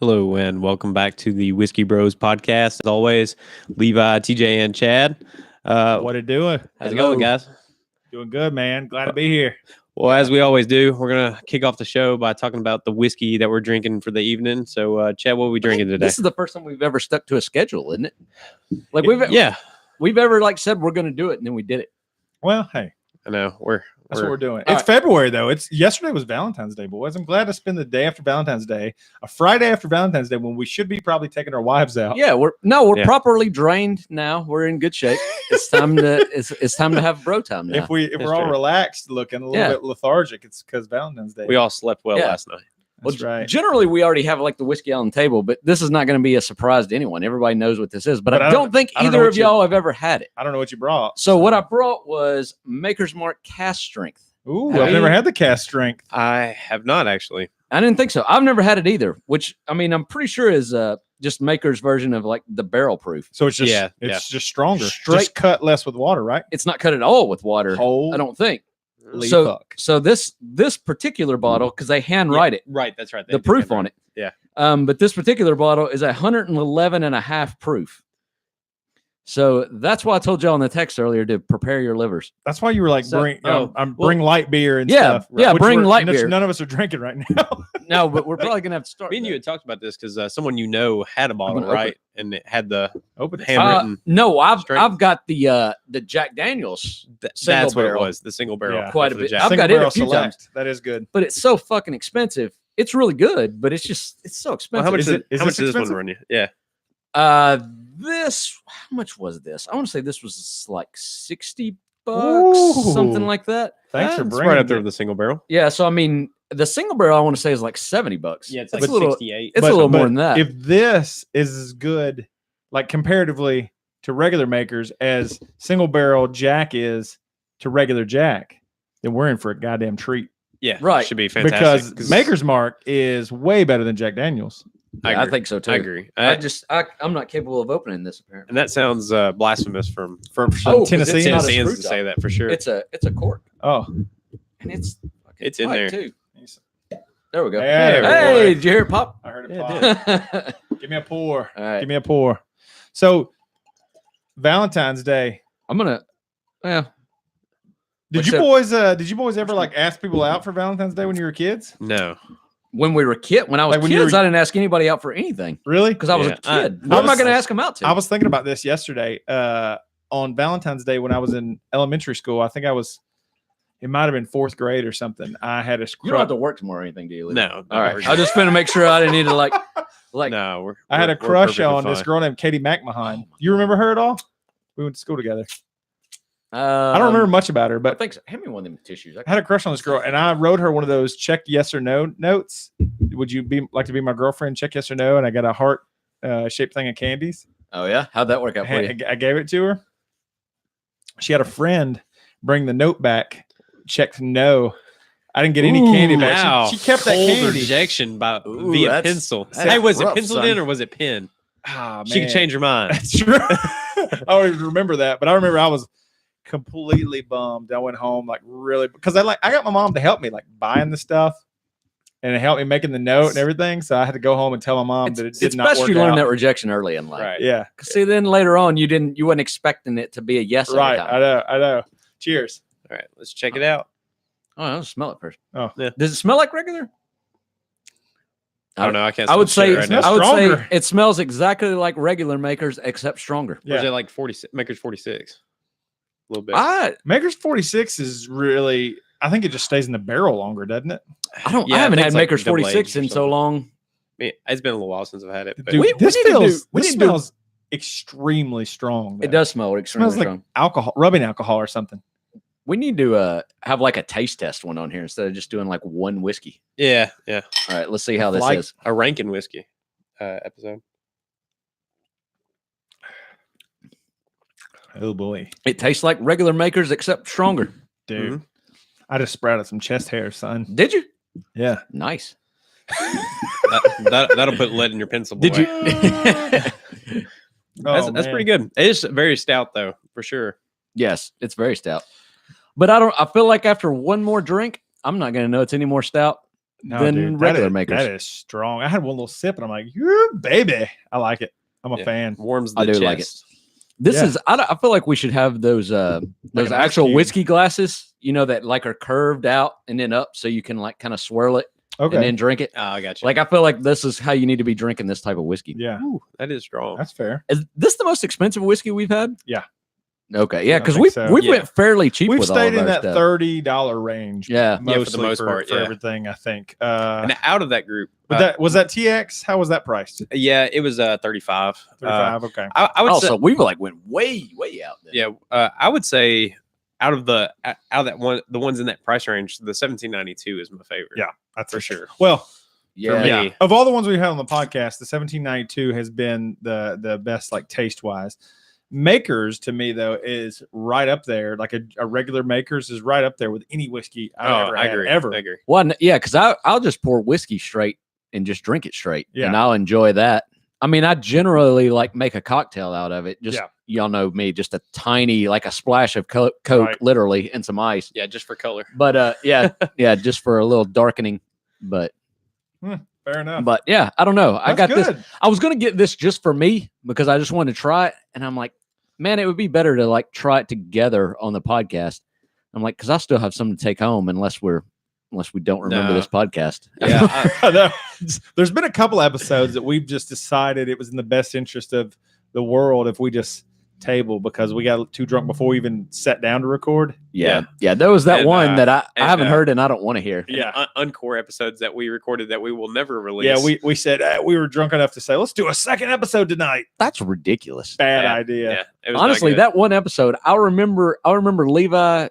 Hello and welcome back to the Whiskey Bros podcast. As always, Levi, TJ, and Chad. What it doing? How's it going, guys? Doing good, man. Glad to be here. Well, as we always do, we're going to kick off the show by talking about the whiskey that we're drinking for the evening. So, Chad, what are we drinking today? This is the first time we've ever stuck to a schedule, isn't it? Like we've ever like said we're going to do it, and then we did it. Well, hey, I know that's what we're doing. All It's right. February though. Yesterday was Valentine's Day, boys. I'm glad to spend the day after Valentine's Day, a Friday after Valentine's Day, when we should be probably taking our wives out. Yeah, we're Yeah. properly drained now. We're in good shape. It's time to it's time to have bro time now. If we're all true. relaxed, looking a little bit lethargic, it's because Valentine's Day. We all slept well Yeah. last night. That's right. Generally, we already have like the whiskey on the table, but this is not going to be a surprise to anyone. Everybody knows what this is, but I don't think I don't know either what of y'all have ever had it. I don't know what you brought. So what I brought was Makers Mark Cask Strength. Ooh, Have I've you- never had the cast strength. I have not actually. I didn't think so. I've never had it either, which I mean, I'm pretty sure is just Maker's version of like the barrel proof. So it's just Yeah, just stronger. Straight- Just cut less with water, right? It's not cut at all with water. Whole I don't think. Holy So, fuck. so this particular bottle, because they handwrite it, Right, that's right. the proof on it. Yeah. But this particular bottle is 111 and a half proof. So that's why I told y'all in the text earlier to prepare your livers. That's why you were like, So- bring light beer and Yeah, stuff. yeah, which bring light which beer. None of us are drinking right now. No, but we're probably gonna have to start. Me and you that. had talked about this because someone you know had a bottle, gonna open right? And it had the Open it. handwritten. No, I've strength. got the Jack Daniels, That's single what it barrel. was. The single barrel. Yeah. Quite a for the bit. Jack. I've Single got it a barrel few select. times. That is good. but it's so fucking expensive. It's really good, but it's so Well, expensive. how much Is is, it- is how much this does this one expensive? run you? Yeah. This how much was this? I want to say this was like $60, something Ooh. like that. Thanks for It's bringing right up there it. with the single barrel. Yeah, so I mean, the single barrel I want to say is like $70. it's That's a little. 68. It's a little more than that. If this is as good, like comparatively to regular makers, as single barrel Jack is to regular Jack, then we're in for a goddamn treat. Yeah, Right. Should be fantastic. Because Maker's Mark is way better than Jack Daniels. I agree. think so too. I agree. I'm not capable of opening this apparently. And that sounds blasphemous from From Oh, 'cause Tennessee. it's not a Tennesseans screw to say top. that for sure. It's a cork, Oh, and it's fucking It's in tight, there. too. There we go. There we Hey, go. did you hear it pop? I heard it Yeah, pop. All Give me a pour. right, Give me a pour. So, Valentine's Day. I'm gonna. Well, Did you boys ever like ask people out for Valentine's Day when you were kids? no. when I was Like when you kids, were- I didn't ask anybody out for anything Really? because I was Yeah, a kid. I What am I was- going to ask them out to? I was thinking about this yesterday. On Valentine's Day when I was in elementary school, I think it might have been fourth grade or something. I had a you don't have to work tomorrow or anything, do you? Lee? No. All right. I just want to make sure I didn't need to like. no. I had a we're crush perfectly on this fine. girl named Katie McMahon. You remember her at all? We went to school together. I I don't remember much about her, I but think so. Hand me one of them tissues. I had a crush on this girl, and I wrote her one of those check yes or no notes. Would you like to be my girlfriend? Check yes or no. And I got a heart shaped thing of candies. Oh yeah, how'd that work out for you? I gave it to her. She had a friend bring the note back. Checked no. I didn't get any candy back. Wow. She kept that Cold candy. rejection by Ooh, via that's- pencil. that's Hey, was it rough, penciled son. in or was it pen? Ah, She could change her mind. That's true. I don't even remember that, but I remember I was completely bummed. I went home like really because I got my mom to help me like buying the stuff and it helped me making the note and everything. So I had to go home and tell my mom that it did It's not best work you learn out. that rejection early in life. Right. Yeah, 'Cause see, then later on, you wasn't expecting it to be a yes. right. Every time. I know. Cheers. All right, let's check it out. Oh, I'll smell it first. Oh. Yeah. Does it smell like regular? I don't know. I can't. I would smell say shit right smells now. I would stronger. say it smells exactly like regular Makers except stronger. Or is Yeah, it like 46? Makers 46. A little bit. Maker's 46 is really. I think it just stays in the barrel longer, doesn't it? I don't. Yeah, I I haven't think had it's like Makers double 46 aged or in so something. long. I mean, it's been a little while since I've had it. But Dude, we this need to do- feels. we This need to do- smells extremely strong. It though. does smell It extremely smells like strong. alcohol, rubbing alcohol or something. We need to have like a taste test one on here instead of just doing like one whiskey. yeah. All right, let's see how this Like is. a Rankin whiskey episode. Oh boy, It tastes like regular Makers except stronger. dude! Mhm. I just sprouted some chest hair, son. Did you? Yeah. Nice. That'll put lead in your pencil. Boy. Did you? That's pretty good. It is very stout though, for sure. Yes, it's very stout. But I feel like after one more drink, I'm not going to know it's any more stout. than dude, regular that Makers. is strong. I had one little sip and I'm like, yeah, baby. I like it. I'm a Yeah. fan. Warms the I do chest. like it. This Yeah. is. I feel like we should have those an ice actual cube. whiskey glasses. You know that like are curved out and then up, so you can like kind of swirl it Okay. and then drink it. Oh, I got you. Like I feel like this is how you need to be drinking this type of whiskey. Yeah, Ooh, that is strong. that's fair. Is this the most expensive whiskey we've had? Yeah. Okay. Yeah, I because think we've so. we've Yeah. went fairly cheap We've with all stayed of in our that stuff. $30 range. Yeah. Yeah, for the mostly most part, for yeah. everything. I think. And out of that group, But was that TX? How was that priced? yeah, it was 35. 35. Okay. I would say, Also, we like went way out there. yeah, I would say out of that one, the ones in that price range, the 1792 is my favorite. Yeah, that's for sure. Well, Yeah. me. yeah. Of all the ones we've had on the podcast, the 1792 has been the best, like taste wise. Makers to me though is right up there. Like a regular Makers is right up there with any whiskey I've ever I had, agree. ever. I agree. Well, yeah, because I'll just pour whiskey straight and just drink it straight, Yeah. and I'll enjoy that. I mean, I generally like make a cocktail out of it. Just Yeah. y'all know me, just a tiny, like a splash of Coke, Right. literally, and some ice. Yeah, just for color. But yeah, yeah, just for a little darkening. But Fair enough. yeah, I don't know. I got That's this. good. I was gonna get this just for me because I just wanted to try it, and I'm like, man, it would be better to like try it together on the podcast. I'm like, because I still have something to take home unless we don't remember No. this podcast. Yeah, There's been a couple episodes that we've just decided it was in the best interest of the world if we just table because we got too drunk before we even sat down to record. Yeah. There was that And, one that I and, haven't heard and I don't want to hear. Yeah. Encore episodes that we recorded that we will never release. Yeah, we said we were drunk enough to say, let's do a second episode tonight. That's ridiculous. Bad Yeah, idea. Yeah, it was not Honestly, good. that one episode, I remember Levi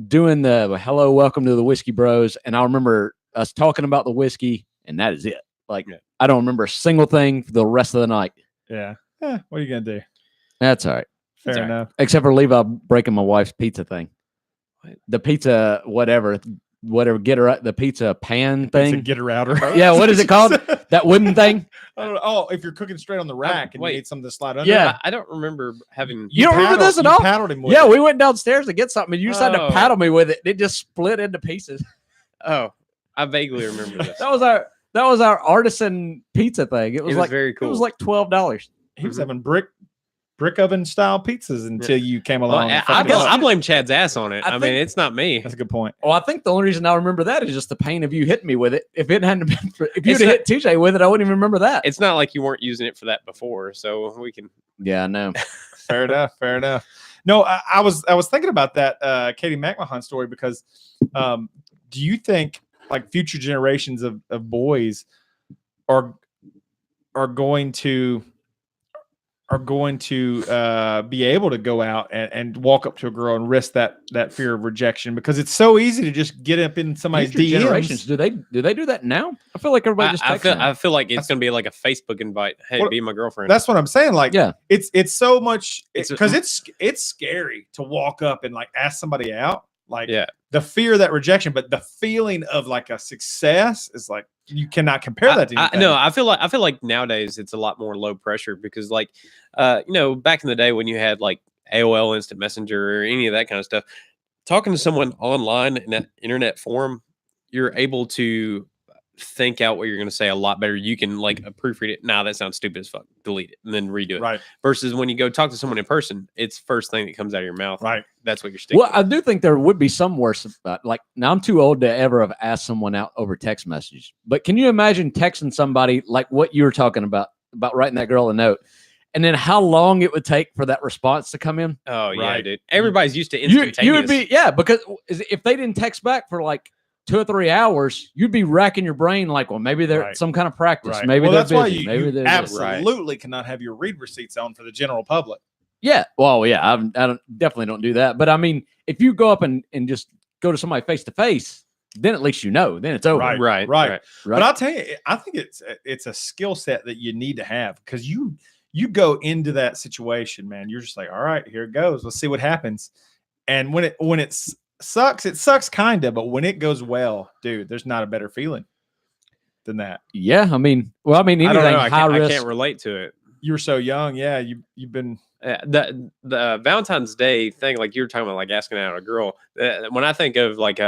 doing the hello, welcome to the Whiskey Bros, and I remember us talking about the whiskey, and that is it. Like, Yeah. I don't remember a single thing for the rest of the night. Yeah. What are you gonna do? That's all right. Fair all right. enough. Except for Levi breaking my wife's pizza thing. What? The pizza, whatever, get her the pizza pan It's a thing. get her outer. Yeah, what is it called? That wooden thing. I don't know. Oh, if you're cooking straight on the rack and wait. you need something to slide under. Yeah. I don't remember having. You don't remember this at you all? paddled him with Yeah, it. we went downstairs to get something, and you decided to Oh. paddle me with it. It just split into pieces. Oh, I vaguely remember this. That was our artisan pizza thing. It was, was like very cool. It was like $12. He was having brick oven style pizzas until you came Well, along. and I fucked it up. blame Chad's ass on it. I I, mean, think- it's not me. That's a good point. Well, I think the only reason I remember that is just the pain of you hitting me with it. If it hadn't been, if you'd It's have hit TJ with it, I wouldn't even remember that. It's not like you weren't using it for that before, so we can. Yeah, I know. Fair enough. Fair enough. No, I was thinking about that Katie McMahon story because do you think like future generations of boys are going to be able to go out and walk up to a girl and risk that fear of rejection because it's so easy to just get up in somebody's Future DMs. generations, do they do that now? I feel like everybody just I texts now. feel like it's gonna be like a Facebook invite. Hey, What- be my girlfriend. That's what I'm saying. Like, Yeah. it's so much It's a- because it's scary to walk up and like ask somebody out. Like, Yeah. the fear of that rejection, but the feeling of like a success is like you cannot compare that to anything. No, I feel like nowadays it's a lot more low pressure because like back in the day when you had like AOL Instant Messenger or any of that kind of stuff, talking to someone online in that internet forum, you're able to think out what you're going to say a lot better. You can like proofread it. Nah, that sounds stupid as fuck. Delete it and then redo it. Right, Versus when you go talk to someone in person, it's first thing that comes out of your mouth. right. That's what you're sticking. Well, I do think there would be some worse. Like now, I'm too old to ever have asked someone out over text messages. But can you imagine texting somebody like what you were talking about writing that girl a note, and then how long it would take for that response to come in? Oh yeah, Right. dude. Everybody's used to You instantaneous. would be because if they didn't text back for like 2 or 3 hours, you'd be racking your brain like, well, maybe they're Right. some kind of practice. Right. Maybe well, they're that's why busy. Maybe you they're this. absolutely cannot have your read receipts on for the general public. Yeah. Well, yeah, I don't definitely don't do that. But I mean, if you go up and just go to somebody face to face, then at least you know. Then it's over. Right. right. But I'll tell you, I think it's a skill set that you need to have because you go into that situation, man. You're just like, all right, here it goes. Let's see what happens. And when it sucks kind of, but when it goes well, dude, there's not a better feeling than that. Yeah. I mean, I anything don't know. high I risk. can't relate to it. You were so young, yeah. You've been The Valentine's Day thing, like you were talking about, like asking out a girl. When I think of like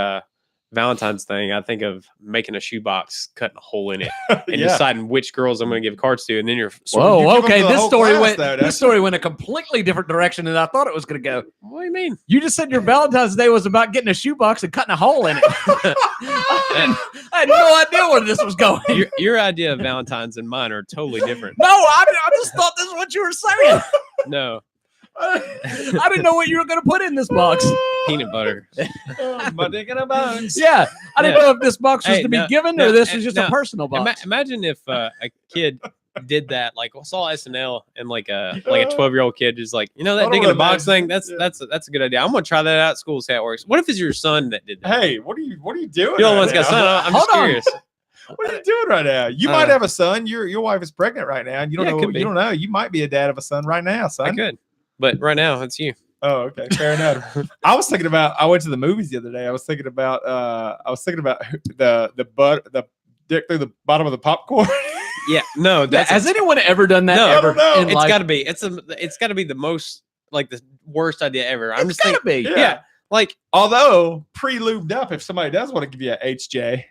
Valentine's thing, I think of making a shoebox, cutting a hole in it, and Yeah. deciding which girls I'm going to give cards to, and then you're Whoa, you give 'em okay. to the This whole story class, went. though, don't This story went a completely different direction than I thought it was going to go. What do you mean? You just said your Valentine's Day was about getting a shoebox and cutting a hole in it. I had no idea where this was going. Your idea of Valentine's and mine are totally different. No, I just thought this is what you were saying. No, I didn't know what you were going to put in this box. peanut butter. My dick in a bones. Yeah, I didn't know if this box was Hey, to be no, given no, or this was just no. a personal box. Imagine if a kid did that, like saw SNL and like a 12-year-old kid is like, you know, that Hold digging a on, box man. thing. That's a good idea. I'm gonna try that out at school. See how it works. What if it's your son that did that? Hey, what are you doing? You're the right one's got now? son. I'm Hold just on. curious. What are you doing right now? You might have a son. Your wife is pregnant right now, and you don't Yeah, it know. could be. You don't know. You might be a dad of a son right now, I son. could, but right now it's you. Oh, okay, fair enough. I was thinking about. I went to the movies the other day. I was thinking about. The dick through the bottom of the popcorn. Yeah, no, that's Has anyone ever done that? No, I ever don't know. in it's life? got to be. It's got to be the most like the worst idea ever. I'm It's just gotta thinking. be. Yeah, like Although pre-lubed up, if somebody does want to give you a HJ,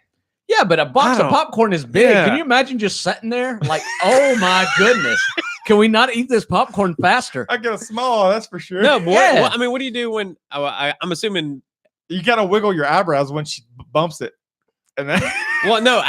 Yeah, but a box I of don't- popcorn is big. Yeah. Can you imagine just sitting there? Like, oh my goodness. Can we not eat this popcorn faster? I get a small. That's for sure. no, but Yeah. I mean, what do you do when I'm assuming? You gotta wiggle your eyebrows when she bumps it, and then Well, no.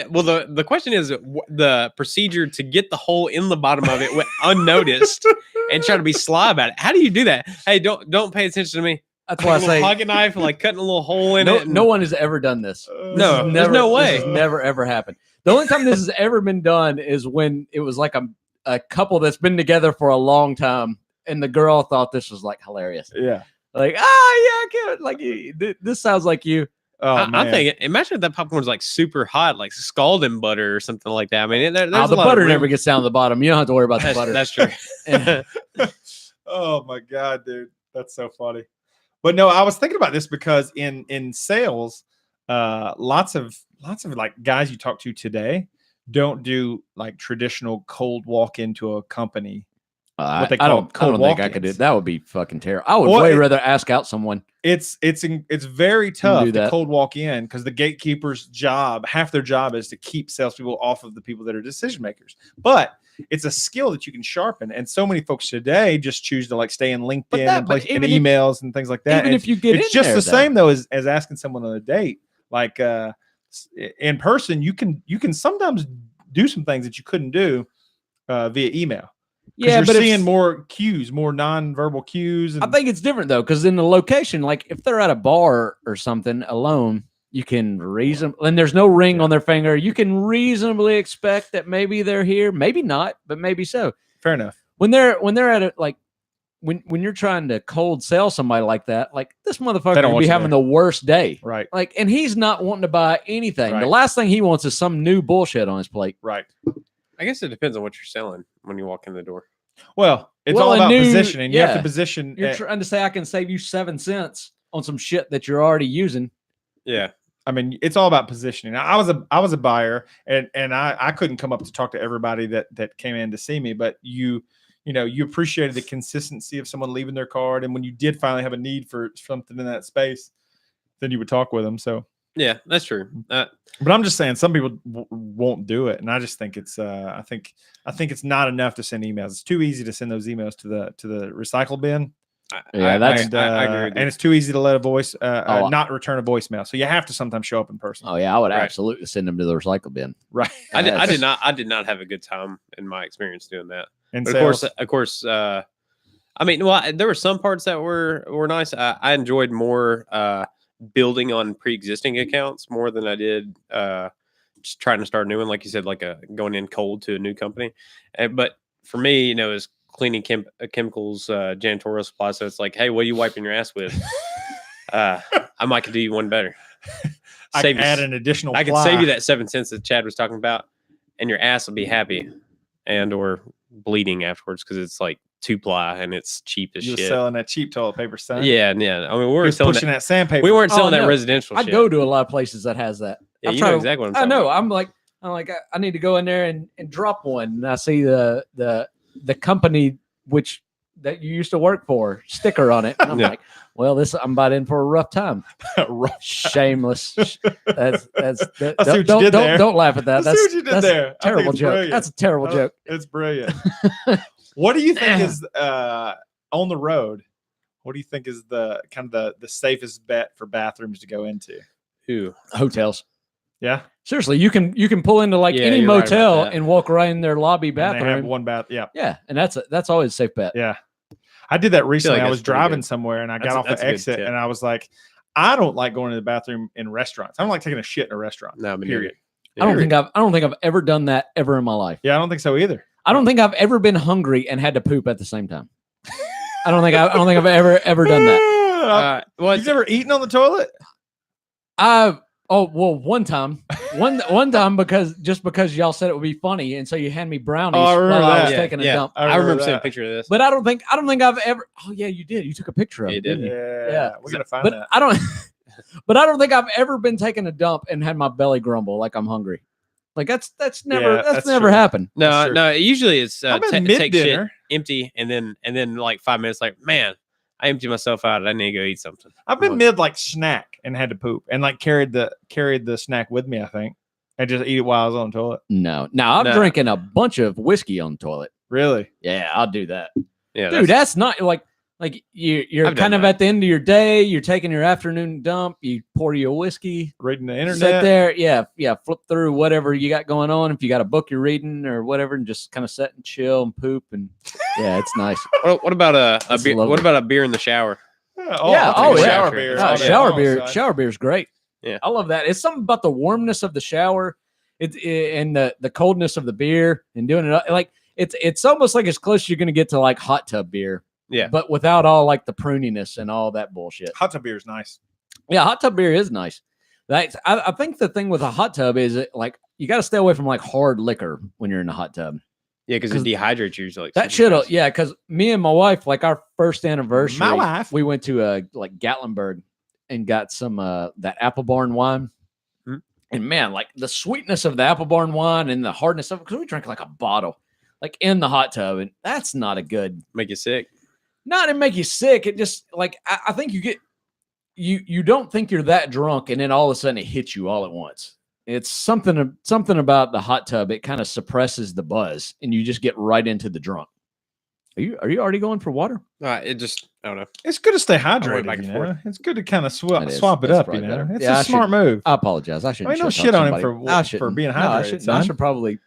Well, the question is the procedure to get the hole in the bottom of it unnoticed and try to be sly about it. How do you do that? Hey, don't pay attention to me. That's Like why a I little say pocket knife, like cutting a little hole in no, it. and- no one has ever done this. No, This there's has no way. This has never ever happened. The only time this has ever been done is when it was like a couple that's been together for a long time, and the girl thought this was like hilarious. yeah. Like, I can't. Like, this sounds like you. Oh, I'm man. thinking, imagine if that popcorn's like super hot, like scalding butter or something like that. I mean, there's Oh, a the lot of butter room. never gets down to the bottom. You don't have to worry about the butter. That's true. And- Oh my god, dude, that's so funny. But no, I was thinking about this because in sales, lots of like guys you talk to today don't do like traditional cold walk into a company. What they I call don't cold think I could do walk-ins. that. Would be fucking terrible. I would Well, way rather ask out someone. It's very tough do to that. cold walk in because the gatekeeper's job, half their job is to keep salespeople off of the people that are decision makers. But it's a skill that you can sharpen, and so many folks today just choose to like stay in LinkedIn and but place and even if- emails and things like that. Even And if you get it's in just there, the though. same though as asking someone on a date. Like in person, you can sometimes do some things that you couldn't do via email. Yeah, You're but seeing if, more cues, more non-verbal cues. And I think it's different though, because in the location, like if they're at a bar or something alone, you can reason, and there's no ring on their finger. You can reasonably expect that maybe they're here, maybe not, but maybe so. fair enough. When they're at it, like when you're trying to cold sell somebody like that, like this motherfucker don't will want be you having there. the worst day. Right, Like, and he's not wanting to buy anything. The Right. last thing he wants is some new bullshit on his plate. right. I guess it depends on what you're selling when you walk in the door. Well, it's Well, all a about new- positioning. You have yeah. to position. You're trying to say I can save you 7 cents on some shit that you're already using. Yeah. I mean, it's all about positioning. I was a buyer, and I couldn't come up to talk to everybody that came in to see me, but you appreciated the consistency of someone leaving their card, and when you did finally have a need for something in that space, then you would talk with them. So, Yeah, that's true. but I'm just saying some people won't do it, and I just think it's I think it's not enough to send emails. It's too easy to send those emails to the recycle bin. Yeah, that's- I agree with And you. it's too easy to let a voice Oh, not return a voicemail. So you have to sometimes show up in person. Oh yeah, I would Right. absolutely send them to the recycle bin. Right. I Yes. did not have a good time in my experience doing that. And But of course, I mean, well, there were some parts that were nice. I enjoyed more building on pre-existing accounts more than I did just trying to start a new one. Like you said, like going in cold to a new company. But for me, it was cleaning chemicals, janitorial supplies. So it's like, hey, what are you wiping your ass with? I might could do you one better. I Save can you- add an additional. I could ply. save you that 7 cents that Chad was talking about, and your ass will be happy, and or bleeding afterwards because it's like 2-ply and it's cheap as You're shit. selling that cheap toilet paper, son. Yeah. I mean, we You're weren't selling pushing that. that sandpaper. We weren't selling Oh, that no. residential I shit. go to a lot of places that has that. Yeah, I've you tried know to- exactly what I'm I talking know. about. I'm like, I need to go in there and drop one, and I see the company that you used to work for sticker on it. And I'm Yeah. like, Well, I'm about in for a rough time. Shameless. Don't laugh at that. I see what you did there. A terrible joke. Brilliant. That's a terrible joke. It's brilliant. What do you think is on the road? What do you think is the safest bet for bathrooms to go into? Hotels. Yeah. Seriously, you can pull into like any motel and walk right in their lobby bathroom. And they have one bath. Yeah. Yeah, and that's always a safe bet. Yeah. I did that recently. like I was driving somewhere and I got off the exit and I was like, I don't like going to the bathroom in restaurants. I don't like taking a shit in a restaurant. No, period. I don't think I've ever done that ever in my life. Yeah, I don't think so either. I don't think I've ever been hungry and had to poop at the same time. I don't think I've ever done that. You've never eaten on the toilet? One time because y'all said it would be funny, and so you hand me brownies I while I was taking a dump. I remember seeing a picture of this. But I don't think I've ever. Oh yeah, you did. You took a picture of it. Didn't you? Yeah, we gotta find that. I don't. But I don't think I've ever been taking a dump and had my belly grumble like I'm hungry. Like that's never true. happened. No. Usually it's take dinner, shit, empty, and then like 5 minutes, like, man, I emptied myself out. I need to go eat something. I've been mid like snack and had to poop and like carried the snack with me. I think and just eat it while I was on the toilet. No, I'm drinking a bunch of whiskey on the toilet. Really? Yeah, I'll do that. Yeah, dude, that's not like you're kind of at the end of your day. You're taking your afternoon dump. You pour your whiskey, reading the internet. Sit there, yeah. Flip through whatever you got going on. If you got a book you're reading or whatever, and just kind of sit and chill and poop, and yeah, it's nice. What about a beer? What about a beer in the shower? Shower beer. Shower beer is great. Yeah, I love that. It's something about the warmness of the shower, and the coldness of the beer, and doing it like it's almost like as close as you're going to get to like hot tub beer. Yeah, but without all like the pruniness and all that bullshit. Hot tub beer is nice. Yeah, hot tub beer is nice. I think the thing with a hot tub is like you got to stay away from like hard liquor when you're in a hot tub. Yeah, because it dehydrates you. Like that shit. Yeah, because me and my wife, like our first anniversary, we went to like Gatlinburg and got some that Apple Barn wine. Mm-hmm. And man, like the sweetness of the Apple Barn wine and the hardness of it, because we drank like a bottle, like in the hot tub, and that's not a good. Make you sick. Not to make you sick. It just like I think you don't think you're that drunk, and then all of a sudden it hits you all at once. It's something about the hot tub. It kind of suppresses the buzz, and you just get right into the drunk. Are you already going for water? I don't know. It's good to stay hydrated. Back and you forth. know? It's good to kind of swap it up. You know, it's a smart move. I apologize. I shouldn't. I mean, no shit on him for being hydrated. I should probably.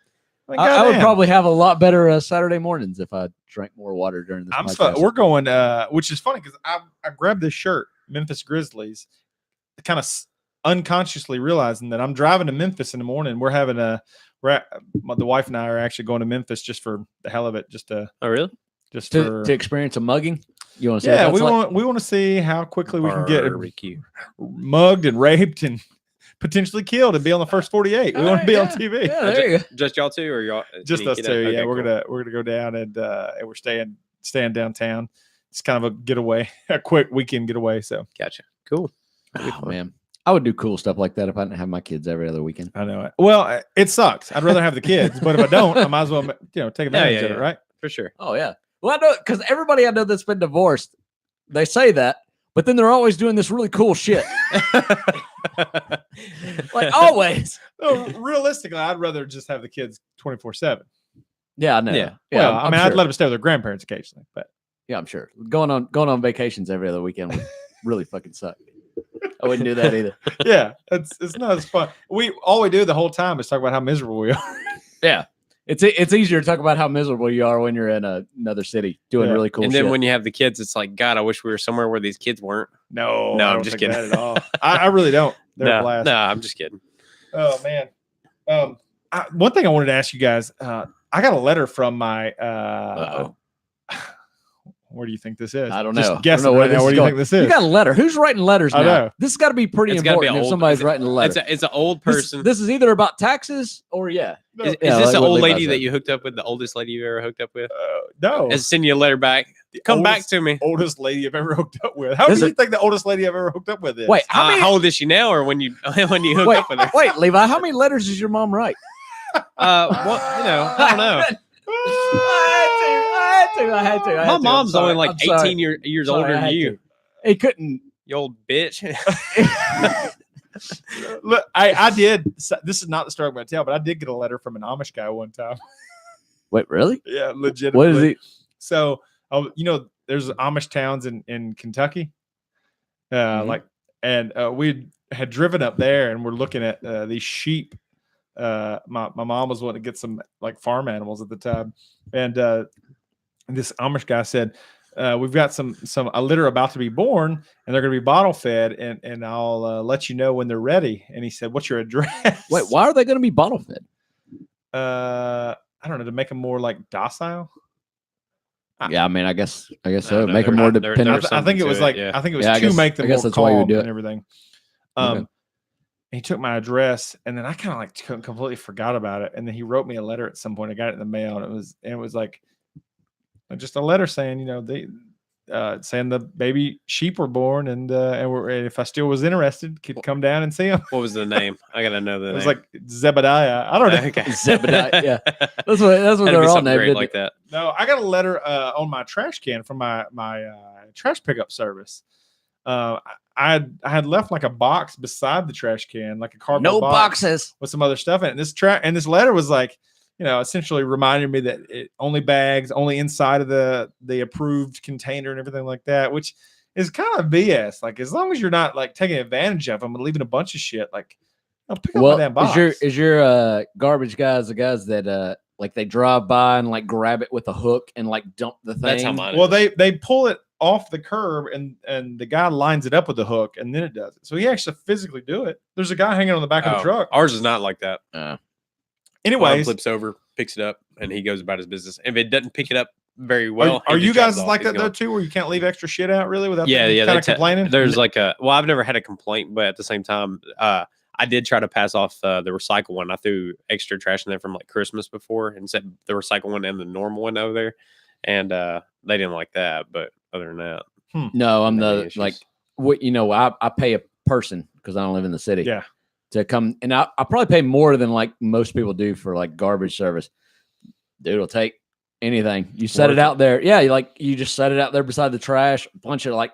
I would probably have a lot better Saturday mornings if I drank more water during this podcast. We're going, which is funny because I grabbed this shirt, Memphis Grizzlies, kind of unconsciously realizing that I'm driving to Memphis in the morning. The wife and I are actually going to Memphis just for the hell of it. To experience a mugging. You want to see? Yeah, we want to see how quickly we can get mugged and raped and potentially killed and be on the first 48. We want to be on TV. Yeah, there you go. Just y'all two, or y'all? Just us two. Okay, yeah, we're gonna go down and we're staying downtown. It's kind of a getaway, a quick weekend getaway. So gotcha. Cool. Oh, man, I would do cool stuff like that if I didn't have my kids every other weekend. I know it. Well, it sucks. I'd rather have the kids, but if I don't, I might as well take advantage of it, right? For sure. Oh yeah. Well, I know because everybody I know that's been divorced, they say that. But then they're always doing this really cool shit. Like always. No, realistically, I'd rather just have the kids 24/7. Yeah, I know. Yeah. Well, I mean, I'd let them stay with their grandparents occasionally, but yeah, I'm sure. Going on vacations every other weekend would really fucking suck. I wouldn't do that either. Yeah, it's not as fun. All we do the whole time is talk about how miserable we are. Yeah. It's easier to talk about how miserable you are when you're in another city doing really cool shit. And then when you have the kids, it's like, God, I wish we were somewhere where these kids weren't. No, I'm just kidding. At all. I really don't. They're a blast. No, I'm just kidding. Oh man. One thing I wanted to ask you guys. I got a letter from my. Where do you think this is? I don't know. Just guess right now. Where do you think this is? You got a letter. Who's writing letters now? I know. This has got to be pretty important if somebody's writing a letter. It's an old person. This is either about taxes or Is this an old lady that you hooked up with? The oldest lady you've ever hooked up with? No. And send you a letter back. Come back to me. Oldest lady I've ever hooked up with. How do you think the oldest lady I've ever hooked up with is? Wait, how old is she now, or when you hooked up with her? Wait, Levi, how many letters does your mom write? I don't know. I had to. My mom's only like 18 years older than you. he couldn't. You old bitch. Look, I did. This is not the story I'm going to tell, but I did get a letter from an Amish guy one time. Wait, really? Yeah, legitimately. What is he? So, there's Amish towns in Kentucky. We had driven up there and we're looking at these sheep. My mom was wanting to get some like farm animals at the time, and this Amish guy said, "We've got a litter about to be born, and they're going to be bottle fed, and I'll let you know when they're ready." And he said, "What's your address?" Wait, why are they going to be bottle fed? I don't know, to make them more like docile. Yeah, I mean, I guess so. No, Make them more dependent. I think it was like yeah. I think it was Yeah, I to guess- make them I guess more that's why you would calm do it. and everything. Okay. He took my address, and then I kind of like completely forgot about it. And then he wrote me a letter at some point. I got it in the mail, and it was like just a letter saying, they saying the baby sheep were born, and if I still was interested, could come down and see them. What was the name? I gotta know the It name. was like Zebediah. I don't know. Okay. Zebediah, yeah. That's what Had to they're be all something named. great isn't like it? that. No, I got a letter on my trash can from my trash pickup service. I had left like a box beside the trash can, like a cardboard No box boxes. with some other stuff in it. And this letter was like, essentially reminding me that it only bags, only inside of the approved container and everything like that, which is kind of BS. Like, as long as you're not like taking advantage of them and leaving a bunch of shit, like, pick up my damn box. Is your garbage guys the guys that like they drive by and like grab it with a hook and like dump the thing? That's how mine Well, is. they pull it off the curb and the guy lines it up with the hook and then it does it. So he actually physically do it. There's a guy hanging on the back of the truck. Ours is not like that. Mine Anyways, flips over, picks it up, and he goes about his business. If it doesn't pick it up very well, are he you just drops guys it off. like He's that though gone. too, where you can't leave extra shit out really without Yeah, kind of complaining? There's like I've never had a complaint, but at the same time, I did try to pass off the recycle one. I threw extra trash in there from like Christmas before and set the recycle one and the normal one over there, and they didn't like that. But other than that, No, I'm Any the issues? like what I pay a person because I don't live in the city. Yeah. To come and I probably pay more than like most people do for like garbage service. Dude will take anything. You set it out there. Yeah, you just set it out there beside the trash, a bunch of like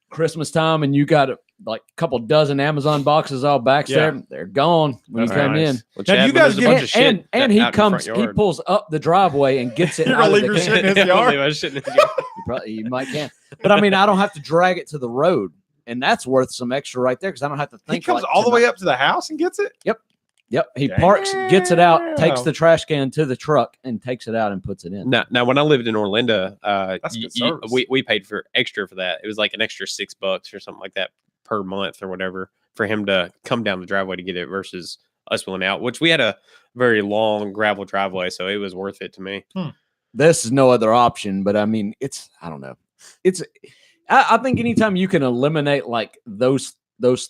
Christmas time, and you got like a couple dozen Amazon boxes all back there. They're gone when you That's come nice. in. Which Now, you guys there's a get- bunch of shit And out he in the comes, front he yard. pulls up the driveway and gets it You're out gonna of leave the your shit in can. his yard? Leave my shit in his yard. You might can, but I mean, I don't have to drag it to the road, and that's worth some extra right there because I don't have to He think. comes like, all the way up to the house and gets it? Yep, he parks, gets it out, takes Damn. the trash can to the truck, and takes it out and puts it in. Now, when I lived in Orlando, That's good service. we paid for extra for that. It was like an extra $6 or something like that per month or whatever for him to come down the driveway to get it versus us wheeling out, which we had a very long gravel driveway, so it was worth it to me. This is no other option, but I mean, I don't know. I think anytime you can eliminate like those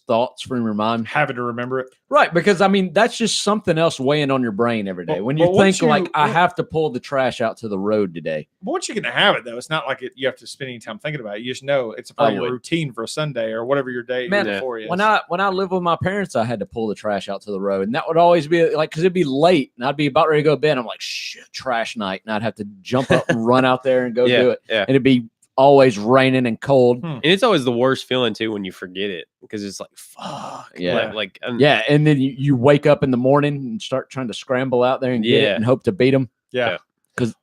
thoughts from your mind, Having to remember it. right? Because I mean, that's just something else weighing on your brain every day. But- When you but once think like, you- I have to pull the trash out to the road today. But once you're going to have it, though, it's not like you have to spend any time thinking about it. You just know it's a part of your would. routine for a Sunday or whatever your day Man, before is. When I lived with my parents, I had to pull the trash out to the road, and that would always be like because it'd be late, and I'd be about ready to go to bed. I'm like, shit, trash night, and I'd have to jump up and run out there and go do it. Yeah. And it'd be always raining and cold. And it's always the worst feeling too when you forget it because it's like fuck. Yeah. Yeah. And then you wake up in the morning and start trying to scramble out there and get it Yeah. and hope to beat them. Yeah. Because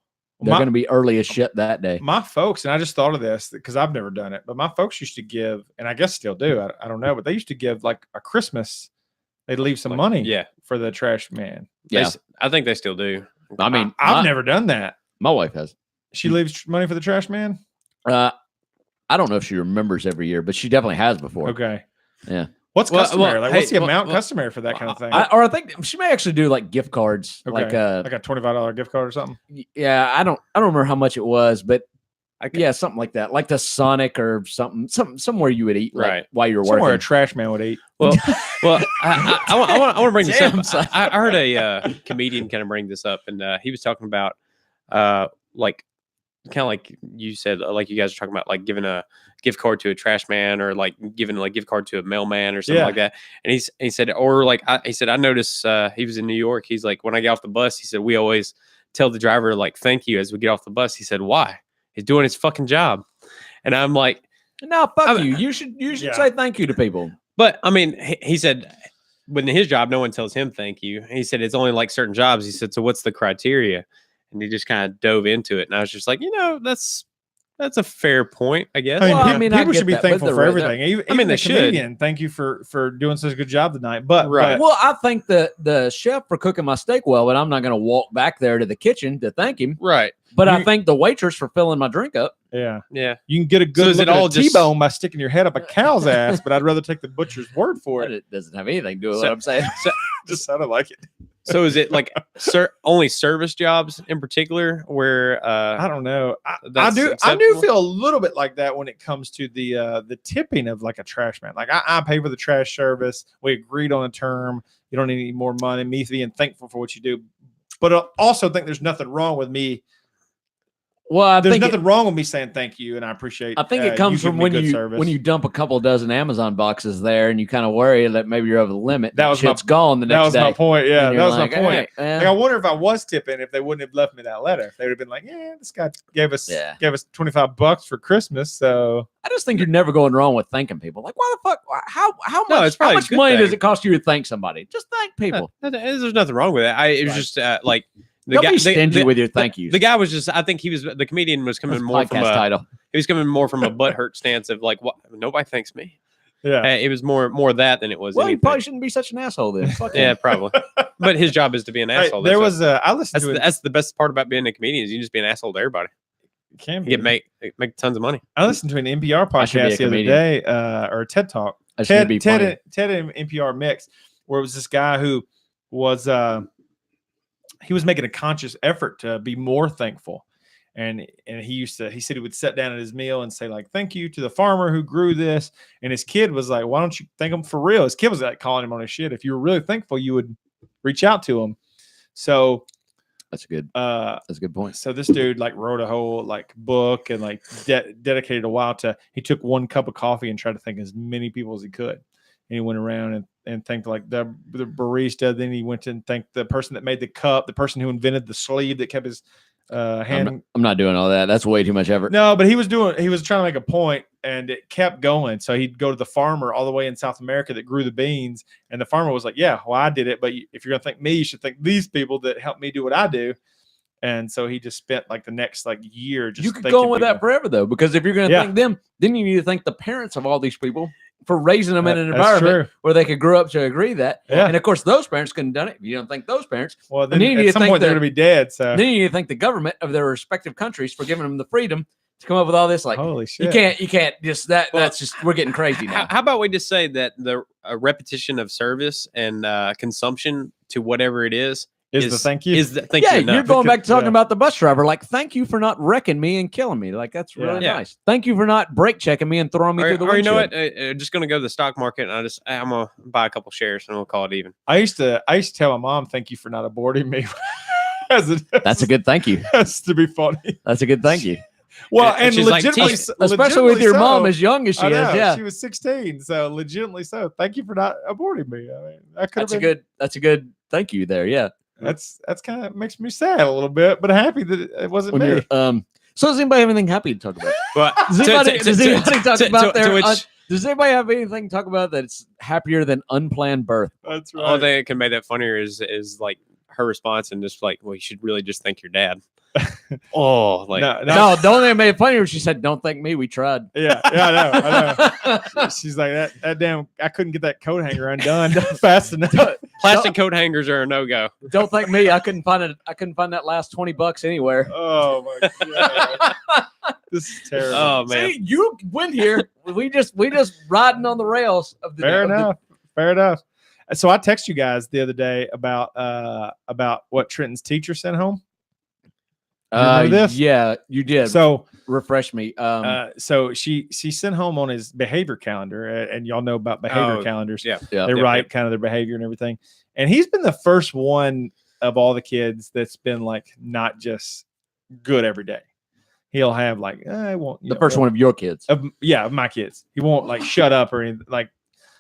they're going to be early as shit that day. My folks, and I just thought of this because I've never done it, but my folks used to give, and I guess still do, I don't know, but they used to give like a Christmas, they'd leave some money Yeah. for the trash man. Yeah. I think they still do. I mean, I've never done that. my wife has. She leaves money for the trash man? I don't know if she remembers every year, but she definitely has before. Okay. Yeah. What's Well, customary? well, Like, what's hey, the well, amount well, customary for that kind of thing? I think she may actually do like gift cards. Okay. Like like a $25 gift card or something? yeah, I don't remember how much it was, but Okay. yeah, something like that. Like the Sonic or somewhere you would eat like, Right. while you're Somewhere a working. trash man would eat. Well, I want to bring this Damn, up. son. I heard a comedian kind of bring this up, and he was talking about like kind of like you said, like you guys are talking about, like giving a gift card to a trash man or like giving like gift card to a mailman or something Yeah. like that. And he said, or like he said, I noticed he was in New York. He's like, when I get off the bus, he said, we always tell the driver like thank you as we get off the bus. He said, why? He's doing his fucking job. And I'm like, No, fuck I mean, you. You should Yeah. say thank you to people. But I mean, he said when his job, no one tells him thank you. He said it's only like certain jobs. He said, so what's the criteria? And he just kind of dove into it. And I was just like, that's a fair point, I guess. I mean, Well, I pe- mean, I people get should be that, but thankful they're for right. everything. Even, I mean, they the should. comedian, thank you for doing such a good job tonight. But Right. Well, I thank the chef for cooking my steak well, but I'm not going to walk back there to the kitchen to thank him. Right. But I You- thank the waitress for filling my drink up. yeah, Yeah. you can get a good is look it at all a just- T-bone by sticking your head up a cow's ass, but I'd rather take the butcher's word for But it. it doesn't have anything to do with So- what I'm saying. Just sounded like it. So is it like only service jobs in particular where I don't know. I That's do acceptable? feel a little bit like that when it comes to the tipping of like a trash man. Like I pay for the trash service. We agreed on a term. You don't need any more money. Me being thankful for what you do, but I also think there's nothing wrong with me. Well, I There's think nothing wrong with me saying thank you and I appreciate. I think it you comes giving from me when good you service. when you dump a couple dozen Amazon boxes there and you kind of worry that maybe you're over the limit. That was my- shit's gone the That next was day. my point. Yeah, And that you're was like, my point. "Hey, Like, I wonder if I was tipping, if they wouldn't have left me that letter. If they would have been like, "Yeah, this guy gave us $25 for Christmas." So I just think you're never going wrong with thanking people. Like, why the fuck? How No, much? it's probably How a much good money does thing. it cost you to thank somebody? Just thank people. there's nothing wrong with it. It was Right. just like the Don't guy be stingy with your thank yous. The guy was just, I think the comedian was coming That's more from podcast title. he was coming more from a butthurt stance of like, what, nobody thanks me. yeah, It was more that than it was Well, you anything. probably shouldn't be such an asshole then. Fuck Yeah, him. probably. But his job is to be an Hey, asshole. there That's was I listened to it. that's the best part about being a comedian is you just be an asshole to everybody. Can You be. make tons of money. I listened to an NPR I should be a podcast the other comedian. day, or a TED Talk. I should be funny. Ted and NPR mix, where it was this guy who was he was making a conscious effort to be more thankful. And he said he would sit down at his meal and say, like, thank you to the farmer who grew this. And his kid was like, why don't you thank him for real? His kid was like calling him on his shit. If you were really thankful, you would reach out to him. So That's good. uh That's a good point. so this dude like wrote a whole like book and like dedicated a while to, he took one cup of coffee and tried to thank as many people as he could. And he went around and thanked like the barista. Then he went and thanked the person that made the cup, the person who invented the sleeve that kept his hand. I'm not doing all that. That's way too much effort. No, but he was trying to make a point and it kept going. So he'd go to the farmer all the way in South America that grew the beans. And the farmer was like, yeah, well, I did it. But if you're going to thank me, you should thank these people that helped me do what I do. And so he just spent like the next like year just You could thanking go on with that people. forever though, because if you're going to Yeah. thank them, then you need to thank the parents of all these people for raising them in an That's environment true. where they could grow up to agree that. Yeah. And of course, those parents couldn't have done it. If you don't thank those parents, Well, then then you need to at some thank point they're the- going to be dead. So then you need to thank the government of their respective countries for giving them the freedom to come up with all this. Like, holy shit. you can't just that. Well, That's just we're getting crazy now. How about we just say that the repetition of service and consumption to whatever it is Is the thank you. is the thank Yeah, you enough. you're going back to talking Yeah. about the bus driver. Like, thank you for not wrecking me and killing me. Like, that's really Yeah. nice. Thank you for not brake checking me and throwing me through the Or you know windshield. what? Just gonna go to the stock market and I'm gonna buy a couple shares and we'll call it even. I used to tell my mom, thank you for not aborting me. That's a good thank you. That's to be funny. That's a good thank you. Well, And and she's like, legitimately, "Teach- Especially with your mom as young as she I is. know, Yeah. she was 16, so legitimately so. Thank you for not aborting me. I mean, that could have been. That's a good thank you there. Yeah. That's kind of makes me sad a little bit, but happy that it wasn't When me. you're, so does anybody have anything happy to talk about? But Does anybody talk about their which does anybody have anything to talk about that's happier than unplanned birth? That's only right. thing that can make that funnier is like her response and just like, well, you should really just thank your dad. Oh, like No, No, the only thing that made it funnier was she said, "Don't thank me, we tried." yeah, I know. She's like that damn. I couldn't get that coat hanger undone fast enough. plastic coat hangers are a no go. Don't thank me. I couldn't find it. I couldn't find that last $20 anywhere. Oh my god, this is terrible. Oh man, See, you went here. We just riding on the rails of the Fair of the- enough. Fair enough. So I texted you guys the other day about what Trenton's teacher sent home. You remember this? Yeah, you did. So refresh me. so she sent home on his behavior calendar, and y'all know about behavior Oh, calendars. yeah. Yeah. They Yep, write yep. kind of their behavior and everything. And he's been the first one of all the kids that's been like not just good every day. He'll have like I won't The first one of your kids. of my kids. He won't like shut up or anything like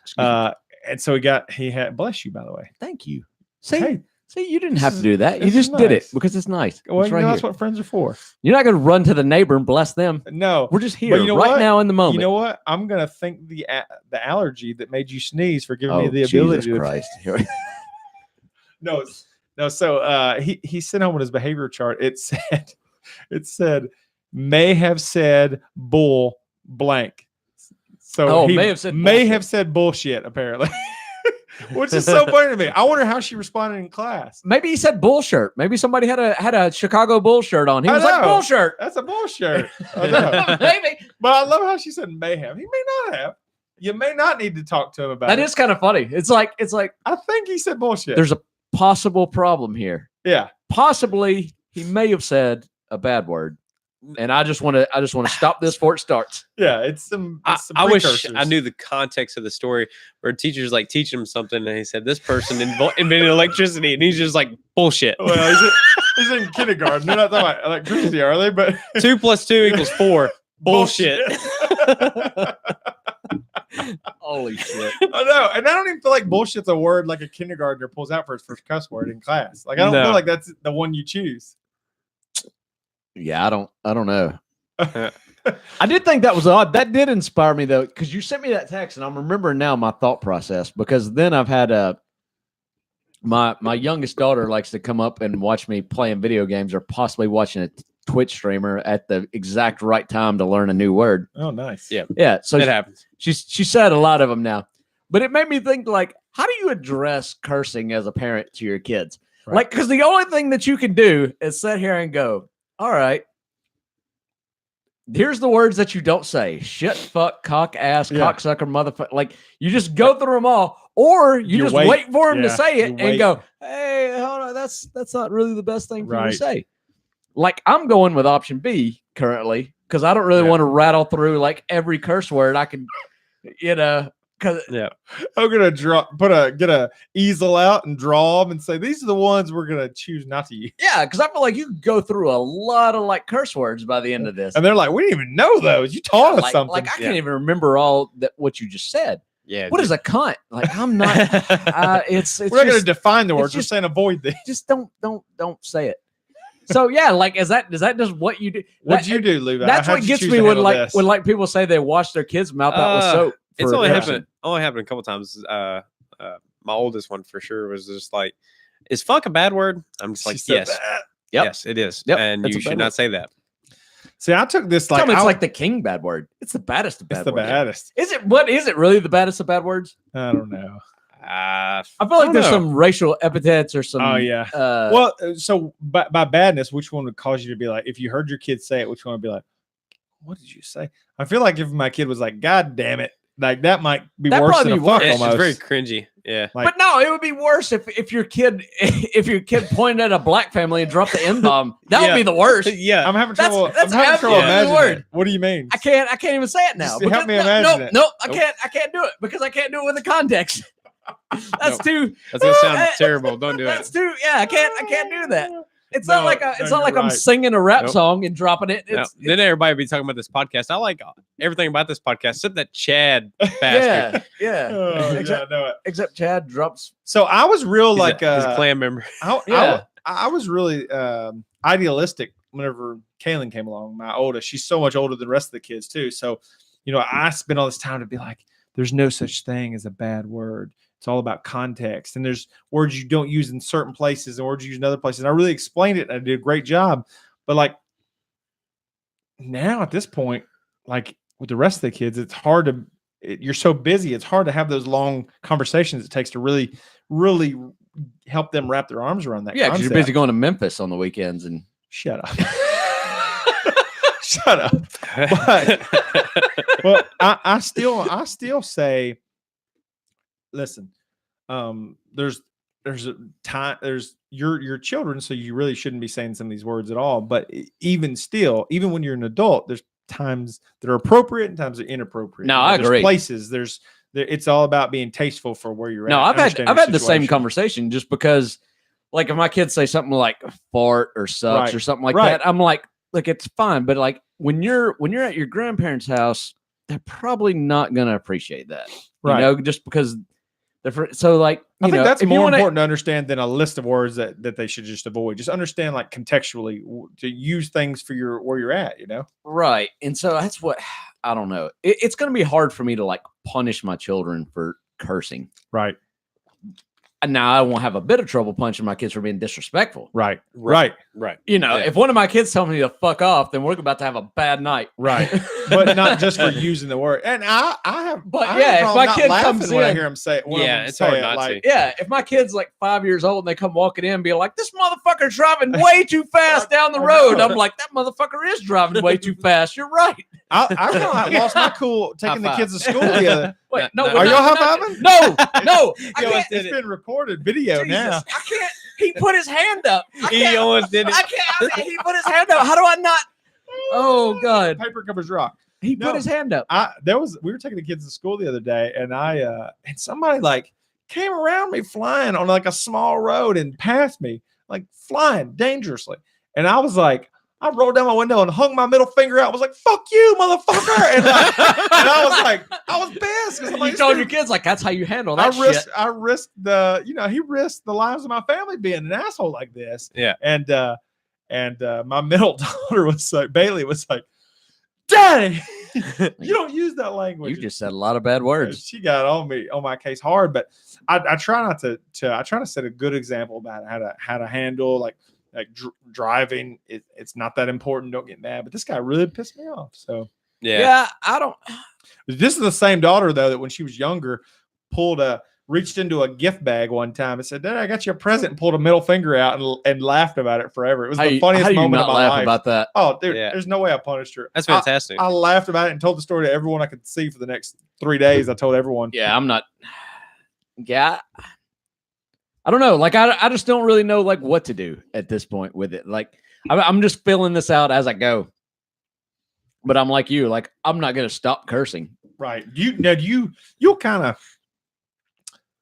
Excuse me. and so he had bless you by the way. Thank you. See, Hey, See, you didn't have to do that. You This is just did it nice. because it's nice. Well, It's right that's here. what friends are for. You're not going to run to the neighbor and bless them. No, We're just here you know right what? now in the moment. You know what? I'm gonna thank the allergy that made you sneeze for giving oh, me the ability Jesus to. Christ. No. So he sent home on his behavior chart. It said may have said bull blank. So he may have said bullshit apparently. Which is so funny to me. I wonder how she responded in class. Maybe he said bull shirt. Maybe somebody had a Chicago bull shirt on. He I was like know. bull shirt. That's a bull shirt. I know. Maybe. But I love how she said may have. He may not have. You may not need to talk to him about That it. is kind of funny. It's like I think he said bullshit. there's a possible problem here. Yeah. Possibly he may have said a bad word. And I just want to stop this before it starts. Yeah. It's some I wish precursors. I knew the context of the story where teachers like teaching him something and he said this person invented electricity and he's just like bullshit. Well, he's in kindergarten. They're not talking about electricity, are they? But 2 + 2 = 4. Bullshit. Holy shit. I know. And I don't even feel like bullshit's a word like a kindergartner pulls out for his first cuss word in class. Like I don't No. feel like that's the one you choose. Yeah, I don't know. I did think that was odd. That did inspire me though, because you sent me that text, and I'm remembering now my thought process. Because then I've had my youngest daughter likes to come up and watch me playing video games or possibly watching a Twitch streamer at the exact right time to learn a new word. Oh, nice. Yeah. Yeah, so It happens. she said a lot of them now, but it made me think like, how do you address cursing as a parent to your kids? Right. Like, because the only thing that you can do is sit here and go, all right, here's the words that you don't say: shit, fuck, cock, ass, Yeah. cocksucker, motherfucker. Like, you just go through them all, or you just wait for him to Yeah, say it you and wait. go, hey, hold on, that's not really the best thing for you Right. to say. Like, I'm going with option B currently because I don't really Yeah. want to rattle through like every curse word I can, because Yeah. I'm gonna get a easel out and draw them and say these are the ones we're gonna choose not to use. yeah, because I feel like you could go through a lot of like curse words by the end of this. And they're like, we didn't even know those. You taught us like, something. like I can't even remember all that what you just said. Yeah. What is a cunt? Like, I'm not. It's we're not gonna just, define the it's words. We're just- saying avoid this. just don't say it. So yeah, like is that just what you do? What'd you do, Levi? That's How'd what you gets choose me to when handle this? like people say they wash their kids' mouth out with soap. It's for only cursing. happened a couple times. My oldest one for sure was just like, is fuck a bad word? I'm just She like, said yes. that. Yep. Yes, it is. Yep, And that's you a should bad not word. say that. See, I took this Tell like me it's I- like the king bad word. It's the baddest of bad it's the words. baddest. Is it? What is it really? The baddest of bad words? I don't know. I I feel like don't there's know. some racial epithets or some. Oh yeah. Well, so by badness, which one would cause you to be like, if you heard your kid say it, which one would be like, what did you say? I feel like if my kid was like, God damn it, like that might be That'd worse probably than a be fuck worse. Yeah, it's almost. very cringy. Yeah. like, But no, it would be worse if your kid pointed at a black family and dropped the N bomb. That Yeah. would be the worst. Yeah. I'm having That's- trouble. that's I'm having trouble absolutely the imagining word. it. What do you mean? I can't even say it now. Just help me imagine it. No, I Nope. can't do it because I can't do it with the context. That's Nope. too. That's gonna sound terrible. Don't do That's it. too. Yeah, I can't do that. It's No, not like no, it's not like you're I'm right. singing a rap Nope. song and dropping it. No, It's, then everybody be talking about this podcast. I like everything about this podcast, except that Chad bastard. yeah, yeah. Oh, except, yeah, I know it. except Chad drops. So I was real He's like he's a clan member. Yeah. I was really idealistic whenever Kaylin came along, my oldest. She's so much older than the rest of the kids too. So, I spent all this time to be like, there's no such thing as a bad word. It's all about context. And there's words you don't use in certain places and words you use in other places. And I really explained it and I did a great job. But like now at this point, like with the rest of the kids, it's hard to, you're so busy. It's hard to have those long conversations it takes to really, really help them wrap their arms around that. Yeah, because you're concept. busy going to Memphis on the weekends and. Shut up. Shut up. Well, I still say, listen, there's a time, there's your children, so you really shouldn't be saying some of these words at all. But even still, even when you're an adult, there's times that are appropriate and times that are inappropriate. No, I There's agree. Places it's all about being tasteful for where you're No, at. I've had the same situation. conversation just because, like, if my kids say something like fart or sucks Right. or something like Right. that, I'm like, it's fine. But like when you're at your grandparents' house, they're probably not gonna appreciate that, Right. just because So like, I think that's if you more wanna- important to understand than a list of words that they should just avoid. Just understand like contextually to use things for where you're at, Right. And so that's what I don't know. It's going to be hard for me to like punish my children for cursing. Right. And now I won't have a bit of trouble punching my kids for being disrespectful. Right. Yeah. If one of my kids tell me to fuck off, then we're about to have a bad night. Right. But not just for using the word. And I have, But I yeah, have a if problem my not kid laughing comes when I in- hear him say it. Yeah, it's hard not to. Yeah, if my kid's like 5 years old and they come walking in and be like, this motherfucker's driving way too fast down the road. I'm like, that motherfucker is driving way too fast. You're right. I kind of lost my cool taking the High kids to school the other. Wait, No, no, no. we're Are y'all not- high-fiving? No. I Yo, can't. it's been recorded video now. Jesus, I can't. He put his hand up. He almost did it. I can't. He put his hand up. How do I not? Oh God. Paper covers rock. He No. put his hand up. We were taking the kids to school the other day, and and somebody like came around me flying on like a small road and passed me, like flying dangerously. And I was like, I rolled down my window and hung my middle finger out. I was like, "Fuck you, motherfucker!" And, I was pissed because You told your kids like that's how you handle that shit. I risked he risked the lives of my family being an asshole like this. Yeah. And my middle daughter was like, Bailey was like, "Daddy, you don't use that language." You just said a lot of bad words. She got on my case hard, but I try not to I try to set a good example about how to handle like driving. It's not that important. Don't get mad. But this guy really pissed me off. So Yeah, I don't. this is the same daughter though that when she was younger reached into a gift bag one time and said, "Dad, I got you a present," and pulled a middle finger out and laughed about it forever. It was the funniest how do you moment not of my laugh life. about that? Oh, dude, Yeah. there's no way I punished her. That's fantastic. I laughed about it and told the story to everyone I could see for the next 3 days. I told everyone. Yeah, I'm not. Yeah, I don't know. Like, I just don't really know like what to do at this point with it. Like, I'm just filling this out as I go. But I'm like you. Like, I'm not gonna stop cursing. Right. You'll kind of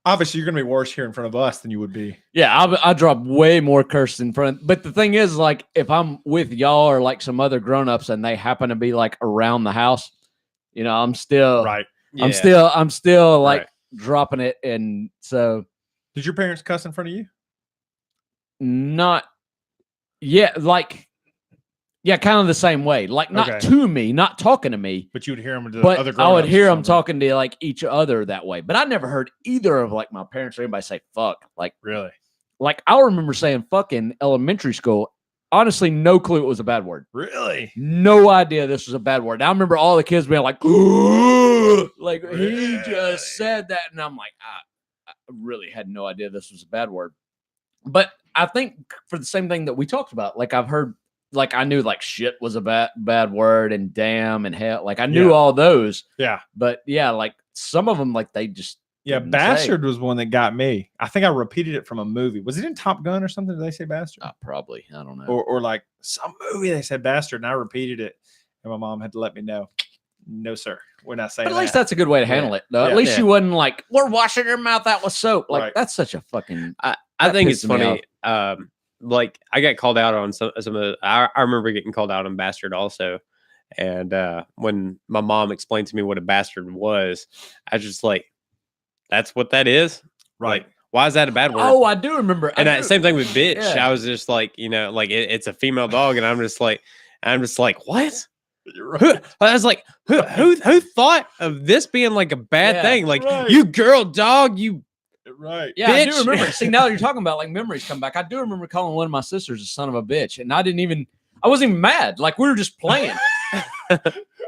obviously you're gonna be worse here in front of us than you would be. Yeah, I drop way more curses in front. But the thing is, like, if I'm with y'all or like some other grown-ups and they happen to be like around the house, I'm still Right. I'm still like dropping it. And so Did your parents cuss in front of you? not kind of the same way. Like not Okay. to me, not talking to me. But you would hear them to But other I would grown-ups hear or them something. talking to like each other that way. But I never heard either of like my parents or anybody say fuck. Really? Like I remember saying fuck in elementary school. Honestly, no clue it was a bad word. Really? No idea this was a bad word. I remember all the kids being like, like he just said that. And I'm like, I really had no idea this was a bad word. But I think for the same thing that we talked about, like I've heard, like I knew like shit was a bad word and damn and hell. Like I knew all those. Yeah. But yeah, like some of them, like they just didn't say. Bastard was one that got me. I think I repeated it from a movie. Was it in Top Gun or something? Did they say bastard? Probably. I don't know. Or like some movie they said bastard, and I repeated it, and my mom had to let me know. No, sir, we're not saying. But at least that. that's a good way to handle it. Though. Yeah. At least Yeah. she wasn't like, we're washing your mouth out with soap. Like Right. that's such a fucking. I That think it's pisses me funny. Like I got called out on some of the. I remember getting called out on bastard also, and when my mom explained to me what a bastard was, I was just like, "That's what that is." Right. Like, why is that a bad word? Oh, I do remember. And same thing with bitch. Yeah. I was just like, like it's a female dog, and I'm just like, what? You're Who, right. I was like, who thought of this being like a bad Yeah, thing? Like right. you girl dog, you. Right. Yeah, I do bitch. remember. See, now that you're talking about like memories come back. I do remember calling one of my sisters a son of a bitch, and I wasn't even mad. Like we were just playing.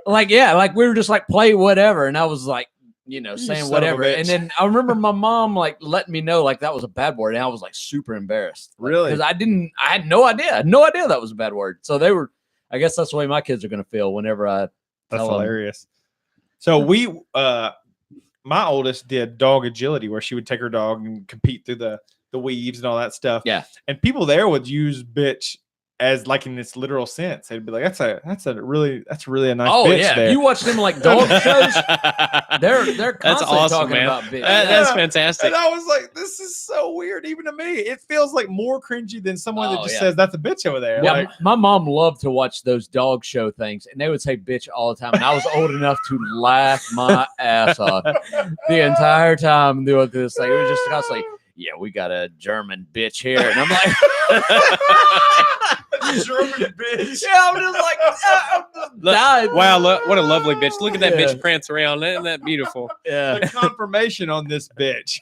Like we were just like play whatever, and I was like, son saying of a whatever. bitch. And then I remember my mom like letting me know like that was a bad word, and I was like super embarrassed. Really? Because I had no idea. I had no idea that was a bad word. So they were. I guess that's the way my kids are gonna feel whenever I That's tell 'em. hilarious. So my oldest did dog agility, where she would take her dog and compete through the weaves and all that stuff. Yeah. And people there would use bitch as like in its literal sense. They'd be like, that's really a nice Oh bitch yeah, there. you watch them like dog shows. They're That's constantly awesome, talking man. about bitch. That's Yeah. fantastic. And I was like, this is so weird, even to me. It feels like more cringy than someone that Oh, just yeah. says that's a bitch over there. Yeah, Like, my mom loved to watch those dog show things, and they would say "bitch" all the time, and I was old enough to laugh my ass off the entire time doing this thing. It was just constantly, "Yeah, we got a German bitch here," and I'm like, German bitch. "Yeah," I'm just like, I'm just dying. Wow, what a lovely bitch. Look at that Yeah. bitch prance around. Isn't that beautiful? Yeah. The confirmation on this bitch.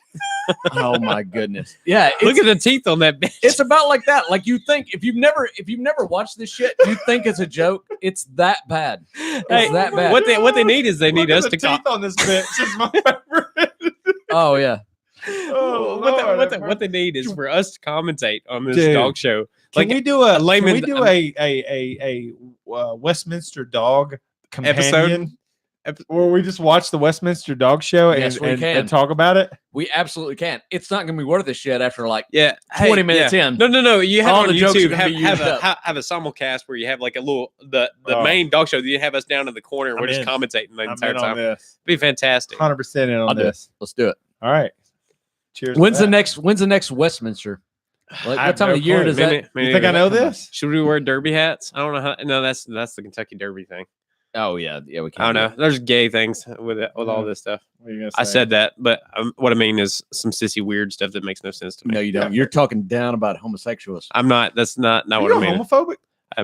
Oh my goodness. Yeah. Look at the teeth on that bitch. It's about like that. Like you think if you've never watched this shit, you think it's a joke. It's that bad. It's Hey, that bad. what they need is they Look need at us the to teeth on this bitch. Is my favorite. Oh yeah. Oh, what they need is for us to commentate on this Dude. dog show. Can we do a layman- can we do a Westminster dog companion where we just watch the Westminster Dog Show Yes, we can. and talk about it? We absolutely can. It's not gonna be worth a shit after like Yeah, 20 minutes in. No. You have All on the jokes are YouTube gonna be have used up. have a simulcast where you have like a little the Oh. main dog show. You have us down in the corner and I'm we're just in. commentating the I'm entire in on time. this. Be fantastic. 100% in on I'll do it. this. Let's do it. All right. Cheers. to When's the that. next Westminster? Like, I what have time no of year clue. does that? You think I know this? Should we wear derby hats? I don't know how. No, that's the Kentucky Derby thing. Oh yeah, we I can. don't know. There's gay things with it, with all Yeah. this stuff. What are you gonna I say? said that, but what I mean is some sissy weird stuff that makes no sense to me. No, you don't. You're talking down about homosexuals. I'm not. That's not Are what you I mean. homophobic?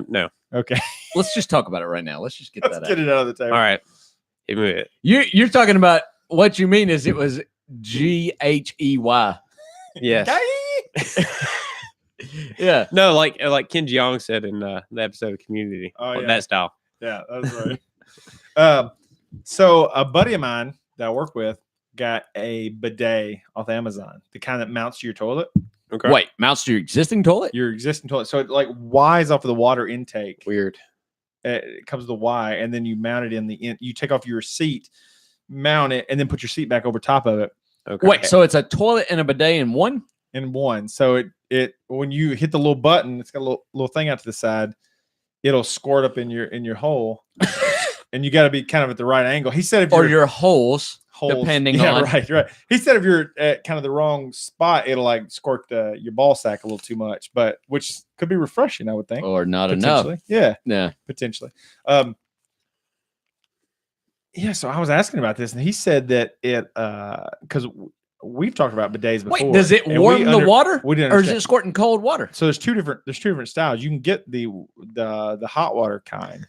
No. Okay. Let's just talk about it right now. Let's just get Let's that get out. it out of the table. All right. Give me it. You're talking about what you mean is it was GHEY. Yes. Gay? Yeah. No, like Ken Jeong said in the episode of Community. Oh, yeah. That style. Yeah, that's right. So a buddy of mine that I work with got a bidet off Amazon, the kind that mounts to your toilet, Okay. Wait, mounts to your existing toilet? your existing toilet. So it like Y's off of the water intake. Weird. It comes to the Y, and then you mount it in the in. You take off your seat, mount it, and then put your seat back over top of it Okay. Wait, so it's a toilet and a bidet in one? in one. So it when you hit the little button, it's got a little thing out to the side. It'll squirt up in your hole, and you got to be kind of at the right angle. He said if Or you're your holes, holes. depending Yeah, on. right. He said if you're at kind of the wrong spot, it'll like squirt your ball sack a little too much, but which could be refreshing, I would think. Or not enough. Potentially. Yeah, Yeah. potentially. Yeah, so I was asking about this, and he said that it because we've talked about bidets before. Wait, does it and warm the water? We didn't Or is understand. it squirting cold water? So there's two different styles. You can get the hot water kind,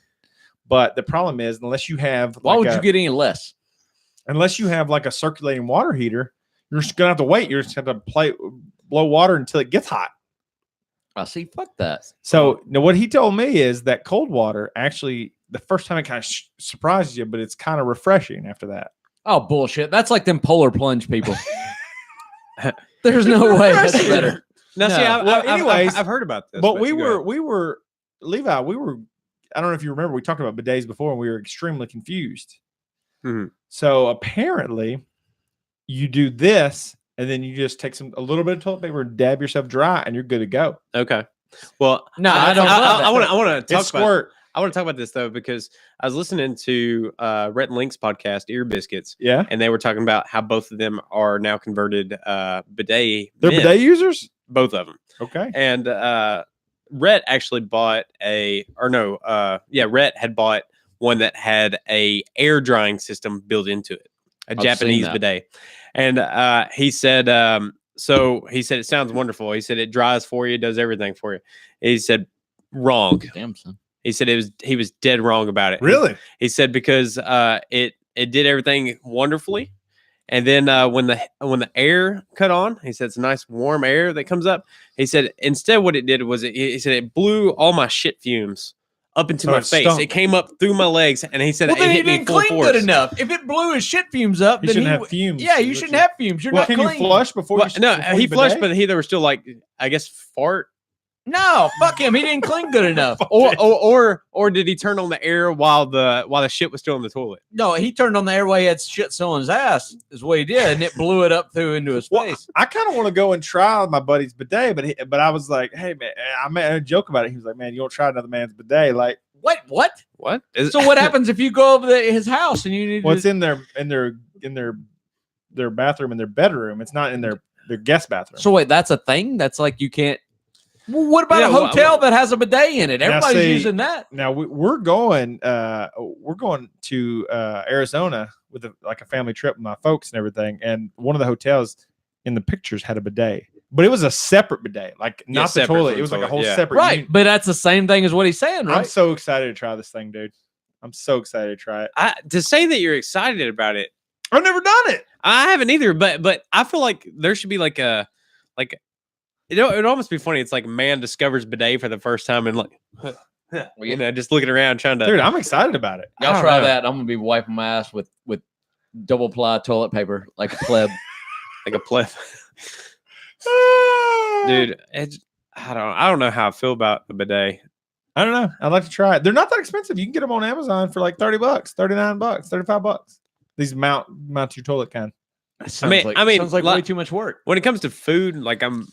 but the problem is unless you have Why like would you get any less? unless you have like a circulating water heater, you're just gonna have to wait. You're just gonna have to blow water until it gets hot. I see. Fuck that. So now what he told me is that cold water actually the first time it kind of surprises you, but it's kind of refreshing after that. Oh, bullshit. That's like them polar plunge people. There's no way that's better. Now, see, No. Well, anyways, I've heard about this. But we you go ahead. were Levi. I don't know if you remember. We talked about bidets before, and we were extremely confused. Mhm. So apparently, you do this, and then you just take a little bit of toilet paper and dab yourself dry, and you're good to go. Okay. Well, No, I don't love that. I want to talk It's about. squirt. I want to talk about this though because I was listening to Rhett and Link's podcast, Ear Biscuits, Yeah, and they were talking about how both of them are now converted bidet. they're men, bidet users. both of them. Okay. And Rhett actually bought Rhett had bought one that had a air drying system built into it, a I've seen Japanese that. bidet. And he said, it sounds wonderful. He said it dries for you, does everything for you. He said wrong. Damn, son. He said he was dead wrong about it. Really? He said because it did everything wonderfully, and then when the air cut on, he said it's nice warm air that comes up. He said instead what it did was he said it blew all my shit fumes up into So my it face. stunk. It came up through my legs, and he said Well, it then he hit me didn't full clean force. good enough. If it blew his shit fumes up, You then shouldn't he have fumes. Yeah, you Is what shouldn't have fumes. You're not Can clean. you flush before? Well, you no, before he you flushed, bidet? but there were still like I guess fart No, fuck him. He didn't clean good enough. Or did he turn on the air while the shit was still in the toilet? No, he turned on the airway, had shit still in his ass, is what he did, and it blew it up through into his face. I kind of want to go and try my buddy's bidet, but I was like, hey man, I made a joke about it. He was like, man, you don't try another man's bidet. Like, What? What? So what happens if you go over his house and you need what's to... in their bathroom in their bedroom? It's not in their guest bathroom. So wait, that's a thing? That's like you can't... Well, what about Yeah, a hotel that has a bidet in it? Everybody's using that. Now we're going to Arizona with a family trip with my folks and everything. And one of the hotels in the pictures had a bidet, but it was a separate bidet, like not the toilet. It was like a whole separate right. unit. But that's the same thing as what he's saying, right? I'm so excited to try this thing, dude. I'm so excited to try it. To say that you're excited about it, I've never done it. I haven't either. But I feel like there should be like it'd almost be funny. It's like man discovers bidet for the first time and like, just looking around trying to. Dude, I'm excited about it. Y'all try that. I'm gonna be wiping my ass with double ply toilet paper like a pleb. Like a pleb. Dude, I don't know how I feel about the bidet. I don't know. I'd like to try it. They're not that expensive. You can get them on Amazon for like $30, $39, $35. These mount your toilet kind. I mean, sounds like way too much work. When it comes to food, like I'm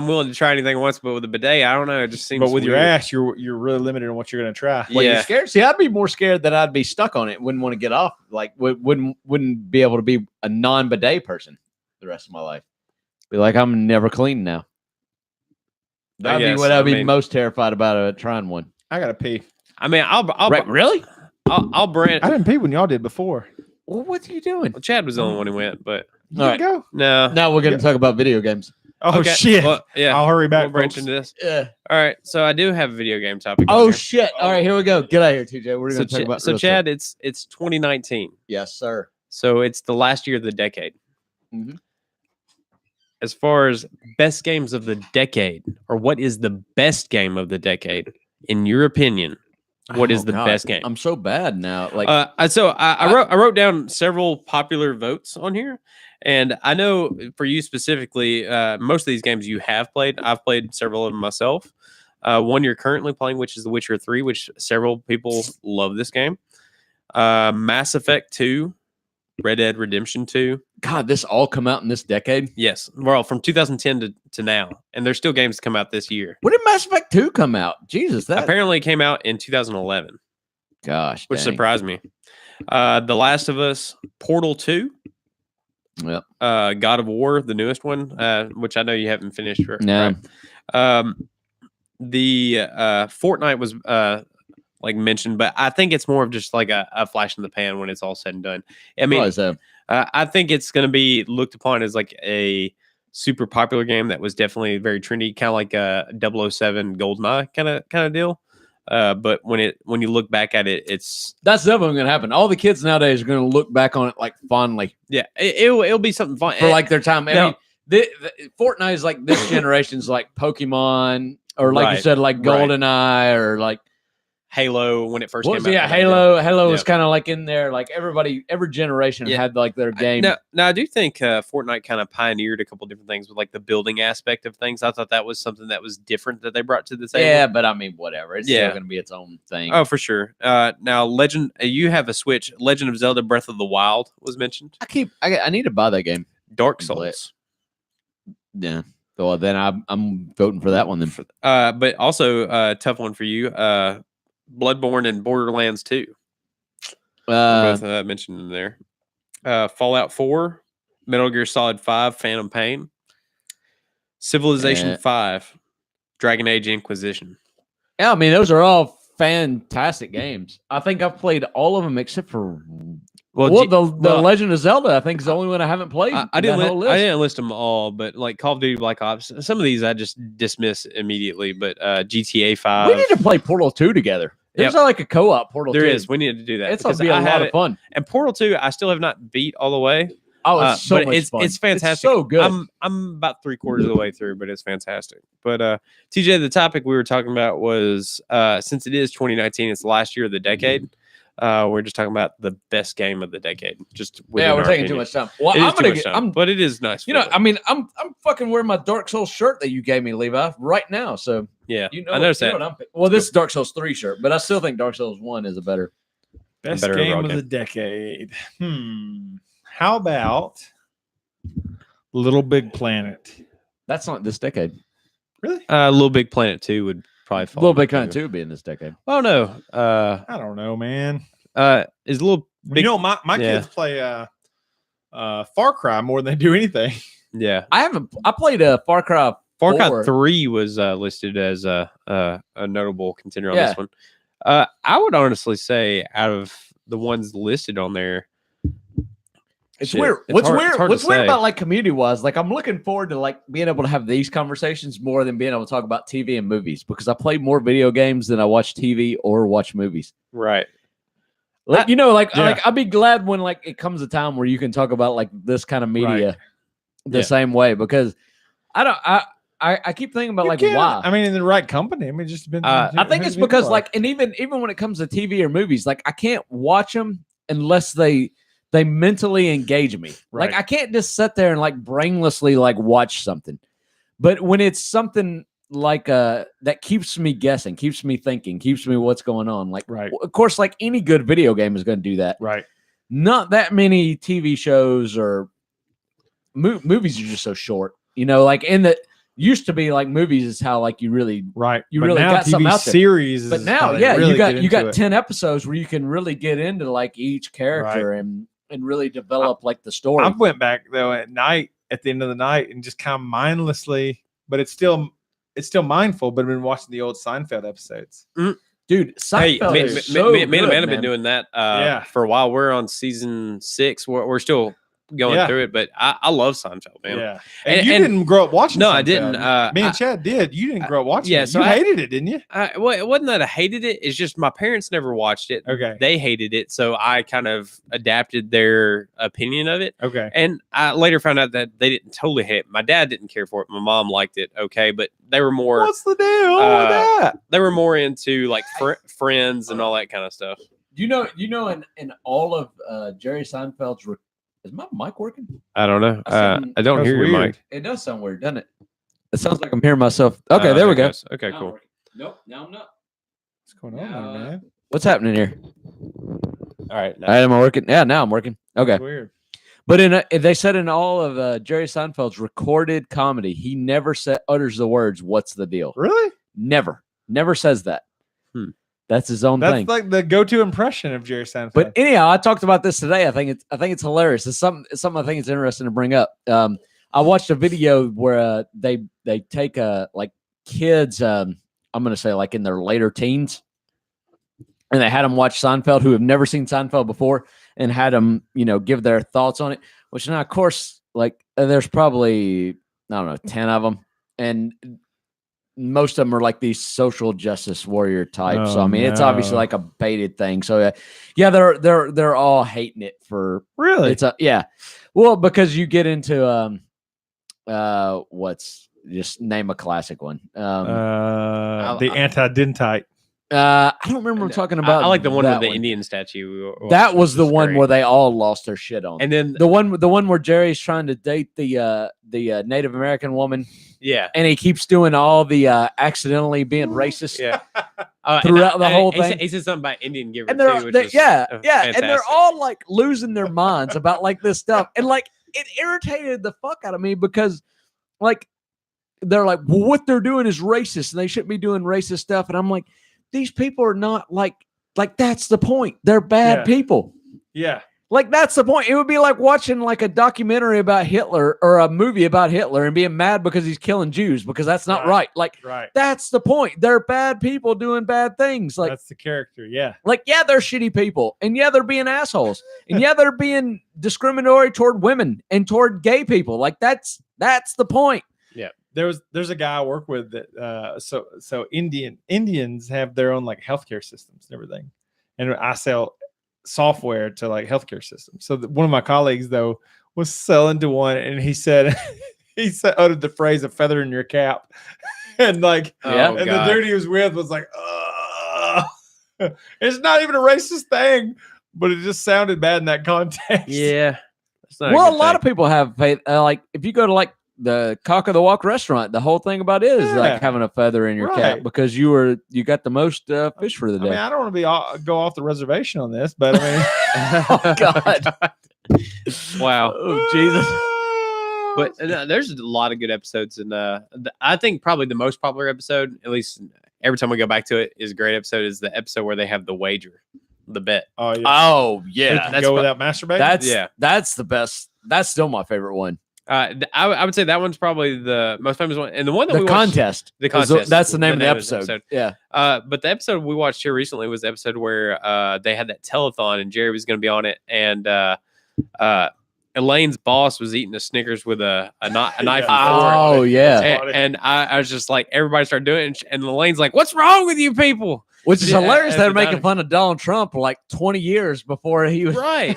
willing to try anything once, but with a bidet, I don't know. It just seems. But with weird. your ass, you're really limited on what you're going to try. Well, you're scared. See, I'd be more scared that I'd be stuck on it. Wouldn't want to get off. Like wouldn't be able to be a non-bidet person the rest of my life. Be like, I'm never clean now. That'd be what I'd be most terrified about trying one. I gotta pee. I mean, really? I'll brand. I didn't pee when y'all did before. Well, what are you doing? Well, Chad was the only one who went, but You didn't go. no. Now we're going to talk about video games. Oh Okay, shit! Well, yeah, I'll hurry back. we'll branch Folks. into this. Yeah. All right, so I do have a video game topic. Oh on here. shit! All right, here we go. Get out of here, TJ. We're going to talk about. So Chad, it's 2019. Yes, sir. So it's the last year of the decade. Mhm. As far as best games of the decade, or what is the best game of the decade, in your opinion? What is the best game? I'm so bad now. Like, I wrote down several popular votes on here, and I know for you specifically, most of these games you have played. I've played several of them myself. One you're currently playing, which is The Witcher 3, which several people love this game. Mass Effect 2, Red Dead Redemption 2. God, this all come out in this decade? Yes, well, from 2010 to now, and there's still games to come out this year. When did Mass Effect 2 come out? Jesus, that Apparently it came out in 2011. Gosh, which dang. surprised me. The Last of Us, Portal 2, Yep. God of War, the newest one, which I know you haven't finished. No. Right? The Fortnite was like mentioned, but I think it's more of just like a flash in the pan when it's all said and done. I mean, I think it's going to be looked upon as like a super popular game that was definitely very trendy, kind of like a 007 GoldenEye kind of deal. But when you look back at it, that's definitely going to happen. All the kids nowadays are going to look back on it like fondly. Yeah, it'll be something fun for like their time. I mean, Fortnite is like this generation's like Pokemon, or like you said, like GoldenEye, or like Halo when it first came out. Yeah, Halo was kind of like in there. Like every generation had like their game. Now I do think Fortnite kind of pioneered a couple different things with like the building aspect of things. I thought that was something that was different that they brought to the table. Yeah, but I mean, whatever. It's still going to be its own thing. Oh, for sure. Now, you have a Switch. Legend of Zelda: Breath of the Wild was mentioned. I need to buy that game. Dark Souls. Yeah. So then I'm voting for that one then. But also tough one for you. Bloodborne and Borderlands 2. Both mentioned in there. Fallout 4, Metal Gear Solid 5, Phantom Pain, Civilization 5, Dragon Age Inquisition. Yeah, I mean, those are all fantastic games. I think I've played all of them except for the Legend of Zelda. I think is the only one I haven't played. I didn't list them all, but like Call of Duty Black Ops, some of these I just dismiss immediately. But GTA 5. We need to play Portal 2 together. There's like a co-op Portal 2. There is. We need to do that. It's going to be a lot of fun. And Portal 2, I still have not beat all the way. Oh, it's so much fun. It's fantastic. It's so good. I'm about 3/4 of the way through, but it's fantastic. But TJ, the topic we were talking about was since it is 2019, it's the last year of the decade. We're just talking about the best game of the decade. Just Yeah, we're taking too much time. Well, I'm gonna get. But it is nice. You know, I mean, I'm fucking wearing my Dark Souls shirt that you gave me, Levi, right now. So yeah, you know, I noticed that. Well, this is Dark Souls 3 shirt, but I still think Dark Souls 1 is a better best better game overall of game. the decade. How about Little Big Planet? That's not this decade. Really? Little Big Planet 2 would probably fall. Little Big Planet 2 would be in this decade. Oh no. I don't know, man. Is Little Big? You know, my kids play Far Cry more than they do anything. Yeah. I played a Far Cry. Far Cry 4. 3 was listed as a notable contender on this one. I would honestly say out of the ones listed on there, it's shit, weird. it's What's hard- weird? it's hard to What's weird say. about like community wise? Like I'm looking forward to like being able to have these conversations more than being able to talk about TV and movies because I play more video games than I watch TV or watch movies. right? Like like Yeah. I'd be glad when like it comes a time where you can talk about like this kind of media the same way because I keep thinking about You like can. why. I mean, in the right company. I mean, it just depends. on I think who it's people because are. like, and even when it comes to TV or movies, like I can't watch them unless they mentally engage me. Right. Like I can't just sit there and like brainlessly like watch something. But when it's something like that keeps me guessing, keeps me thinking, keeps me what's going on. Like Right. of course, like any good video game is going to do that. Right. Not that many TV shows or movies are just so short. You know, like in the used to be like movies is how like you really Right. You But really now got TV something out there. series. but is now how they really get you got into it. 10 episodes where you can really get into like each character and really develop like the story. I went back though at night at the end of the night and just kind of mindlessly, but it's still mindful. But I've been watching the old Seinfeld episodes. Dude, Seinfeld Hey, is so me and good, Amanda have been man. doing that Yeah. for a while. We're on season 6. We're still going Yeah. through it, but I love Seinfeld, man. Yeah, and, And- you and- didn't grow up watching. No, I Seinfeld. didn't. Me and Chad did. You didn't grow up watching. yeah, it. so you I- hated it, didn't you? Well, it wasn't that I hated it. It's just my parents never watched it. Okay. They hated it, so I kind of adapted their opinion of it. Okay. And I later found out that they didn't totally hate it. My dad didn't care for it. My mom liked it, okay, but they were more What's the deal with that? they were more into like Friends and all that kind of stuff. You know, in all of Jerry Seinfeld's is my mic working? I don't know. sound- I don't That's hear your weird. mic. It does sound weird, doesn't it? It sounds like I'm hearing myself. Okay, there we it go. goes. Okay, Now I'm cool. working. Nope, now I'm not. What's going on there, man? What's happening here? All right. All right, am I working? Yeah, now I'm working. Okay. It's weird. But they said in all of Jerry Seinfeld's recorded comedy, he never utters the words "What's the deal?" Really? Never says that. Hmm. That's his own That's thing. like the go-to impression of Jerry Seinfeld. But anyhow, I talked about this today. I think it's hilarious. It's something I think it's interesting to bring up. I watched a video where they take like kids. I'm going to say like in their later teens, and they had them watch Seinfeld who have never seen Seinfeld before, and had them give their thoughts on it. Which now, of course, like there's probably I don't know 10 of them, and most of them are like these social justice warrior types. So I mean, it's obviously like a baited thing. So yeah, they're all hating it for really, it's well because you get into what's just name a classic one. the anti-dentite. I don't remember talking about. I like the one that with the Indian statue. That was the It's one great. where they all lost their shit on. And then the one where Jerry's trying to date the Native American woman, yeah, and he keeps doing all the accidentally being racist. yeah. Throughout the whole thing. He said something about Indian giver And too, they're which was yeah, and they're fantastic. all like losing their minds about like this stuff, and like it irritated the fuck out of me because like they're like, well, what they're doing is racist, and they shouldn't be doing racist stuff, and I'm like, these people are not like that's the point. They're bad people. Yeah. Like that's the point. It would be like watching like a documentary about Hitler or a movie about Hitler and being mad because he's killing Jews because that's not right. Like that's the point. They're bad people doing bad things. Like that's the character. Yeah. Like yeah, they're shitty people, and yeah, they're being assholes, and yeah, they're being discriminatory toward women and toward gay people. Like that's the point. Yeah. There's a guy I work with that so Indians have their own like healthcare systems and everything, and I sell software to like healthcare systems. So one of my colleagues though was selling to one, and he said uttered the phrase "a feather in your cap," and like Oh, and God. the dude he was with was like, It's not even a racist thing, but it just sounded bad in that context. Yeah. Well, a lot of people have faith. Like if you go to like the Cock of the Walk restaurant, the whole thing about it is Yeah. like having a feather in your cap Right. because you got the most fish for the I day. mean, I don't want to go off the reservation on this, but I mean, Oh, God. Wow. Oh, Jesus. But there's a lot of good episodes, and I think probably the most popular episode, at least every time we go back to it, is a great episode. Is the episode where they have the wager, the bet. oh yeah, Oh They yeah, can that's go fu- without masturbating. that's the best. That's still my favorite one. I would say that one's probably the most famous one, and the one that The we watched, contest. the contest. That's the name of the this episode. Yeah. But the episode we watched here recently was the episode where they had that telethon, and Jerry was going to be on it, and Elaine's boss was eating a Snickers with a knife and fork. Oh yeah. And I was just like, everybody started doing it, and Elaine's like, "What's wrong with you people?" Which is Yeah, hilarious. at They're the making dining- fun of Donald Trump like 20 years before he was. Right.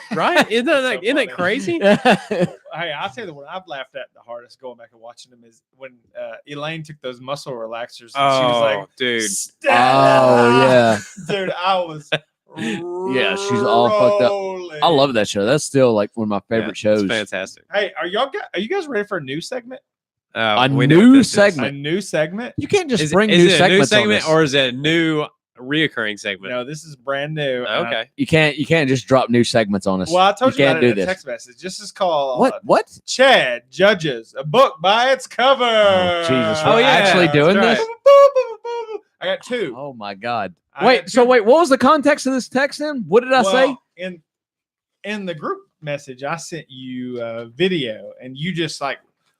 Isn't that So isn't that funny. crazy? Hey, I'll tell you the one I've laughed at the hardest going back and watching them is when Elaine took those muscle relaxers and she was like, dude. Oh yeah. dude, I was. Yeah, she's all fucked up. rolling. I love that show. That's still like one of my favorite shows. It's fantastic. Hey, are you guys ready for a new segment? A We know new what this is. segment. A new segment? You can't just Is, bring is new it a new segments on segment this. or is it a new reoccurring segment? No, this is brand new. and Okay. You can't just drop new segments on us. Well, I told you can't about do it in a this. text message. This is called What? Chad Judges a Book by Its Cover. Oh, Jesus. Oh, We're yeah, actually that's doing right. this? I got two. Oh my God. I Wait, got so two. wait, what was the context of this text then? What did I say? In the group message, I sent you a video, and you just like,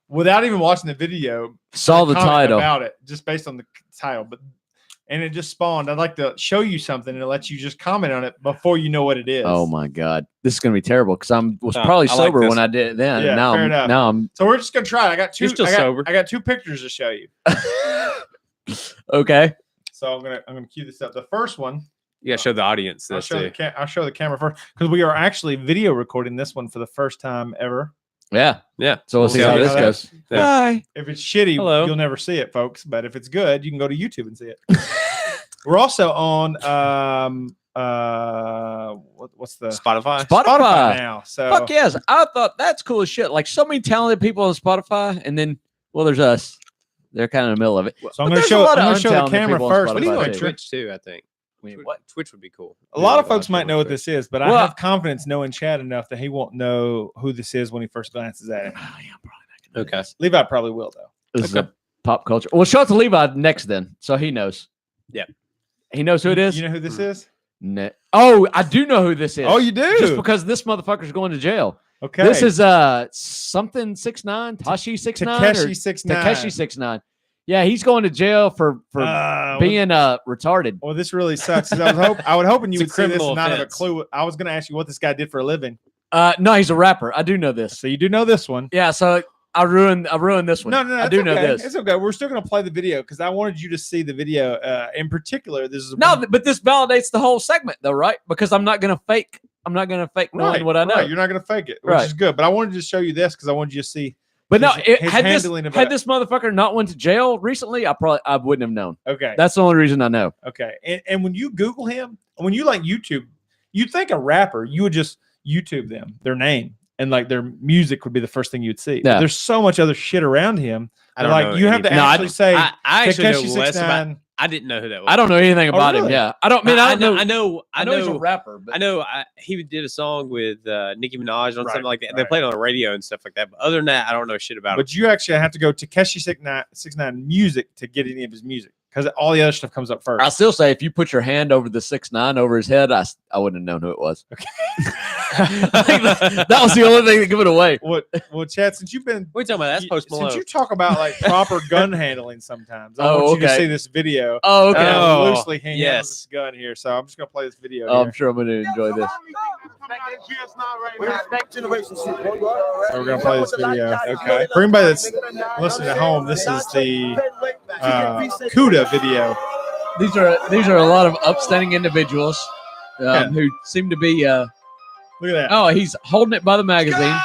without even watching the video, Saw the comment title. about it just based on the title. And it just spawned. I'd like to show you something and let you just comment on it before you know what it is. Oh my God. This is gonna be terrible because was Oh, probably I like sober this. when I did it then. Yeah, and fair enough. now I'm So we're just gonna try it. I got two. You're still I got, sober. I got two pictures to show you. okay. So I'm gonna cue this up. The first one. You gotta show the audience I'll this show, too. I'll show the camera first because we are actually video recording this one for the first time ever. Yeah. Yeah. So we'll see how this that- goes. Yeah. Bye. If it's shitty, Hello. you'll never see it, folks. But if it's good, you can go to YouTube and see it. We're also on what's the Spotify. Spotify. now. So Fuck yes. I thought that's cool as shit. Like so many talented people on Spotify, and then there's us. They're kind of in the middle of it. So I'm But gonna there's a show. lot I'm of gonna show the untalented camera people on first. We need to go Spotify on too. Twitch too, I think. What? Twitch would be cool. A lot of Yeah, folks might live know what stream this is, but Well, I have confidence knowing Chad enough that he won't know who this is when he first glances at it. Oh, yeah, I'm probably not gonna do Okay. this. Levi probably will though. This is a pop culture. Well, show it to Levi next then, so he knows. Yeah. He knows who it is. You know who this is? Oh, I do know who this is. Oh, you do. Just because this motherfucker's going to jail. Okay. This is something 6ix9ine, Tashi 6ix9ine, Takeshi or 6ix9ine. Takeshi 6ix9ine. Yeah, he's going to jail for being retarded. Well, this really sucks. 'Cause I was hoping you would It's a see this criminal and not have a offense. clue. I was going to ask you what this guy did for a living. No, he's a rapper. I do know this. So you do know this one. Yeah, so I ruined this one. No, I it's do okay. know this. It's okay. We're still going to play the video because I wanted you to see the video. In particular, this is No, but this validates the whole segment, though, right? Because I'm not gonna fake knowing what I know. Right, you're not going to fake it, which Right. is good. But I wanted to show you this because I wanted you to see. But no, his had handling of had it. this motherfucker not went to jail recently, I wouldn't have known. Okay. That's the only reason I know. Okay. And when you Google him, when you like YouTube, you'd think a rapper, you would just YouTube them, their name, and like their music would be the first thing you'd see. Yeah. There's so much other shit around him. I don't like know you have to anything. actually say I actually Takeshi know less about. 6ix9ine. I didn't know who that was. I don't know anything about him. really? Yeah, I don't know. I know. I know he's a rapper. But I know he did a song with Nicki Minaj on Right, something like that. They right. played on the radio and stuff like that. But other than that, I don't know shit about him. But you actually have to go to Takeshi 6ix9ine music to get any of his music because all the other stuff comes up first. I still say if you put your hand over the 6ix9ine over his head, I wouldn't have known who it was. Okay. I think that was the only thing that gave it away. Well, Chad, since you've been What are you talking about? That's Post Malone. since you talk about like proper gun handling sometimes, I Oh, want you to okay. see this video. Oh, okay. And I'm Oh, loosely hanging out yes. with this gun here, so I'm just gonna play this video. Oh, I'm here. sure I'm going to enjoy this. So we're gonna play this video. Okay. For anybody that's listening at home, this is the CUDA video. These are a lot of upstanding individuals who seem to be. Look at that. Oh, he's holding it by the magazine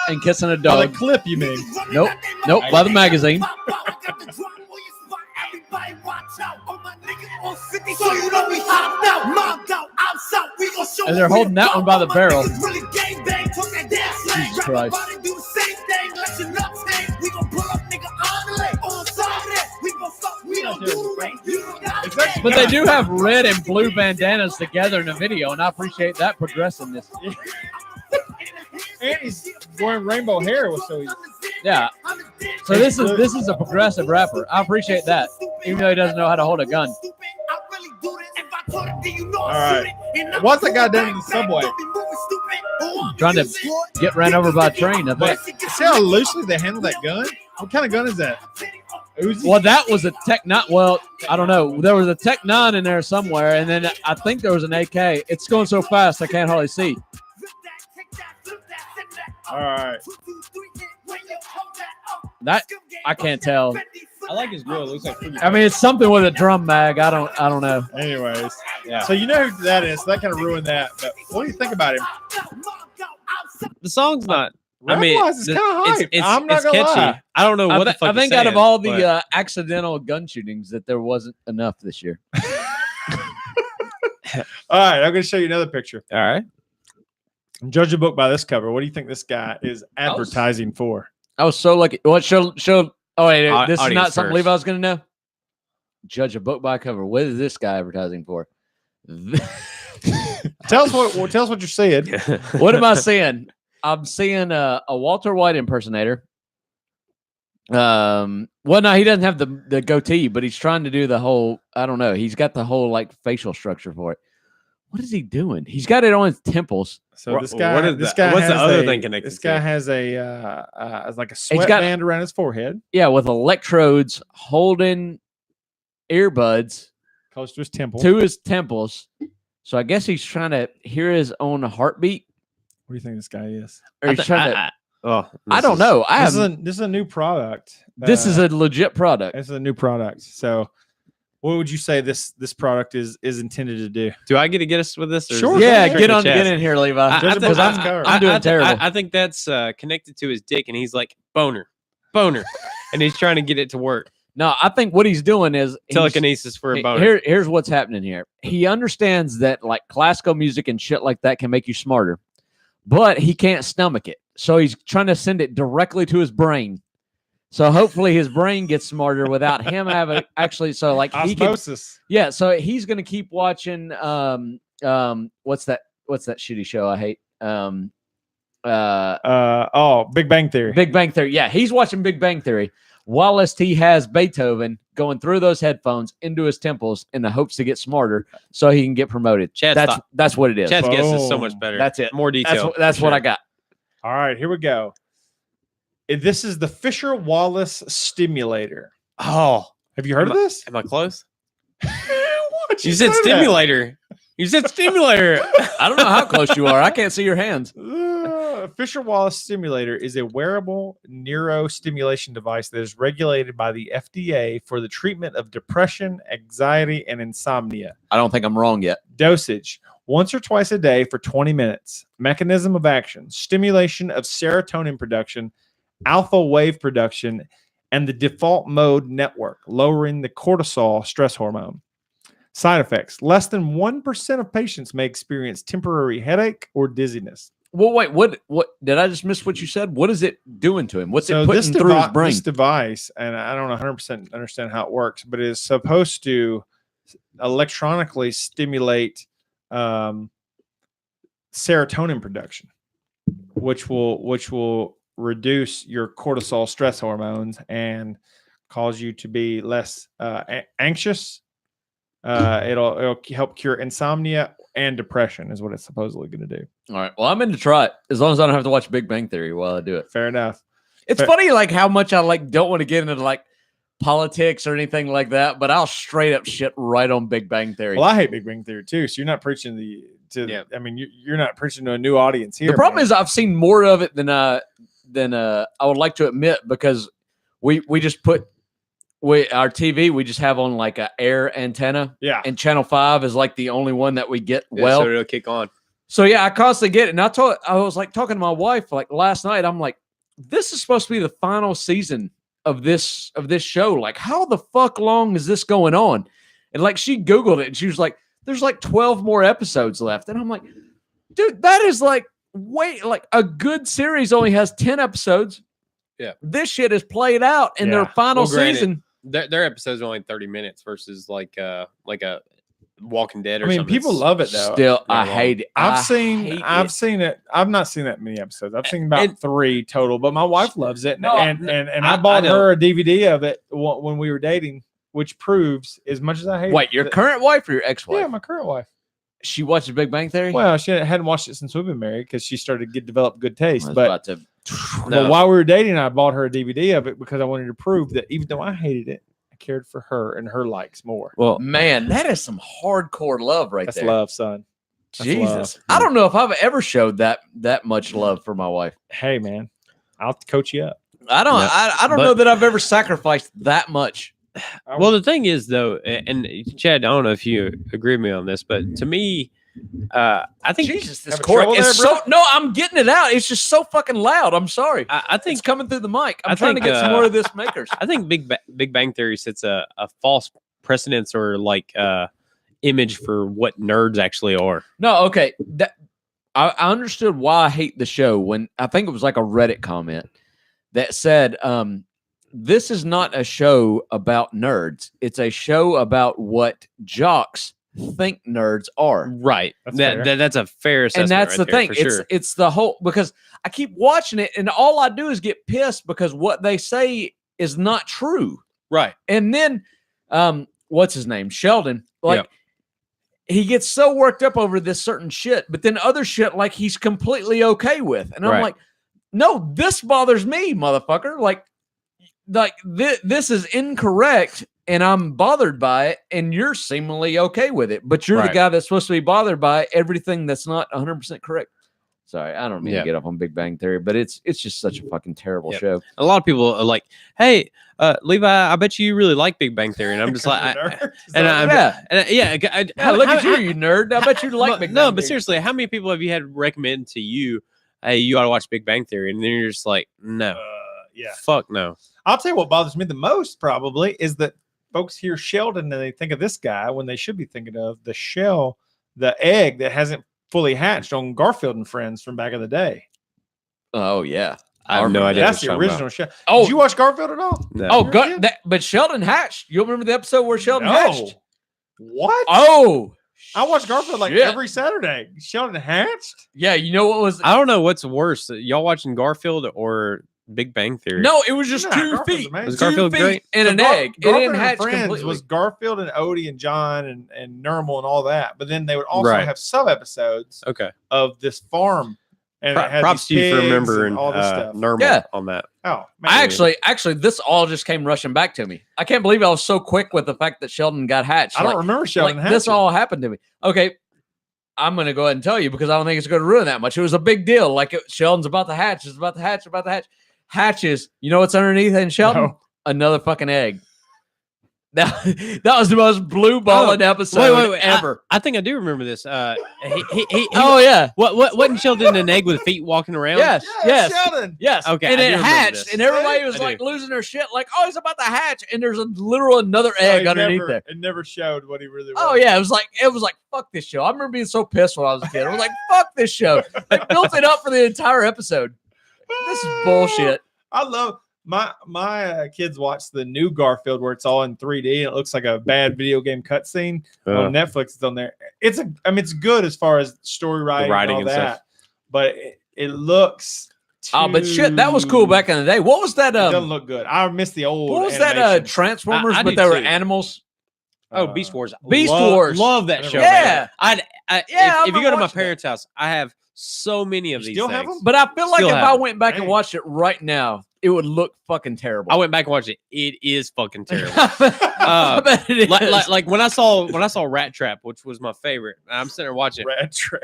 and kissing a Oh, dog. the clip, you mean? Nope, by the magazine. So you know we hopped out, mobbed out, outside. We gon' show And they're holding that one by the barrel. Really gang bang, took that damn slang. Jesus Christ. Do the same thing, let your nuts hang. We gon' pull up, nigga, on the leg. On side of that, we gon' fuck, we don't do the rain. You don't got But they do have red and blue bandanas together in the video, and I appreciate that progressiveness. And he's wearing rainbow hair, so he's Yeah. So this is a progressive rapper. I appreciate that, even though he doesn't know how to hold a gun. All right. What's that guy doing in the subway? Trying to get ran over by a train, I think. See how loosely they handle that gun? What kind of gun is that? Uzi? Well, that was a Tech 9. Well, I don't know. There was a Tech 9 in there somewhere, and then I think there was an AK. It's going so fast I can't hardly see. All right. That I can't tell. I like his grill. It looks like I mean, it's something with a drum mag. I don't know. Anyways, Yeah. So you know who that is. So that kind of ruined that. But what do you think about him? the song's not. I mean, Rap-wise, it's kind of hype. I'm not it's gonna catchy. lie. I don't know what the fuck I think he's out of saying, all but- the accidental gun shootings, that there wasn't enough this year. All right, I'm going to show you another picture. all right. Judge a book by this cover. What do you think this guy is advertising for? I was so lucky. What show? Oh wait, this is Audience not something first. Levi was going to know. Judge a book by cover. What is this guy advertising for? Tell us what you're seeing. What am I seeing? I'm seeing a Walter White impersonator. Well, no, he doesn't have the goatee, but he's trying to do the whole. I don't know. He's got the whole like facial structure for it. What is he doing? He's got it on his temples. So this guy, what is this that? guy What's the has other thing connected This to guy it? has a like a got- sweatband around his forehead, Yeah, with electrodes holding earbuds close to his temple. to his temples. So I guess he's trying to hear his own heartbeat. What do you think this guy is? Or he's trying to. Oh, I don't know. I This have. is a new product. This is a legit product. This is a new product. So, what would you say this product is intended to do? Do I get to get us with this? Or is Sure. this Yeah, straight get to on, chest? get in here, Levi. I Judge a think- book by its I'm- cover. I'm doing terrible. I think that's connected to his dick, and he's like boner, and he's trying to get it to work. No, I think what he's doing is he's- Telekinesis for a boner. Here's what's happening here. He understands that like classical music and shit like that can make you smarter, but he can't stomach it. So he's trying to send it directly to his brain. So hopefully his brain gets smarter without him having actually. So like he can, Osmosis. yeah. So he's gonna keep watching. What's that shitty show I hate? Big Bang Theory. Big Bang Theory. Yeah, he's watching Big Bang Theory whilst he has Beethoven going through those headphones into his temples in the hopes to get smarter so he can get promoted. Chad's That's what it is. Chad's guess is so Boom. much better. That's it. More detail. That's what I got. All right, here we go. This is the Fisher Wallace stimulator. Oh, Have you heard of this? am I close? What? You said that? stimulator. You said stimulator. I don't know how close you are. I can't see your hands. Fisher Wallace stimulator is a wearable neurostimulation device that is regulated by the FDA for the treatment of depression, anxiety, and insomnia. I don't think I'm wrong yet. Dosage: once or twice a day for 20 minutes. Mechanism of action: stimulation of serotonin production, alpha wave production, and the default mode network, lowering the cortisol stress hormone. Side effects: less than 1% of patients may experience temporary headache or dizziness. Well, wait. What did I just miss? What you said? What is it doing to him? What's it putting through his brain? This device, and I don't 100% understand how it works, but it is supposed to electronically stimulate serotonin production, which will reduce your cortisol stress hormones and cause you to be less anxious. It'll help cure insomnia and depression, is what it's supposedly going to do. All right. Well, I'm in to try it as long as I don't have to watch Big Bang Theory while I do it. Fair enough. It's Fair- funny, like how much I like don't want to get into like politics or anything like that, but I'll straight up shit right on Big Bang Theory. Well, I hate Big Bang Theory too. So you're not preaching Yeah. I mean, you're not preaching to a new audience here. The problem man. is I've seen more of it than I would like to admit, because we just put our TV, we just have on like a air antenna, yeah. and Channel 5 is like the only one that we get well. so it'll kick on. So yeah, I constantly get it. And I was like talking to my wife like last night. I'm like, this is supposed to be the final season of this show. Like, how the fuck long is this going on? And like she Googled it and she was like, there's like 12 more episodes left. And I'm like, dude, that is like like a good series only has 10 episodes. Yeah. This shit is played out in their final granted, season. Their episodes are only 30 minutes versus like a Walking Dead or I mean, something. people love it though. Still, I long. hate it. I've seen it. I've not seen that many episodes. I've seen about 3 total, but my wife loves it, and I bought her a DVD of it when we were dating, which proves as much as I hate. Wait, your current wife or your ex-wife? Yeah, my current wife. She watches Big Bang Theory. Well, she hadn't watched it since we've been married because she started to develop good taste. I was But about to. But while we were dating, I bought her a DVD of it because I wanted to prove that even though I hated it, I cared for her and her likes more. Well, man, that is some hardcore love right That's there. love, son. That's Jesus, love. I don't know if I've ever showed that much love for my wife. Hey, man, I'll coach you up. I don't. No, I don't know that I've ever sacrificed that much. Well, the thing is, though, and Chad, I don't know if you agree with me on this, but to me, I think Jesus, this Having cord trouble is there, bro? so. No, I'm getting it out. It's just so fucking loud. I'm sorry. I think It's coming through the mic. I'm I trying think, to get some more of this Makers. I think Big Bang Theory sets a false precedence or like image for what nerds actually are. No, okay. That I understood why I hate the show when I think it was like a Reddit comment that said, this is not a show about nerds. It's a show about what jocks think nerds are. Right. That's fair. That's a fair assessment. And that's right the there, thing. for sure. It's the whole, because I keep watching it and all I do is get pissed because what they say is not true. Right. And then what's his name? Sheldon. Like Yep. he gets so worked up over this certain shit, but then other shit like he's completely okay with. And I'm Right. like, no, this bothers me, motherfucker. Like this is incorrect and I'm bothered by it, and you're seemingly okay with it, but you're the Right. guy that's supposed to be bothered by everything that's not 100% correct. Sorry, I don't mean Yeah. to get up on Big Bang Theory, but it's just such a fucking terrible Yep. show. A lot of people are like, "Hey, Levi, I bet you really like Big Bang Theory," and I'm just like, Yeah, look at you, you nerd. I bet you like Big Bang No, but Theory. seriously, how many people have you had recommend to you, "Hey, you ought to watch Big Bang Theory," and then you're just like, "No, Yeah. fuck no." I'll tell you what bothers me the most probably is that folks hear Sheldon and they think of this guy when they should be thinking of the egg that hasn't fully hatched on Garfield and Friends from back in the day. Oh yeah. I have no idea. That's what the you're talking original show. Oh, Did you watch Garfield at all? about. No. oh, You're a God, kid? but Sheldon hatched. You remember the episode where Sheldon hatched? What? Oh, I watched Garfield like shit. every Saturday. Sheldon hatched? Yeah, you know what was? I don't know what's worse, y'all watching Garfield or Big Bang Theory? No, it was just Nah, 2 Garfield's feet. amazing. Was 2 Garfield feet great? and an egg. It Garfield didn't and hatch Friends completely. was Garfield and Odie and John and Nermal and all that. But then they would also Right. have sub episodes Okay. of this farm. And it had Props to these you for pigs remembering and all this stuff. Normal Yeah. on that. Oh, man. I actually, this all just came rushing back to me. I can't believe I was so quick with the fact that Sheldon got hatched. I don't remember Sheldon like, this hatching. all happened to me. Okay, I'm going to go ahead and tell you because I don't think it's going to ruin that much. It was a big deal. Like Sheldon's about to hatch. It's about to hatch. About to hatch. Hatches. You know what's underneath in Sheldon? No. Another fucking egg. That was the most blue balling episode ever. I think I do remember this. Oh yeah. What wasn't Sheldon an egg with feet walking around? Yes. Yeah, Yes. Sheldon. Yes. Okay, And I it do remember hatched, this. and everybody was I like do. losing their shit, like, "Oh, he's about to hatch!" And there's a literal another egg underneath there. It never showed what he really was. Oh yeah, it was like fuck this show. I remember being so pissed when I was a kid. I was like, fuck this show. They built it up for the entire episode. This is bullshit. I love my kids watch the new Garfield where it's all in 3D and it looks like a bad video game cutscene on Netflix. It's on there. It's good as far as story writing and all and that, stuff. but it looks. Oh, but shit, that was cool back in the day. What was that? It doesn't look good. I miss the old. What was animation. that? Transformers, I but do they were too. animals. Oh, Beast Wars. Beast Wars. Love that show. Yeah. Man. I if you go remember to my watching parents' house, I have so many of You these still things. have them? But I feel like Still if have I it. went back and Dang. watched it right now, it would look fucking terrible. I went back and watched it. It is fucking terrible. I bet it is. like when I saw Rat Trap, which was my favorite. I'm sitting there watching. Rat Trap.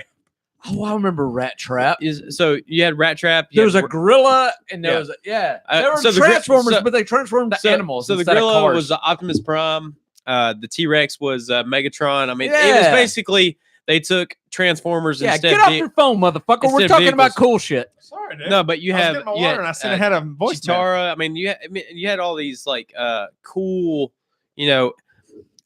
Oh, I remember Rat Trap. So you had Rat Trap. There You was had a gorilla, and there Yeah. was there were so the Transformers, so- but they transformed to animals. So the instead of gorilla cars. was Optimus Prime. The T-Rex was Megatron. I mean, it was Yeah. basically they took Transformers yeah. instead Get of off your phone, motherfucker. We're instead of talking about vehicles. cool shit. Sorry, dude. No, but you I was have getting my you water had, and I said it had a voice. Chitara. I mean, you had all these like cool, I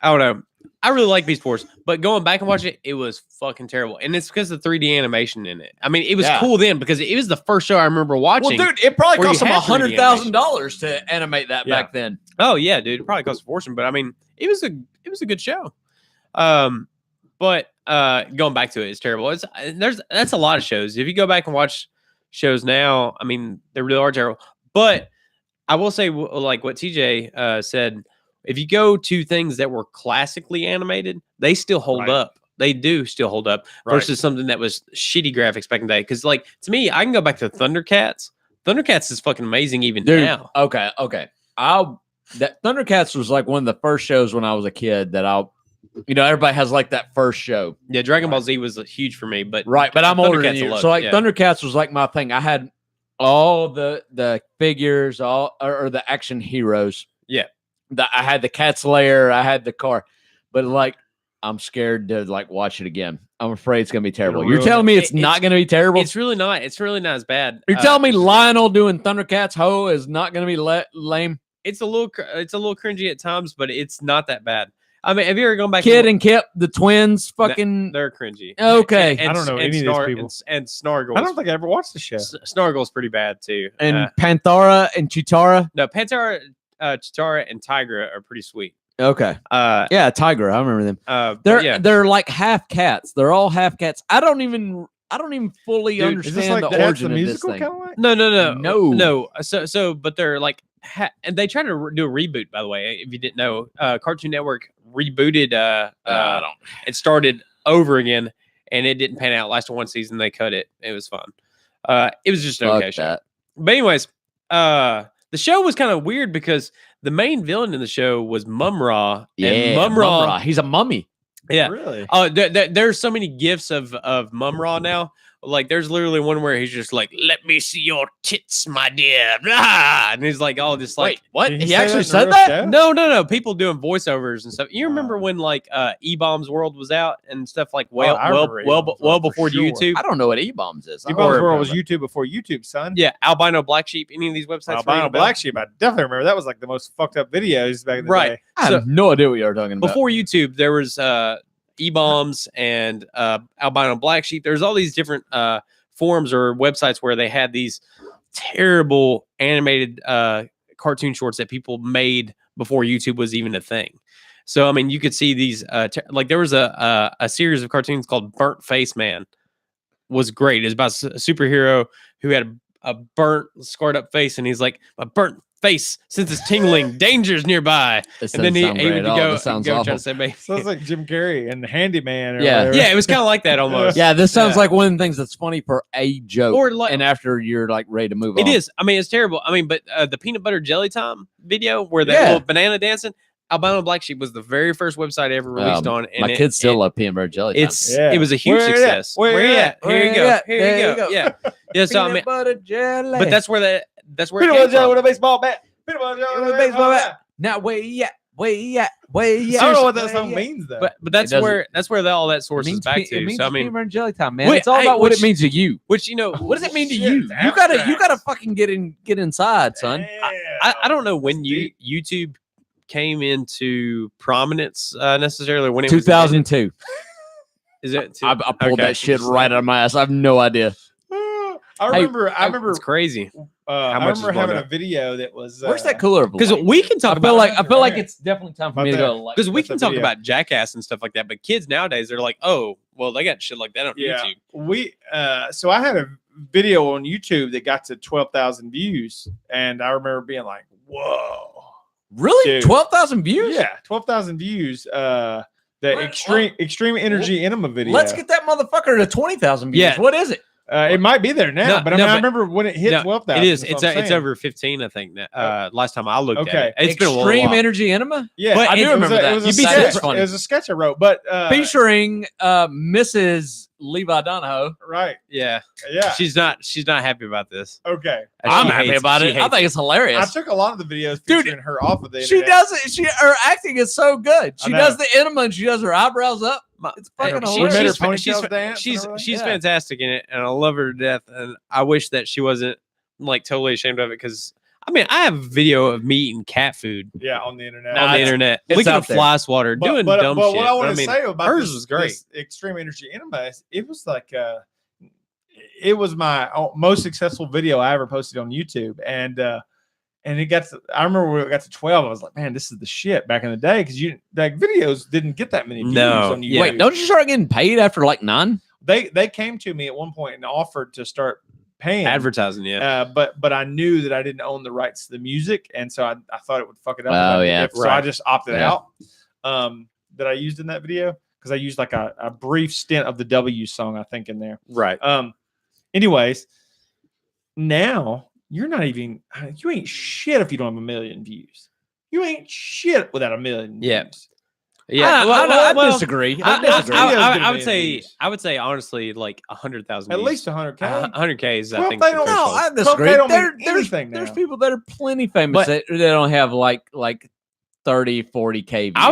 don't know. I really like Beast Wars, but going back and watching it, it was fucking terrible. And it's because of the 3D animation in it. I mean, it was cool then because it was the first show I remember watching. Well, dude, it probably where cost you them had 3D $100,000 to animate that back then. Oh yeah, dude, it probably cost a fortune, but I mean, it was a good show. But going back to it, it's terrible. That's a lot of shows. If you go back and watch shows now, I mean, they really are terrible. But I will say, like what TJ said, if you go to things that were classically animated, they still hold up. They do still hold up versus something that was shitty graphics back in the day. Because, like, to me, I can go back to Thundercats. Thundercats is fucking amazing even now. Okay. That Thundercats was like one of the first shows when I was a kid that everybody has like that first show. Yeah, Dragon Ball Z was huge for me, but but I'm older than you. So like Thundercats was like my thing. I had all the figures, or the action heroes. Yeah. I had the Cat's Lair, I had the car, but like I'm scared to like watch it again. I'm afraid it's gonna be terrible. You're telling me it's not gonna be terrible? It's really not. It's really not as bad. You're telling me Lionel doing Thundercats Ho is not gonna be lame? It's a little cringy at times, but it's not that bad. I mean, have you ever gone back? Kid and Kip, the twins, fucking they're cringy. Okay, I don't know any of these people. And Snargle. I don't think I ever watched the show. Snargle's pretty bad too. And Panthara and Chitara. No, Pantera, Chitara, and Tigra are pretty sweet. Okay. Yeah, Tiger. I remember them. They're like half cats. They're all half cats. I don't even fully understand the origin of this thing. Like? No. But they're like, and they tried to do a reboot. By the way, if you didn't know, Cartoon Network rebooted. It started over again, and it didn't pan out. Lasted one season. They cut it. It was fun. It was just an okay show. But anyways, the show was kind of weird because the main villain in the show was Mum-Ra. Yeah, and Mum-Ra, he's a mummy. Yeah, really. There's so many gifs of Mum-Ra now. Like, there's literally one where he's just like, "Let me see your tits, my dear," and he's like, "Oh, this like what? He actually said that? that? No. People doing voiceovers and stuff. You remember when like E-Bombs World was out and stuff like well before YouTube? I don't know what E-Bombs is. E-Bombs World was YouTube before YouTube, son. Yeah, Albino Black Sheep. Any of these websites? Albino Black Sheep. I definitely remember that was like the most fucked up videos back in the day. I have no idea what you're talking about. Before YouTube, there was E-Bombs and Albino Black Sheep. There's all these different forums or websites where they had these terrible animated cartoon shorts that people made before YouTube was even a thing. So I mean, you could see these like there was a series of cartoons called Burnt Face Man. Was great. It's about a superhero who had a burnt, scarred up face, and he's like, "My burnt face, since it's tingling, danger's nearby." And then he would go try to say, "Baby." Sounds like Jim Carrey and the Handyman. Or Yeah. whatever. Yeah, it was kind of like that almost. Yeah, this sounds like one of the things that's funny for a joke, Or like, and after you're like ready to move on. it is. I mean, it's terrible. I mean, but the peanut butter jelly time video where that little banana dancing, Albino Black Sheep was the very first website I ever released on. And my kids still love peanut butter jelly time. It was a huge success. Where you at? Here you go. Here you go. Yeah. So I mean, butter jelly. but that's where it Peanut came butter jelly from. with a baseball bat. Peanut butter jelly with a baseball bat. Now where you at? I don't know what that song means though. But that's where all that sources back It to. means So I mean, peanut butter jelly time, man. It's all about what it means to you. which What does it mean to Shit, you? You gotta fucking get inside, son. I don't know when YouTube came into prominence necessarily when it 2002. was is it I pulled that shit right out of my ass. I have no idea. I remember. It's crazy. I much is remember having blown a video that was. Where's that cooler? Because we can talk about. I feel like it's definitely time for me to go. Because we can talk video. about Jackass and stuff like that, but kids nowadays they're like, oh, well, they got shit like that on YouTube. So I had a video on YouTube that got to 12,000 views, and I remember being like, "Whoa, Really? Dude. 12,000 views? yeah, 12,000 views." The extreme energy enema video. Let's get that motherfucker to 20,000 views. Yeah. What is it? It might be there now, No, but I no, mean, I but- remember when it hit 12,000. It is. that's what I'm It's saying. over 15, I think. Last time I looked Okay. at it, it's been a little Extreme while. energy enema? Yeah, But I do remember that. It was, You a beat sketch, that. Funny. it was a sketch I wrote, but Featuring Mrs. Levi Donahoe. right, Yeah, yeah, she's not happy about this. okay. I'm She happy hates- about she it. I hates think it's I hilarious. took a lot of the videos Dude, featuring her off of the She internet. does it. Her acting is so good. She I know. does the enema and she does her eyebrows up. It's fucking She- We made her hilarious. ponytails dance. She's and everything. Yeah. fantastic in it, and I love her to death. And I wish that she wasn't like totally ashamed of it because I mean, I have a video of me eating cat food Yeah, on the internet. on the internet, it's licking a out there. fly swatter, doing dumb but shit. what I want But to mean, say about hers this, was great. this extreme energy enema, it was like it was my most successful video I ever posted on YouTube, and it got to, I remember when it got to 12, I was like, man, this is the shit back in the day, because you like videos didn't get that many views No, on YouTube. yeah. Wait, don't you start getting paid after like 9? They came to me at one point and offered to start paying Advertising, yeah. but I knew that I didn't own the rights to the music, and so I thought it would fuck it up. Oh, yeah. So I Right. just opted Yeah. out. That I used in that video, because I used like a brief stint of the W song, I think, in there. Right. Anyways, now you ain't shit if you don't have 1 million views. You ain't shit without 1 million Yeah. views. Yeah. I disagree. I disagree. I would say honestly, like 100,000. At least 100K. 100K is, I Well, think, they the don't- threshold. No, I Coke, disagree. they don't mean There's anything now. people that are plenty famous But- that don't have like 30, 40K views. I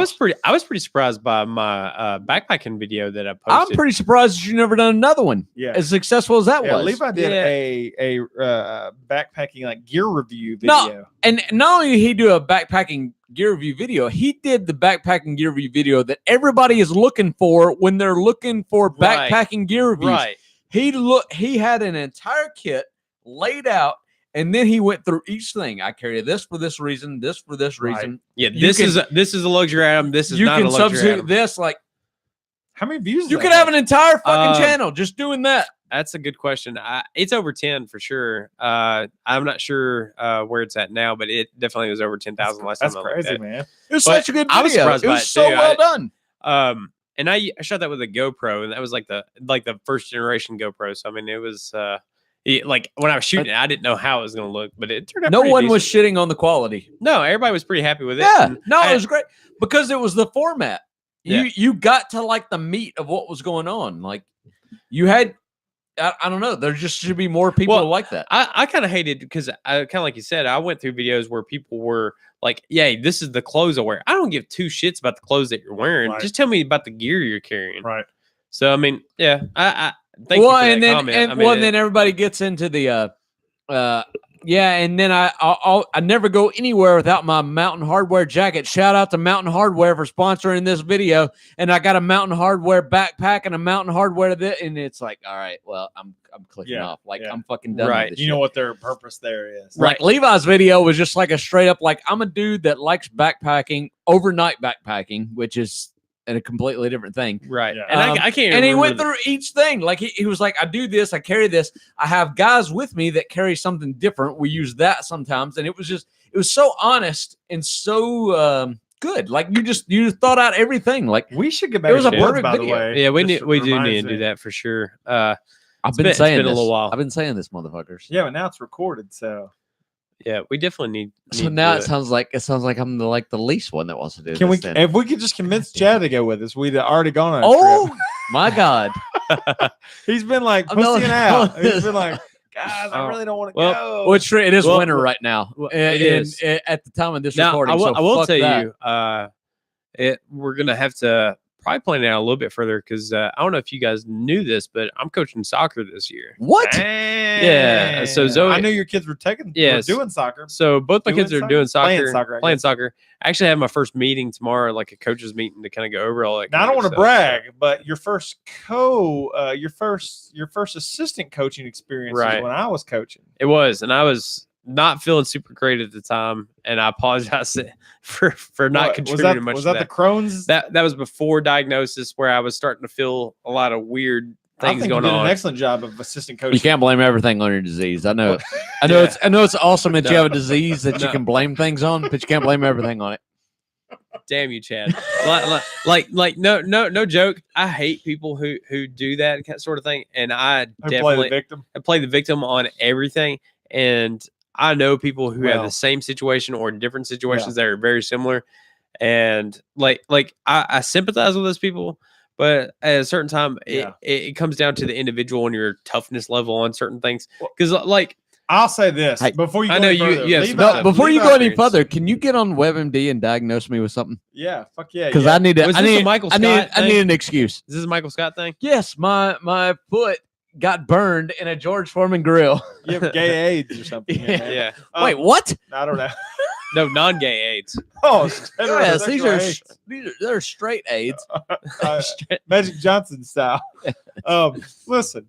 was pretty surprised by my backpacking video that I posted. I'm pretty surprised that you've never done another one Yeah. as successful as that Yeah, was. Levi did Yeah. a backpacking like gear review No. video. And not only did he do a backpacking gear review video, he did the backpacking gear review video that everybody is looking for when they're looking for Right. backpacking gear reviews. right. He had an entire kit laid out, and then he went through each thing. I carry this for this reason, this for this Right. reason. Yeah, You this can- is a luxury item. This is You not can a luxury substitute item. this like How many views? you does could that have an entire fucking Uh, channel just doing that. That's a good question. It's over 10 for sure. I'm not sure where it's at now, but it definitely was over 10,000 last That's time I looked crazy, at it. man. It was but such a good video. I was surprised it by was it, so too. well done. And I shot that with a GoPro, and that was like the first generation GoPro. So I mean, it was like when I was shooting it, I didn't know how it was going to look, but it turned out. No pretty one was decent. shitting on the quality. No, everybody was pretty happy with it. Yeah, and no, I- it was great because it was the format. Yeah. You got to like the meat of what was going on. Like you had, I don't know. There just should be more people Well, like that. I kind of hated because I kind of like you said, I went through videos where people were like, "Yeah, this is the clothes I wear." I don't give two shits about the clothes that you're wearing. Right. Just tell me about the gear you're carrying. Right. So I mean, yeah, I thank you for that and then comment. and I mean, well, then everybody gets into the yeah, and then I never go anywhere without my Mountain Hardware jacket. Shout out to Mountain Hardware for sponsoring this video. And I got a Mountain Hardware backpack and a Mountain Hardware and it's like, all right, well, I'm clicking Yeah, off. Like yeah. I'm fucking done. Right. With this You know shit. what their purpose there is. Like Levi's video was just like a straight up like I'm a dude that likes backpacking, overnight backpacking, which is a completely different thing. right, Yeah. and I can't. And he remember went through each thing. Like he was like, I do this, I carry this. I have guys with me that carry something different. We use that sometimes. And it was so honest and so good. Like you just thought out everything. Like We should get back It was to a woods, perfect by the video. way. Yeah, we Just do need reminds to do me. that for sure. I've It's been been- it's saying been a this. little while. I've been saying this, motherfuckers. Yeah, but now it's recorded, so Yeah, we definitely need. So need now to it do sounds like I'm the least one that wants to do can we? this. then. If we could just convince Chad to go with us, we'd have already gone on. A Oh my God. trip. He's been like I'm not- pussying out. He's been like, guys, I Oh, really don't want to well, go. Well, it's true. It is Well, winter right now. well, And- it is. and at the time of this Now, recording. I will fuck tell that. you, we're gonna have to probably plan it out a little bit further because I don't know if you guys knew this, but I'm coaching soccer this year. What? Yeah, so Zoe- I knew your kids were Yes. doing soccer. So both my Doing kids are soccer? doing soccer, Playing soccer, I guess. I actually have my first meeting tomorrow, like a coaches meeting to kind of go over all that. Now I kind don't of want to stuff. brag, but your first your first assistant coaching experience was Right. when I was coaching. It was, and I was not feeling super great at the time, and I apologize for not What, contributing much. Was to that the Crohn's? that was before diagnosis, where I was starting to feel a lot of weird I things think going you did on. an excellent job of assistant coaching. You can't blame everything on your disease. I know. I know it's awesome that you have a disease that you No. can blame things on, but you can't blame everything on it. Damn you, Chad! like no joke. I hate people who do that sort of thing, and I Who play the definitely victim. I play the victim on everything. And I know people who have Well, the same situation or different situations that are very similar. And like I sympathize with those people, but at a certain time, Yeah. it comes down to the individual and your toughness level on certain things. Well, Because like I'll say this Hey, before you go I know any you- further, you have Levi- some No, before you Levi- go any experience. further, can you get on WebMD and diagnose me with something? Yeah, fuck yeah. Because yeah. I need to. Was I this a need. Michael I need. Scott I need thing? an excuse. is this a Michael Scott thing? Yes, my foot got burned in a George Foreman grill. You have gay AIDS or something. Yeah. man. Yeah. Wait, what? I don't know. No, non-gay AIDS. Oh, Yes, these are AIDS. they're straight AIDS. Magic Johnson style. Listen,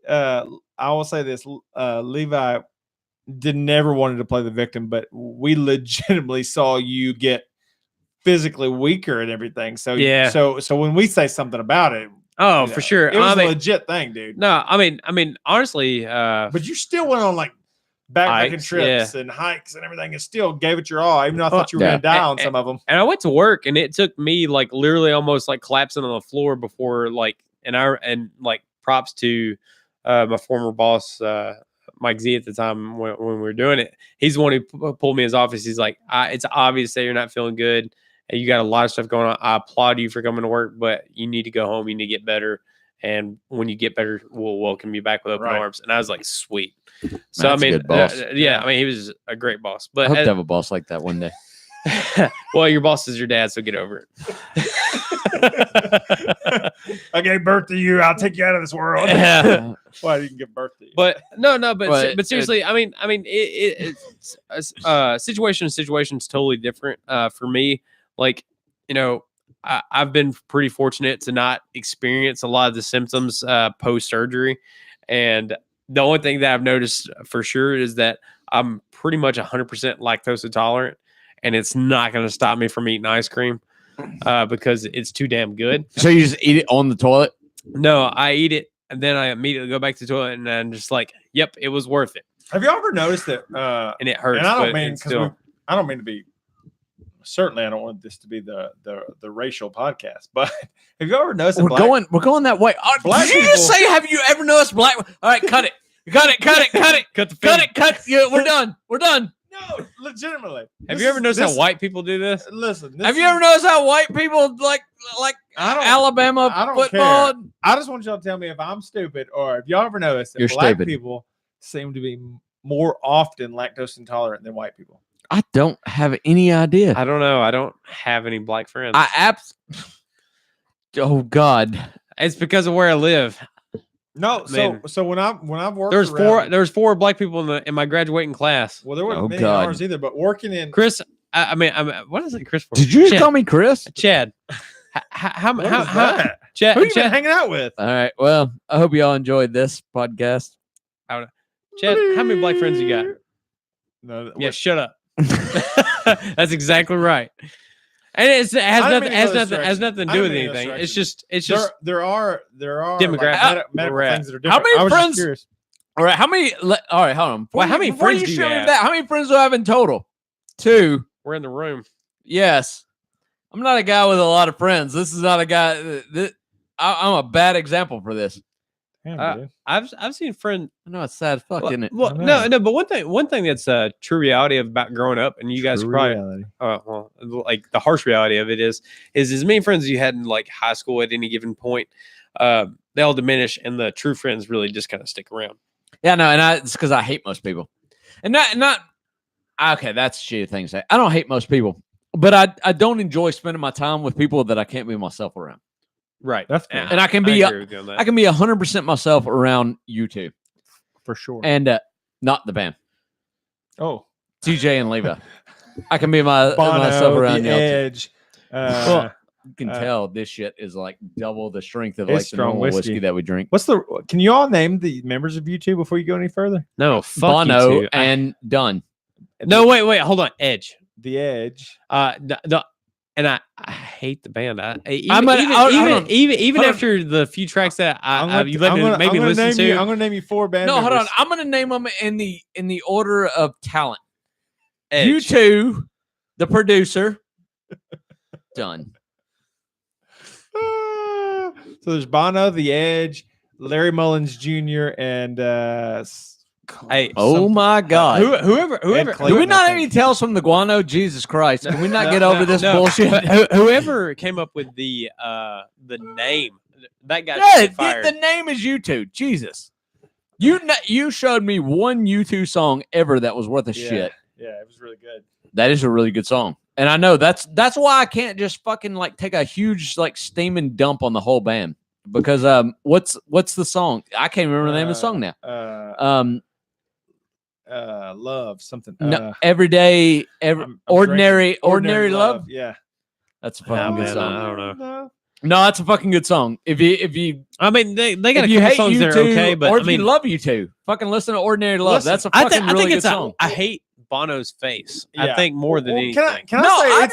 I will say this: Levi never wanted to play the victim, but we legitimately saw you get physically weaker and everything. So Yeah. So when we say something about it, Oh, you for know, sure. it was I a mean, legit thing, dude. no, I mean, honestly, But you still went on like backpacking Hikes, trips and hikes and everything, and still gave it your all. Even though I thought you were Yeah. gonna die on some of them. and I went to work, and it took me like literally almost like collapsing on the floor before like like props to my former boss, Mike Z at the time when we were doing it. He's the one who pulled me in his office. He's like, it's obvious that you're not feeling good. And you got a lot of stuff going on. I applaud you for coming to work, but you need to go home. You need to get better. And when you get better, we'll welcome you back with open arms. And I was like, sweet. So, That's I mean, a good boss. yeah, I mean, he was a great boss. I But hope to have a boss like that one day. well, your boss is your dad, so get over it. I gave birth to you. I'll take you out of this world. Yeah. Why I didn't give birth to you? But But but seriously, I mean, it's situation's totally different. For me, like, you know, I've been pretty fortunate to not experience a lot of the symptoms post surgery, and the only thing that I've noticed for sure is that I'm pretty much 100% lactose intolerant, and it's not going to stop me from eating ice cream because it's too damn good. So you just eat it on the toilet? No, I eat it, and then I immediately go back to the toilet, and I'm just like, yep, it was worth it. Have you ever noticed that? And it hurts. And I don't but mean it's still, I don't mean to be. Certainly, I don't want this to be the racial podcast. But have you ever noticed? That We're going that way. Oh, Black did you just people- say? Have you ever noticed black? All right, cut it. Cut cut the film. Yeah, we're done. We're done. No, legitimately. Have you ever noticed how white people do this? Listen, Have you ever noticed how white people like I don't- Alabama I don't football? care. I just want y'all to tell me if I'm stupid or if y'all ever noticed that You're black stupid. people seem to be more often lactose intolerant than white people. I don't have any idea. I don't know. I don't have any black friends. Oh God. It's because of where I live. No, Man. so when I've worked, There was four black people in my graduating class. Well, there weren't Oh, many God. ours either, but working in Chris, I mean, what is it, Chris? For? Did you just Chad. call me Chris? Chad? How what was that? Chad? Who you been Chad, hanging out with? All right. Well, I hope y'all enjoyed this podcast. Chad, how many black friends you got? No, Yeah, shut up. That's exactly right. And it has I didn't nothing mean to go this has nothing to I do didn't with mean to go anything. this It's just there are Demographic. like, medical We're at. things that are How different. many I was just friends- curious. All right. How many? All right. Hold on. Well, how many before friends you do you show me have? that? How many friends do I have in total? 2. we're in the room. Yes. I'm not a guy with a lot of friends. This is not a guy. I'm a bad example for this. Damn, dude. I've seen friends. I know it's sad as fuck, isn't it? Well, I know. no, but one thing that's true reality about growing up, and you guys True probably reality. well, like the harsh reality of it is as many friends as you had in like high school at any given point, they all diminish, and the true friends really just kind of stick around. Yeah, no, and it's because I hate most people, and not okay. That's a shitty thing to say. I don't hate most people, but I don't enjoy spending my time with people that I can't be myself around. Right. That's cool. And I can be agree with you on that. I can be 100% myself around you two, For sure. and not the band, Oh, TJ and Levi. I can be myself Bono, around the y'all. Too. Edge. Well, you can tell this shit is like double the strength of it's like the strong normal whiskey. whiskey that we drink. Can you all name the members of U2 before you go any further? No, fuck Bono you two. and Dunn. No, wait, hold on. Edge. The Edge. And I hate the band. Even Hold on. after the few tracks that you I'm let me listen to. I'm gonna name you 4 band No, members. hold on. I'm gonna name them in the order of talent. Edge. You two, the producer, Dunn. So there's Bono, The Edge, Larry Mullins Jr., and Hey, Oh my God! whoever. Clayton, Do we not I have any think. tales from the guano? Jesus Christ! Can we not get over this No. bullshit? Whoever came up with the name, that guy Yeah, should get fired. the name is U2. Jesus, you showed me one U2 song ever that was worth a shit. Yeah, it was really good. That is a really good song, and I know that's why I can't just fucking like take a huge like steaming dump on the whole band because what's the song? I can't remember the name of the song now. Love something. No, everyday, ordinary love. Yeah, that's a fucking good man, song. I don't know. No, that's a fucking good song. If you, I mean, they got if a you couple hate songs you that are two, okay, but or I if mean, you love you two, fucking listen to Ordinary Love. Listen, That's a I fucking think really it's good song. I hate Bono's face. I Yeah. think more than anything. Can I No, say I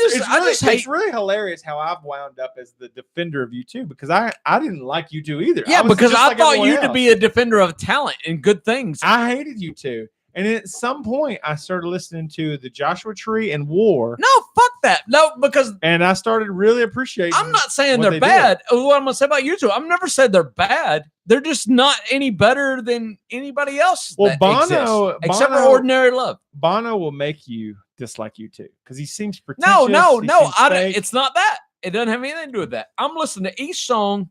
it's just really hilarious how I've wound up as the defender of you two, because I didn't like you two either. Yeah, was because just I like thought everyone you to else. be a defender of talent and good things. I hated you two. And at some point, I started listening to the Joshua Tree and War, No, fuck that. No, because and I started really appreciating. I'm not saying what they're they bad. What I'm gonna say about you two, I've never said they're bad. They're just not any better than anybody else. Well, that Bono- exists, except for Bono- Ordinary Love. Bono will make you dislike you two because he seems No, pretentious. no, he no. seems fake. It's not that. It doesn't have anything to do with that. I'm listening to each song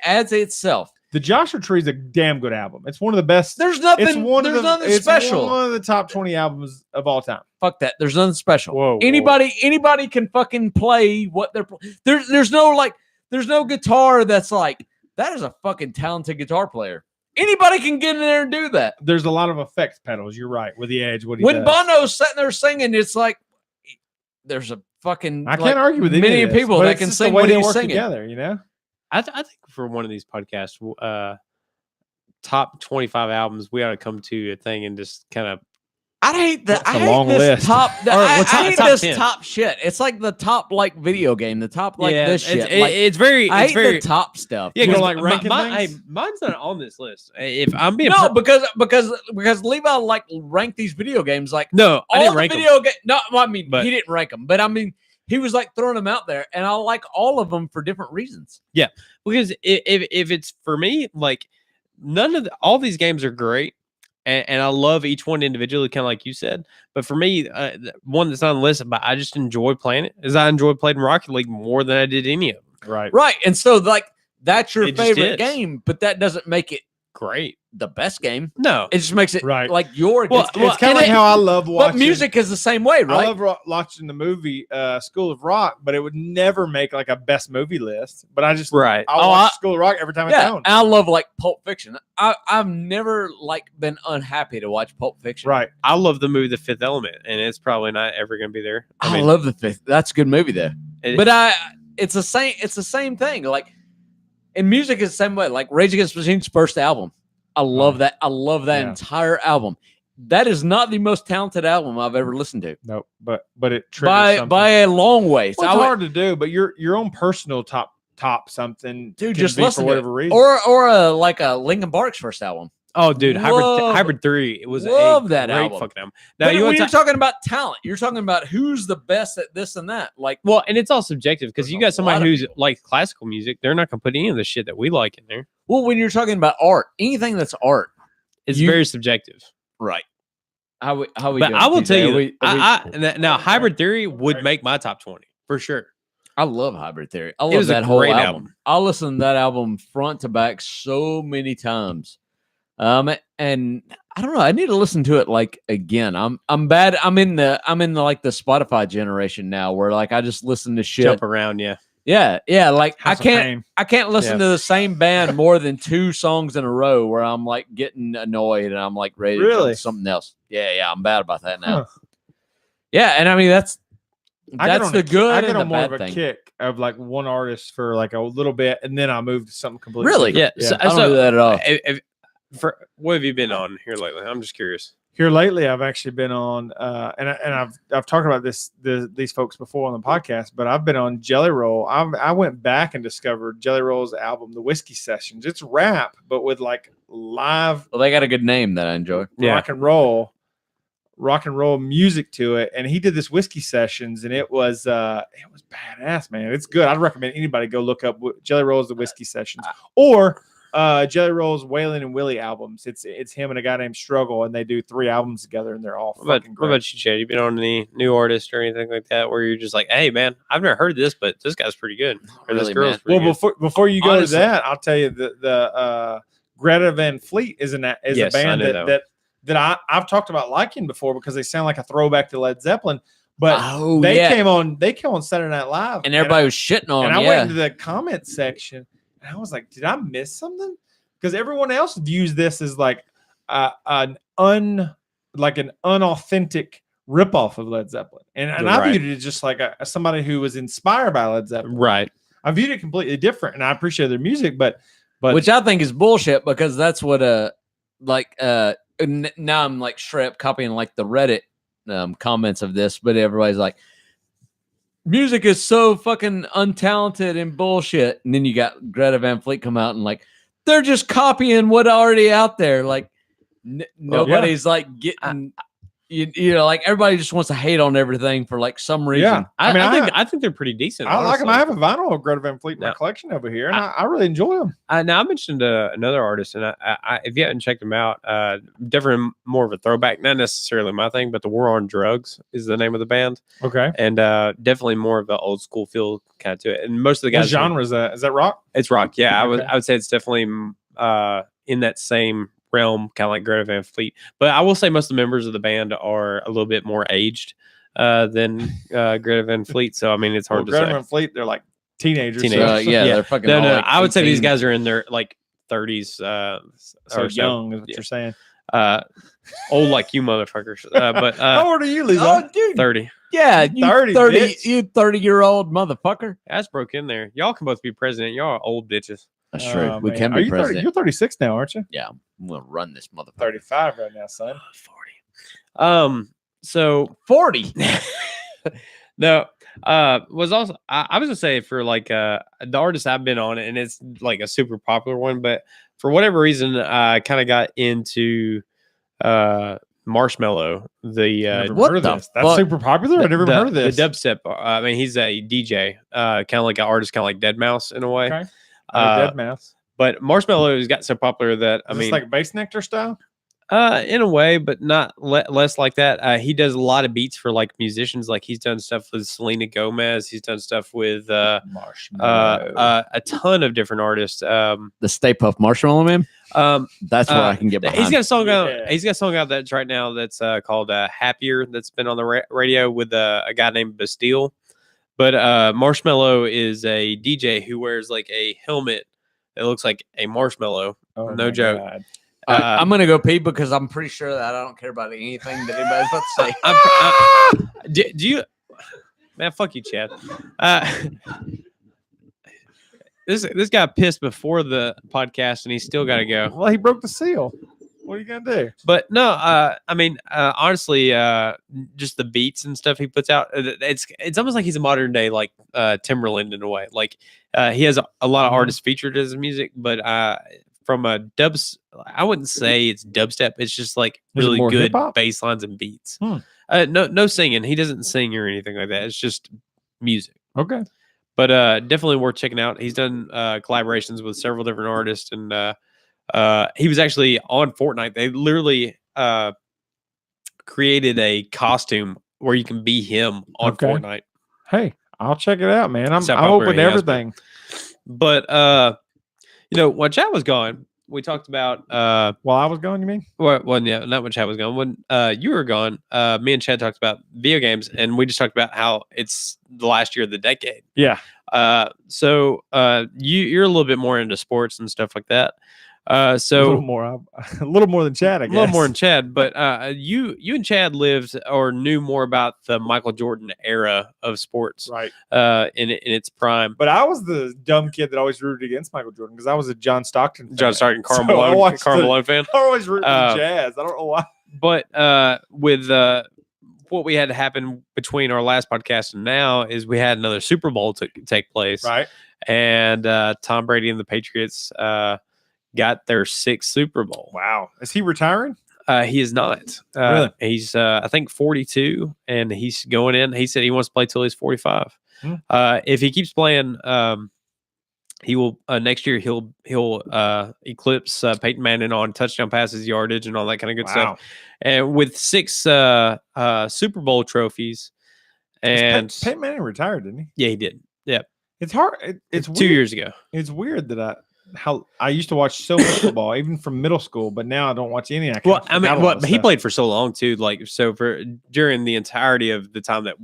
as itself. The Joshua Tree is a damn good album. It's one of the best. There's nothing. It's one There's of the, nothing it's special. one of the top 20 albums of all time. Fuck that. There's nothing special. Whoa, Anybody can fucking play what they're. There's no guitar that's like that is a fucking talented guitar player. Anybody can get in there and do that. There's a lot of effects pedals. You're right with the Edge. What he When does. Bono's sitting there singing, it's like there's a fucking. I can't argue with any many of this, people but that it's can just the sing way when they he's work singing. together. You know. I think for one of these podcasts, top 25 albums, we ought to come to a thing and just kind of. I hate that. That's I a hate long this list. top. Or I what's top- hate top this 10? top shit. It's like the top like video game. The top like this shit. Like, It's very. I It's hate very. the top stuff. Yeah, You because don't like ranking things? hey, mine's not on this list. If I'm being No, because Levi like ranked these video games like no, I all didn't the rank them. video game. No, well, I mean But- he didn't rank them, but I mean he was like throwing them out there, and I like all of them for different reasons. Because if it's for me, like all these games are great, and I love each one individually, kind of like you said. But for me, the one that's not on the list, but I just enjoy playing it, is I enjoy playing Rocket League more than I did any of them. Right. Right, and so like that's your It just favorite is. game, but that doesn't make it Great. the best game. No, It just makes it Right. like your. Well, it's It's kind and of like it- how I love watching. But music is the same way, I right? love watching the movie School of Rock, but it would never make like a best movie list. But I just right. I'll watch School of Rock every time it's Yeah, on. and I love like Pulp Fiction. I've never like been unhappy to watch Pulp Fiction. Right. I love the movie The Fifth Element, and it's probably not ever going to be there. I love the fifth. That's a good movie though. it- But it's the same. It's the same thing. Like, in music is the same way. Like Rage Against the Machine's first album. I love that. I love that Yeah. entire album. That is not the most talented album I've ever listened to No, but it triggers by a long way. So Well, I it's would- hard to do, but your own personal top something, Dude, can just be listen for to whatever it. reason. Or like a Linkin Park's first album. Oh, dude, Love- Hybrid 3. It was love a that great album. fucking album. Now But you when want you're to talking about talent, you're talking about who's the best at this and that. Like, well, and it's all subjective because There's you a got lot somebody of who's people. like classical music. They're not going to put any of the shit that we like in there. well, when you're talking about art, anything that's art, It's You- very subjective. right? How we But doing, I will TJ? tell you, Are we- now Hybrid Theory would make my top 20 for sure. I love Hybrid Theory. I It love was a that whole great album. album. I listened to that album front to back so many times. And I don't know. I need to listen to it like again. I'm bad. I'm in the like the Spotify generation now, where like I just listen to shit. Jump around, yeah. Yeah. Like House of I Pain. can't listen Yeah. to the same band more than 2 songs in a row where I'm like getting annoyed and I'm like ready to jump Really? to something else. Yeah. I'm bad about that now. Huh. Yeah, and I mean that's I get the on a- good I get and the on more bad of a thing. kick of like one artist for like a little bit, and then I move to something completely. Really? Yeah. different. I don't do that at all. What have you been on here lately? I'm just curious. Here lately, I've actually been on, and I've talked about these folks before on the podcast, but I've been on Jelly Roll. I went back and discovered Jelly Roll's album, The Whiskey Sessions. It's rap, but with like live Well, they got a good name that I enjoy. Yeah. rock and roll music to it. And he did this Whiskey Sessions, and it was badass, man. It's good. I'd recommend anybody go look up Jelly Roll's The Whiskey Sessions or Jelly Roll's Waylon and Willie albums. It's him and a guy named Struggle, and they do 3 albums together, and they're all fucking What great. about you, Chad? You been on any new artist or anything like that where you're just like, hey, man, I've never heard this, but this guy's pretty good. Or this Really, girl's man. pretty Well, good. before you go Honestly- to that, I'll tell you the Greta Van Fleet is Yes, a I band know that I've talked about liking before because they sound like a throwback to Led Zeppelin. But Oh, they yeah. came on Saturday Night Live, And everybody was shitting on and him. I Yeah. went into the comment section, And I was like, did I miss something? Because everyone else views this as like an unauthentic ripoff of Led Zeppelin, and You're I right. viewed it as just like somebody who was inspired by Led Zeppelin. Right. I viewed it completely different, and I appreciate their music, but which I think is bullshit because that's what now I'm like straight up copying like the Reddit comments of this, but everybody's like, music is so fucking untalented and bullshit. And then you got Greta Van Fleet come out and like, they're just copying what already out there. Like nobody's like getting, you know, like everybody just wants to hate on everything for like some reason. Yeah. I think they're pretty decent. I like them. honestly. I have a vinyl of Greta Van Fleet in my collection over here, and I really enjoy them. Now I mentioned another artist, and I if you haven't checked them out, definitely more of a throwback. Not necessarily my thing, but the War on Drugs is the name of the band, Okay. and definitely more of an old school feel kind of to it. And most of the What guys, genre is that? Is that rock? it's rock. Yeah, Okay. I would say it's definitely in that same realm, kind of like Greta Van Fleet. But I will say most of the members of the band are a little bit more aged than Greta Van Fleet. So I mean, it's hard to Greta say. Van Fleet, they're like teenagers. Teenagers. Yeah, Yeah. they're fucking. No, all, no, like, I would say these 18. guys are in their like 30s. So Or young is what Yeah. you're saying. Old like you motherfuckers. But How old are you, Lisa? dude. 30. Yeah, you 30, 30, bitch. you 30-year-old motherfucker. That's broke in there. Y'all can both be president. Y'all are old bitches. That's Oh, true. We man. can Are be you 30? president. You're 36 now, aren't you? Yeah, I'm gonna run this motherfucker. 35 right now, son. 40. So 40. no, was also I was gonna say for like the artist I've been on, and it's like a super popular one, but for whatever reason, I kind of got into Marshmello, Never what heard of the this. That's fuck? super popular. I never even heard of this. The dubstep. I mean, he's a DJ, kind of like an artist, kind of like Deadmau5 in a way. Okay. Uh, Deadmau5. But Marshmello has got so popular that I Is mean, this like Bass Nectar style? in a way, but not less like that. He does a lot of beats for like musicians. Like he's done stuff with Selena Gomez. He's done stuff with Marshmello. a ton of different artists. The Stay Puft Marshmallow Man. That's what I can get behind. He's got a song out. Yeah. He's got a song out that's right now that's called "Happier." That's been on the radio with a guy named Bastille. But Marshmello is a DJ who wears like a helmet that looks like a marshmallow. Oh no my joke. God. I'm gonna go pee because I'm pretty sure that I don't care about anything that anybody's about to say. Do you, man? Fuck you, Chad. This guy pissed before the podcast, and he's still got to go. Well, he broke the seal. What are you gonna do? But no, I mean, honestly, just the beats and stuff he puts out, it's almost like he's a modern day like Timberland in a way. Like he has a lot of artists featured as music, but from a I wouldn't say it's dubstep. It's just like Is it really more good hip-hop? bass lines and beats. Hmm. No singing. He doesn't sing or anything like that. It's just music. Okay. But definitely worth checking out. He's done collaborations with several different artists, and he was actually on Fortnite. They literally created a costume where you can be him on Okay. Fortnite. Hey, I'll check it out, man. I'm That's how open to popular he has been. everything. But you know, when Chad was gone, we talked about While I was gone, you mean? well, yeah, not when Chad was gone. When you were gone, me and Chad talked about video games, and we just talked about how it's the last year of the decade. Yeah. So you're a little bit more into sports and stuff like that. a So little more, a little more than Chad, I a guess. little more than Chad, but you and Chad lived or knew more about the Michael Jordan era of sports, Right. in its prime. But I was the dumb kid that always rooted against Michael Jordan because I was a John Stockton fan. John Stark and Karl So I Malone, watched Karl the- Malone fan. I always rooted for Uh, the Jazz. I don't know why. But with what we had to happen between our last podcast and now is we had another Super Bowl to take place, Right. and Tom Brady and the Patriots got their 6th Super Bowl. Wow. Is he retiring? He is not. Really? He's I think 42, and he's going in. He said he wants to play till he's 45. Hmm. If he keeps playing, he will next year. He'll eclipse Peyton Manning on touchdown passes, yardage, and all that kind of good stuff. And with 6 Super Bowl trophies, and Peyton Manning retired, didn't he? yeah, he did. Yeah, It's hard. It's 2 weird. years ago. It's weird that how I used to watch so much football, even from middle school, but now I don't watch any. Well, I mean, he played for so long too. Like, so for during the entirety of the time that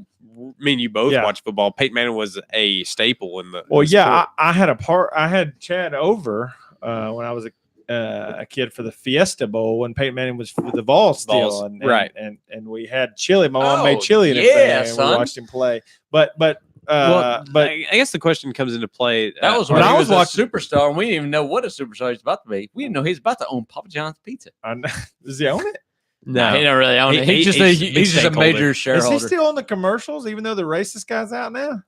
me and you both watched football, Peyton Manning was a staple in the. Well, the sport. I had Chad over when I was a kid for the Fiesta Bowl when Peyton Manning was with the Vols still, and we had chili. My mom made chili and everything, and we watched him play. But I guess the question comes into play. That was when I was watching Superstar, and we didn't even know what a superstar was about to be. We didn't know he was about to own Papa John's Pizza. Does he own it? No, he don't really own it. He's just a major shareholder. Is he still on the commercials, even though the racist guy's out now?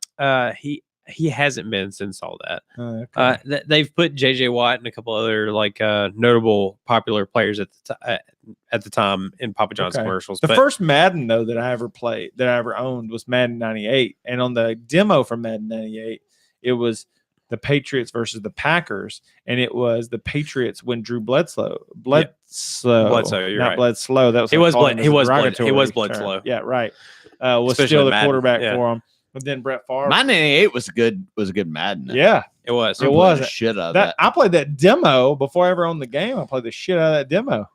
He hasn't been since all that. Okay. They've put JJ Watt and a couple other like notable popular players at the time in Papa John's commercials. The first Madden though that I ever owned was Madden 98, and on the demo for Madden 98, it was the Patriots versus the Packers, and it was the Patriots when Drew Bledsoe. You're right. Bledsoe. That was he was Bledsoe. Yeah, right. Was Especially still the Madden. quarterback for him. But then Brett Favre. My 98 was a good Madden. Yeah, it was. It was shit out of that. I played that demo before I ever owned the game. I played the shit out of that demo.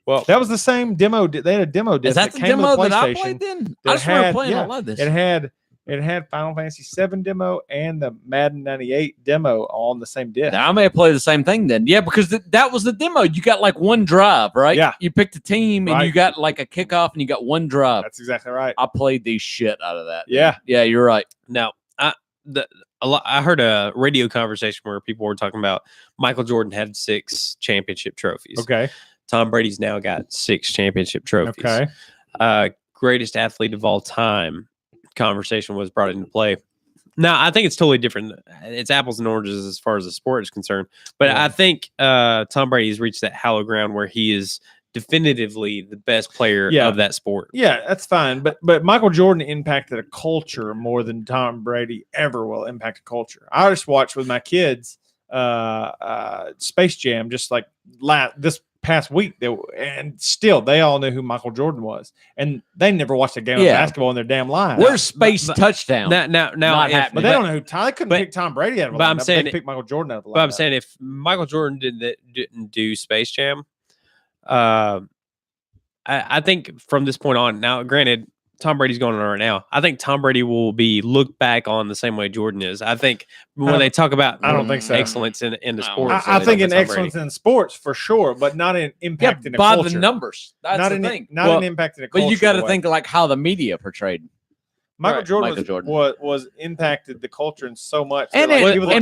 Well, that was the same demo. They had a demo disc. Is that the demo that I played then? I just remember playing. I love this. It had Final Fantasy VII demo and the Madden 98 demo on the same disc. Now, I may have played the same thing then. Yeah, because that was the demo. You got like one drive, right? Yeah. You picked a team and you got like a kickoff and you got one drive. That's exactly right. I played the shit out of that. Yeah. Yeah, you're right. Now, I heard a radio conversation where people were talking about Michael Jordan had 6 championship trophies. Okay. Tom Brady's now got 6 championship trophies. Okay. Greatest athlete of all time conversation was brought into play. Now, I think it's totally different. It's apples and oranges as far as the sport is concerned. But I think Tom Brady has reached that hallowed ground where he is definitively the best player of that sport. Yeah, that's fine. But Michael Jordan impacted a culture more than Tom Brady ever will impact a culture. I just watched with my kids Space Jam just like this past week, and still they all knew who Michael Jordan was, and they never watched a game of basketball in their damn life. Where's Space Touchdown? Now, but they don't know who. They couldn't pick Tom Brady out of the lineup. They could pick Michael Jordan out of the lineup. But I'm saying if Michael Jordan didn't do Space Jam, I think from this point on. Now, granted, Tom Brady's going on right now. I think Tom Brady will be looked back on the same way Jordan is. I think when they talk about I don't think so. excellence in the sports. I think in excellence in sports for sure, but not in impact in the by culture. The numbers. That's not the in thing. Not an impact in the culture. But you got to think like how the media portrayed. Michael Jordan was impacted the culture in so much. And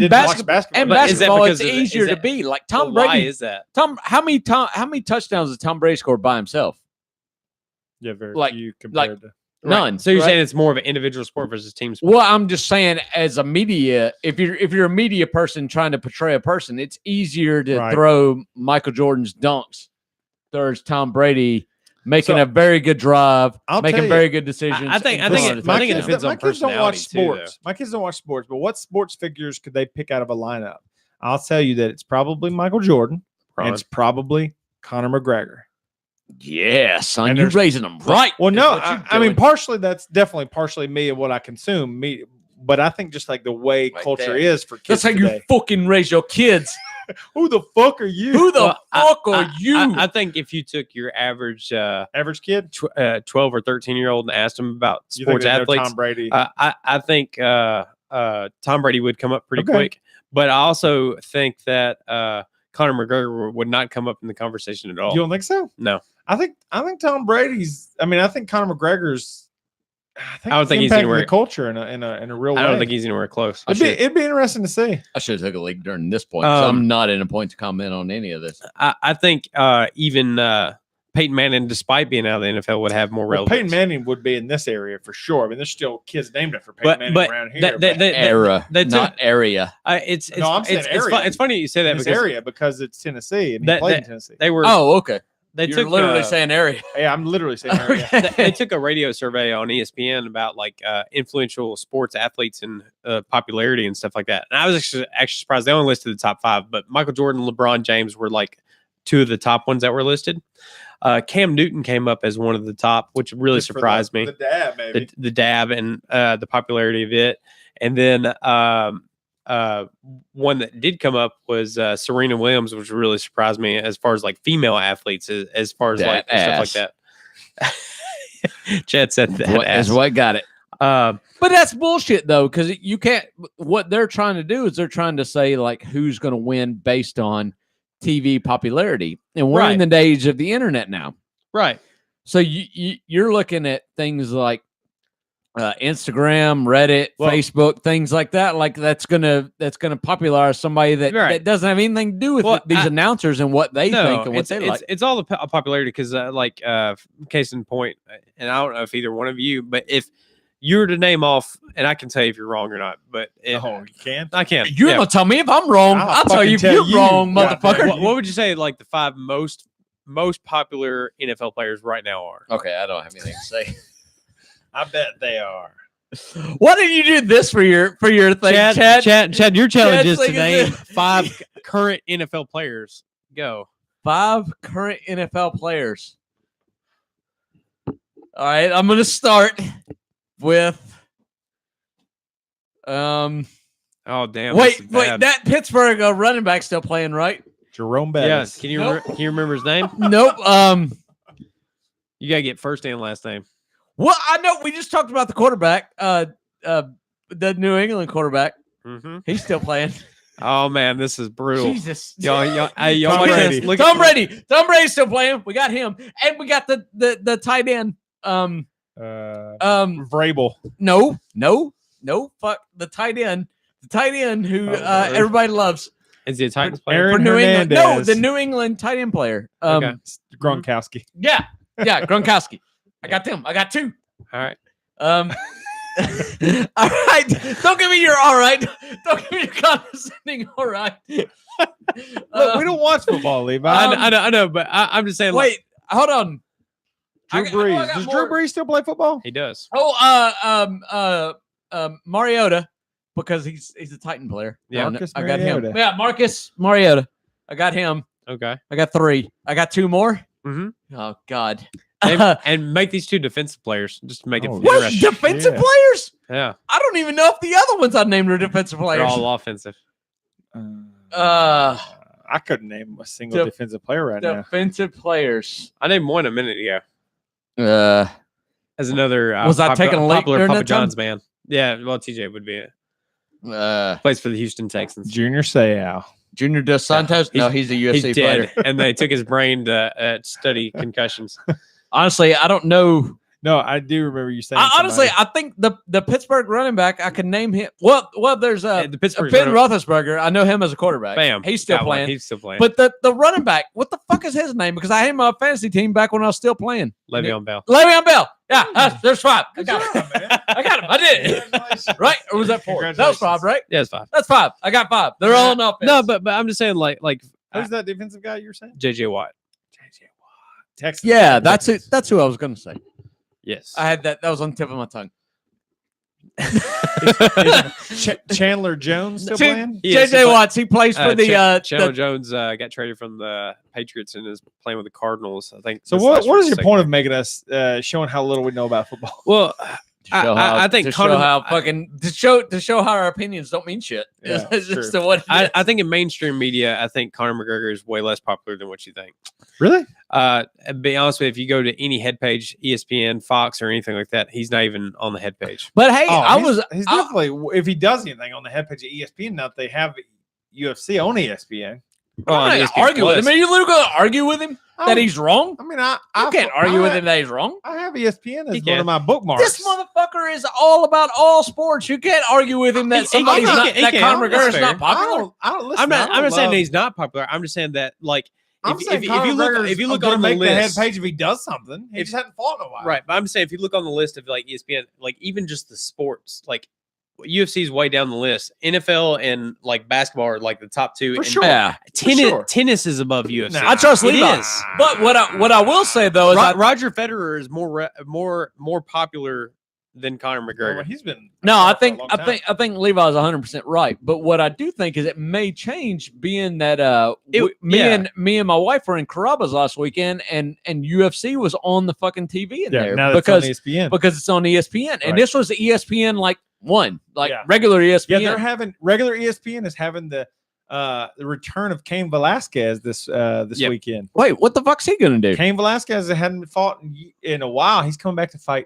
basketball. And basketball, it's easier to be like Tom Brady. Why is that? How many touchdowns did Tom Brady score by himself? Yeah, very few to compared to. None. So you're saying it's more of an individual sport versus team sport? Well, I'm just saying, as a media, if you're a media person trying to portray a person, it's easier to throw Michael Jordan's dunks. There's Tom Brady making a very good drive, making very good decisions. I think it depends on personality too. My kids don't watch sports, but what sports figures could they pick out of a lineup? I'll tell you that it's probably Michael Jordan, and it's probably Conor McGregor. Yeah, son, you're raising them right. Well, no, I mean, that's definitely partially me and what I consume. But I think just like the way culture is for kids. That's how you fucking raise your kids. Who the fuck are you? Who the fuck are you? I think if you took your average kid, 12 or 13-year-old, and asked them about sports athletes, Tom Brady. I think Tom Brady would come up pretty quick. But I also think that Conor McGregor would not come up in the conversation at all. You don't think so? No. I think Tom Brady's. I mean, I think Conor McGregor's. I don't think he's anywhere the culture in a real way. I don't think he's anywhere close. It'd be interesting to see. I should have took a leak during this point. So I'm not in a point to comment on any of this. I think even Peyton Manning, despite being out of the NFL, would have more relevance. Peyton Manning would be in this area for sure. I mean, there's still kids named after Peyton Manning around here. Not area. It's funny you say that because area because it's Tennessee and he played in Tennessee. They were okay. You're literally saying area. Yeah, I'm literally saying area. They took a radio survey on ESPN about like influential sports athletes and popularity and stuff like that. And I was actually surprised. They only listed the top 5, but Michael Jordan and LeBron James were like 2 of the top ones that were listed. Cam Newton came up as one of the top, which really surprised me. The dab, maybe. The dab and the popularity of it. And then one that did come up was Serena Williams, which really surprised me as far as like female athletes, as far as That like stuff like that. Chad said that That's what got it. But that's bullshit though, because you can't. What they're trying to do is they're trying to say like who's going to win based on TV popularity, and we're in the age of the internet now, right? So you're looking at things like Instagram, Reddit, Facebook, things like that. Like that's gonna popularize somebody that doesn't have anything to do with these announcers and what they think and what they like. It's all the popularity because, case in point, and I don't know if either one of you, but if you were to name off, and I can tell you if you're wrong or not, but you can. I can. You're gonna tell me if I'm wrong. I'll tell you if you're wrong, motherfucker. What would you say? Like the 5 most popular NFL players right now are? Okay, I don't have anything to say. I bet they are. Why did you do this for your thing, Chad? Your challenge is to name 5 current NFL players. Go. 5 current NFL players. All right, I'm gonna start with. Oh damn! Wait! That Pittsburgh running back still playing, right? Jerome Bettis. Yeah. Can you remember his name? Nope. You gotta get first and last name. Well, I know we just talked about the quarterback, the New England quarterback. Mm-hmm. He's still playing. Oh man, this is brutal. Jesus, y'all Tom Brady. Tom Brady. Tom Brady's still playing. We got him, and we got the tight end. Vrabel. No. Fuck the tight end. The tight end who everybody loves. Is he a Titans player? Aaron New England. Hernandez. No, the New England tight end player. Okay. Gronkowski. Yeah, Gronkowski. I got them. I got 2. All right. All right. Don't give me your all right. Don't give me your condescending all right. Look, we don't watch football, Levi. I know, but I'm just saying. Wait, hold on. Drew Brees. Does Drew Brees still play football? He does. Oh, Mariota, because he's a Titan player. Yeah, I got him. Yeah, Marcus Mariota. I got him. Okay. I got 3. I got 2 more. Mm-hmm. Oh God. And make these 2 defensive players just to make it What interesting. defensive players? Yeah. I don't even know if the other ones I named are defensive players. They're all offensive. I couldn't name a single defensive player right now. Defensive players. I named one a minute ago. As another was I taking a late popular during Papa that time? John's man. Yeah, well, TJ would be it. Plays for the Houston Texans. Junior Seau. Junior Dos Santos? No, he's a UFC He's fighter. dead, and they took his brain to study concussions. Honestly, I don't know. No, I do remember you saying. Honestly, I think the Pittsburgh running back, I can name him. Well, there's the Pittsburgh Ben Roethlisberger. I know him as a quarterback. Bam, he's still got one. playing. He's still playing. But the running back, what the fuck is his name? Because I had him on my fantasy team back when I was still playing. Le'Veon Bell. Le'Veon Bell. Yeah, there's 5. I got him. I got him. I did it. Right? Or was that 4? That was 5, right? Yeah, it's 5. That's 5. I got 5. They're all in offense. No, but I'm just saying, like who's that defensive guy you're saying? JJ Watt. Texas. Yeah, that's it. That's who I was gonna say. Yes, I had that. That was on the tip of my tongue. Chandler Jones still playing? JJ Watts. He plays for Chandler Jones got traded from the Patriots and is playing with the Cardinals. I think. So what is your point of making us showing how little we know about football? Well, I think to show how our opinions don't mean shit. Yeah, It's just what I think in mainstream media, I think Conor McGregor is way less popular than what you think. Really? Be honest with you, if you go to any head page, ESPN, Fox, or anything like that, he's not even on the head page. But hey, he's definitely, if he does anything on the head page of ESPN, now they have UFC on ESPN. I'm not argue with him. Are you literally going to argue with him that he's wrong? I mean, you can't argue with him that he's wrong. I have ESPN as one of my bookmarks. This motherfucker is all about all sports. You can't argue with him that Conor McGregor is not popular. I'm not saying that he's not popular. I'm just saying that, like, if you look on the make list, the head page if he does something, he just hadn't fought in a while. Right, but I'm saying if you look on the list of like ESPN, like even just the sports, like UFC is way down the list. NFL and like basketball are like the top 2. For sure. Yeah. Tennis is above UFC. Nah, I trust Levi. is. But what I will say though is Roger Federer is more popular than Conor Well, McGregor. he's been No, I think for a long time. I think Levi's 100% right. But what I do think is it may change, being that me and my wife were in Carrabba's last weekend, and UFC was on the fucking TV in there now that's on ESPN. because it's on ESPN, and Right. this was the ESPN Yeah. regular ESPN. Yeah, they're having regular ESPN is having the return of Cain Velasquez this Yep. weekend. Wait, what the fuck's he gonna do? Cain Velasquez hadn't fought in a while. He's coming back to fight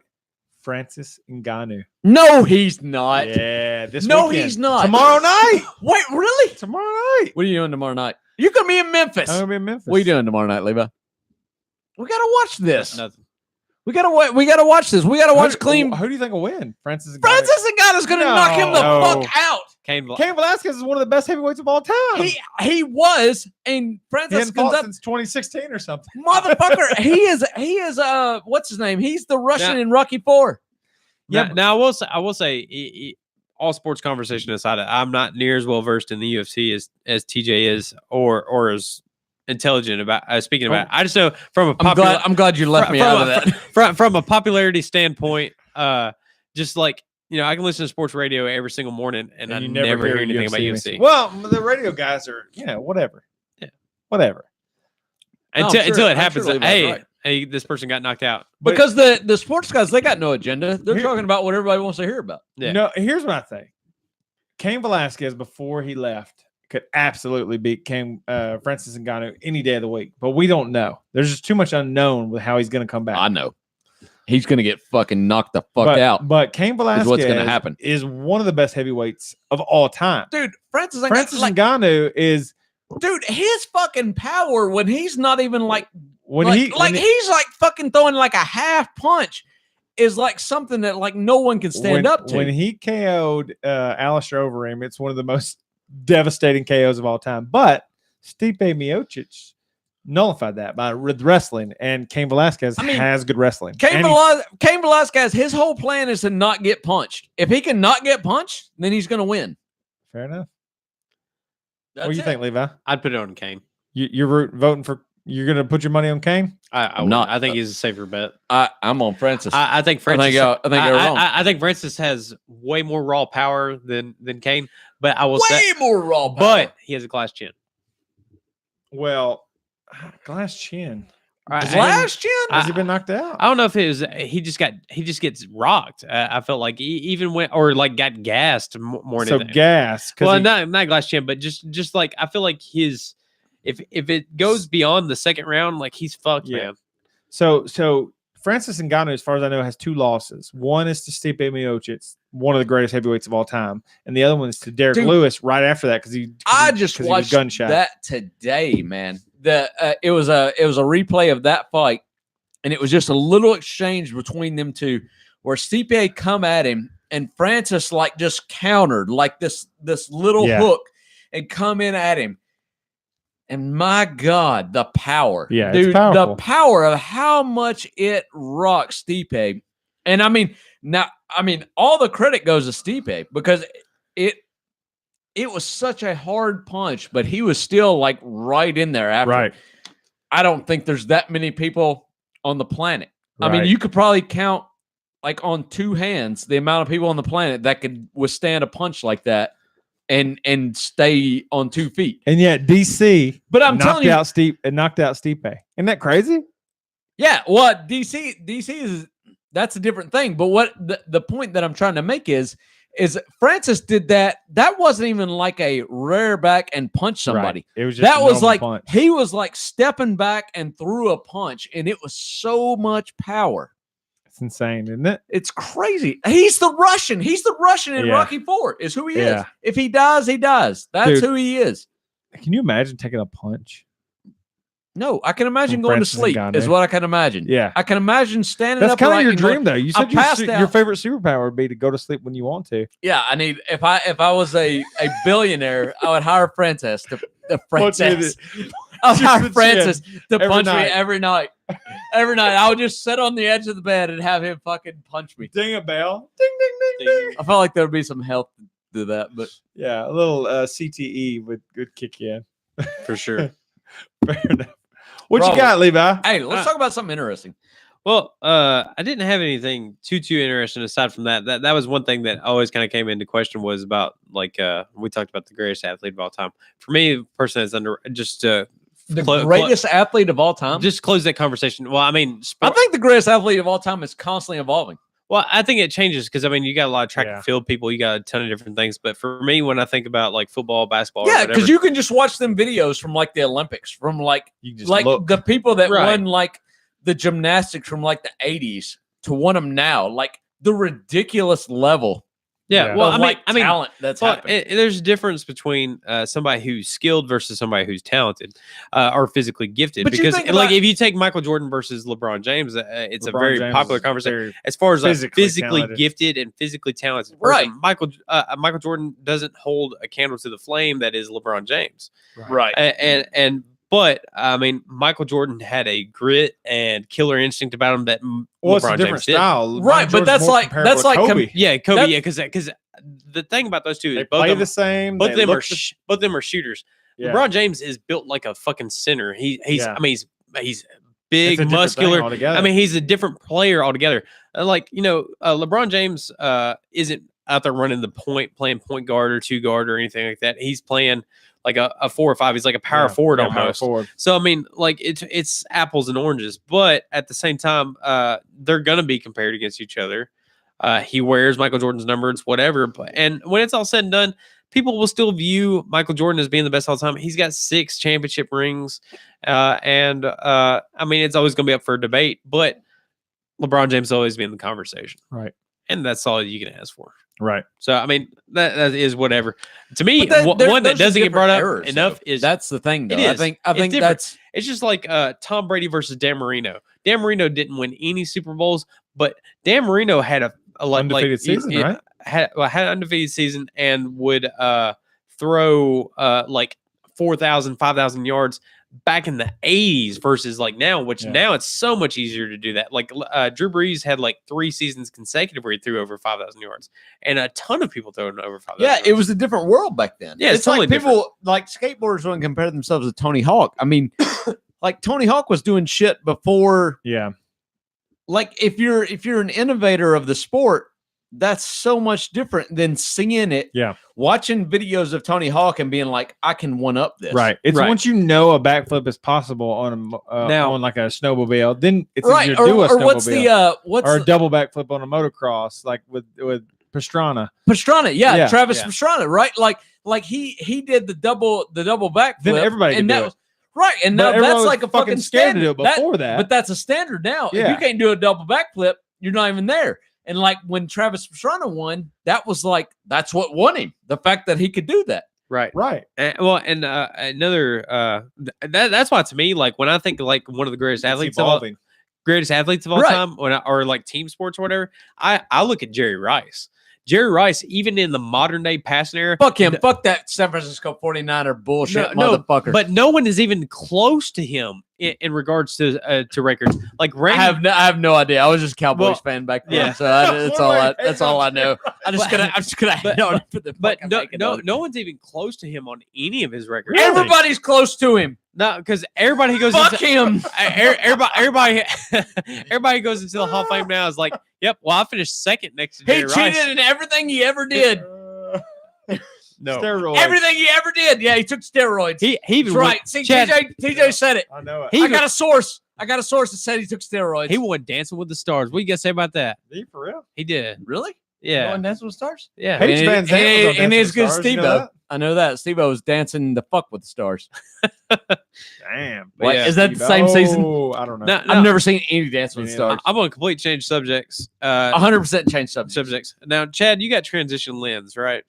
Francis Ngannou. No, he's not. Yeah, this No, weekend. he's not. Tomorrow night. Wait, really? Tomorrow night. What are you doing tomorrow night? You're gonna be in Memphis. I'm gonna be in Memphis. What are you doing tomorrow night, Levi? We gotta watch this. Nothing. We gotta watch this. We gotta watch clean. Who do you think will win? Francis Ngannou. Francis Ngannou's gonna knock him the No. fuck out. Cain Velasquez is one of the best heavyweights of all time. He was, and He Francis hadn't fought Ngannou, since 2016 or something. motherfucker. he is what's his name? He's the Russian in Rocky IV. Yeah. Yeah, Now I will say, all sports conversation aside, I'm not near as well versed in the UFC as TJ is, or as intelligent about speaking about. I just know from a I'm glad you left me out of that. from a popularity standpoint, just like, I can listen to sports radio every single morning, and I you never hear anything about UFC. Well, the radio guys are, whatever. Yeah. whatever. Until I'm sure it happens, Levi's hey, right. hey, this person got knocked out. But- Because the sports guys, they got no agenda. They're Here- talking about what everybody wants to hear about. Yeah. No, here's what I think. Cain Velasquez, before he left, could absolutely beat Francis Ngannou any day of the week, but we don't know. There's just too much unknown with how he's going to come back. I know. He's going to get fucking knocked the fuck out. But Cain Velasquez what's gonna happen. is one of the best heavyweights of all time. Dude, Francis Ngannou is dude, his fucking power when he's not even when he's like fucking throwing like a half punch is like something that like no one can stand up to. When he KO'd Alistair Overeem, it's one of the most devastating KOs of all time. But Stipe Miocic nullified that with wrestling, and Cain Velasquez has good wrestling. Cain Velasquez, his whole plan is to not get punched. If he can not get punched, then he's going to win. Fair enough. That's What do you it. think, Levi? I'd put it on Cain. You're voting for? You're going to put your money on Cain? I'm not. I think he's a safer bet. I'm on Francis. I think Francis. I think you're wrong. I think Francis has way more raw power than Cain, but I will say, way more raw power. but he has a glass chin. Well, glass chin. Glass chin? Has he been knocked out? I don't know if it was he just gets rocked. I felt like even went or like got gassed more than So anything. gas. Well, not glass chin, but just like I feel like his if it goes beyond the second round, like he's fucked, Yeah. man. So Francis Ngannou, as far as I know, has 2 losses. One is to Stipe Miocic, one of the greatest heavyweights of all time, and the other one is to Derek Dude, Lewis right after that because I just watched gunshot. that today, man. It was a replay of that fight, and it was just a little exchange between them two where Stipe come at him and Francis like just countered like this little hook and come in at him. And my God, the power. Yeah, dude, it's powerful. the power of how much it rocks Stipe. And all the credit goes to Stipe because it was such a hard punch, but he was still like right in there after. Right. I don't think there's that many people on the planet. I mean, Right. you could probably count like on 2 hands the amount of people on the planet that could withstand a punch like that and stay on 2 feet. And yet DC But I'm telling you, knocked out Stipe. Isn't that crazy? yeah, what DC is, that's a different thing. But what the point that I'm trying to make is Francis did that. That wasn't even like a rear back and punch somebody. Right. It was just That a was normal like punch. he was like stepping back and threw a punch, and it was so much power. It's insane, isn't it? It's crazy. He's the Russian. He's the Russian in Yeah. Rocky IV. Is who he is. Yeah. If he dies, he dies. That's Dude. who he is. Can you imagine taking a punch? No, I can imagine From going Francis to sleep. Ngannou. Is what I can imagine. Yeah. I can imagine standing That's up. kind of your and going, dream, though. You I said passed your out. favorite superpower would be to go to sleep when you want to. Yeah, I need if I was a billionaire, I would hire Francis to Francis. I'll hire the Francis to every punch night. me every night. Every night, I would just sit on the edge of the bed and have him fucking punch me. Ding a bell. Ding, ding, ding, ding. I felt like there would be some help to that, but Yeah, a little CTE would kick you in. For sure. Fair enough. What Probably. you got, Levi? hey, let's talk about something interesting. Well, I didn't have anything too interesting aside from that. That was one thing that always kind of came into question was about like we talked about the greatest athlete of all time. For me, person that's under just The greatest athlete of all time. just close that conversation. Well, I mean, I think the greatest athlete of all time is constantly evolving. well, I think it changes because I mean, you got a lot of track Yeah. and field people, you got a ton of different things. But for me, when I think about like football, basketball, or Yeah, whatever, because you can just watch them videos from like the Olympics, from like You just like look. the people that Right. won like the gymnastics from like the 80s to won them now, like the ridiculous level. yeah. Yeah. Well, of, like, I mean, talent that's well, happening. there's a difference between somebody who's skilled versus somebody who's talented or physically gifted. But you Because, think like, about- if you take Michael Jordan versus LeBron James, it's a LeBron very James popular is conversation. very As far as like physically physically talented. gifted and physically talented person, Right. Michael Jordan doesn't hold a candle to the flame that is LeBron James. Right. But I mean, Michael Jordan had a grit and killer instinct about him that Well, it's LeBron a different James did. style. Right, LeBron but Jordan's that's more like- comparable that's to like Kobe. Yeah, Kobe. That's- Yeah, because the thing about those two They is both play of the them, same. both they of them look are the- both of them are shooters. yeah. LeBron James is built like a fucking center. He's Yeah. I mean he's It's big, a different thing muscular. altogether. I mean he's a different player altogether. LeBron James isn't out there running the playing point guard or two guard or anything like that. He's playing like a 4 or 5. He's like a power forward Yeah, power almost. forward. So I mean, like it's apples and oranges, but at the same time, they're gonna be compared against each other. He wears Michael Jordan's numbers, whatever. And when it's all said and done, people will still view Michael Jordan as being the best all time. He's got 6 championship rings, and I mean, it's always gonna be up for debate. But LeBron James will always be in the conversation, Right. and that's all you can ask for. Right. So I mean, that is whatever. To me, But one that those are doesn't get brought different up eras, enough though. is that's the thing, though. It I is. think It's different. that's It's just like Tom Brady versus Dan Marino. Dan Marino didn't win any Super Bowls, but Dan Marino had a Undefeated season, right? Had an undefeated season and would throw like 4,000, 5,000 yards back in the 80s versus like now, which Yeah. now it's so much easier to do that. Like Drew Brees had like 3 seasons consecutive where he threw over 5,000 yards, and a ton of people throwing over 5,000. yeah, yards. it was a different world back then. Yeah, it's totally like people like skateboarders wouldn't compare themselves to Tony Hawk. I mean, like Tony Hawk was doing shit before. Yeah. Like if you're an innovator of the sport, that's so much different than seeing it. Yeah. Watching videos of Tony Hawk and being like, I can one up this. Right. It's Right. once you know a backflip is possible on Now- on like a snowmobile, then it's Right. easier to do a Or snowmobile. what's the what's or a the- double backflip on a motocross, like with Pastrana. Pastrana? Yeah, Yeah. Travis Yeah. Pastrana, right? Like he did the double backflip. Then everybody can and do that it. was right. And But now everyone that's was like a fucking fucking scared to do standard. it before that. But that's a standard now. If Yeah. you can't do a double backflip, you're not even there. And like when Travis Pastrana won, that was like that's what won him. The fact that he could do that. right. Right. Another that's why to me, like when I think like one of the greatest It's athletes evolving. of all Right. time, or like team sports or whatever, I look at Jerry Rice. Jerry Rice, even in the modern day passing era, Fuck him. Fuck that San Francisco 49er bullshit No, motherfucker. but no one is even close to him in regards to records. Like I Randy, have no idea. I was just a Cowboys Well, fan back then, yeah. so that's all I know. I'm just gonna but- hate on him for the but fucking no, making no, of it. no one's even close to him on any of his records. Really? Everybody's close to him. No, because everybody who goes Fuck into, him. everybody goes into the Hall of Fame now is like, yep. Well, I finished second next to He Jerry Rice. cheated in everything he ever did. No, Steroids. Everything he ever did. Yeah, he took steroids. he even That's right. See, Chad- TJ said it. I know it. He I even- got a source. I got a source that said he took steroids. he won Dancing with the Stars. What you guys say about that? Are you for real? He did. really? Yeah, Going Dancing with Stars? yeah. Hey, Paige And- Van Zandt was on and Dancing it's with good Stars, you know Steve-O. that? I know that. Steve-O was dancing the fuck with the stars. Damn. But What, yeah, is that the same season? Oh, I don't know. No, I've never seen any Dancing with Me the Stars. I'm going to completely change subjects. 100% change subject. Subjects. Now, Chad, you got transition lens, right?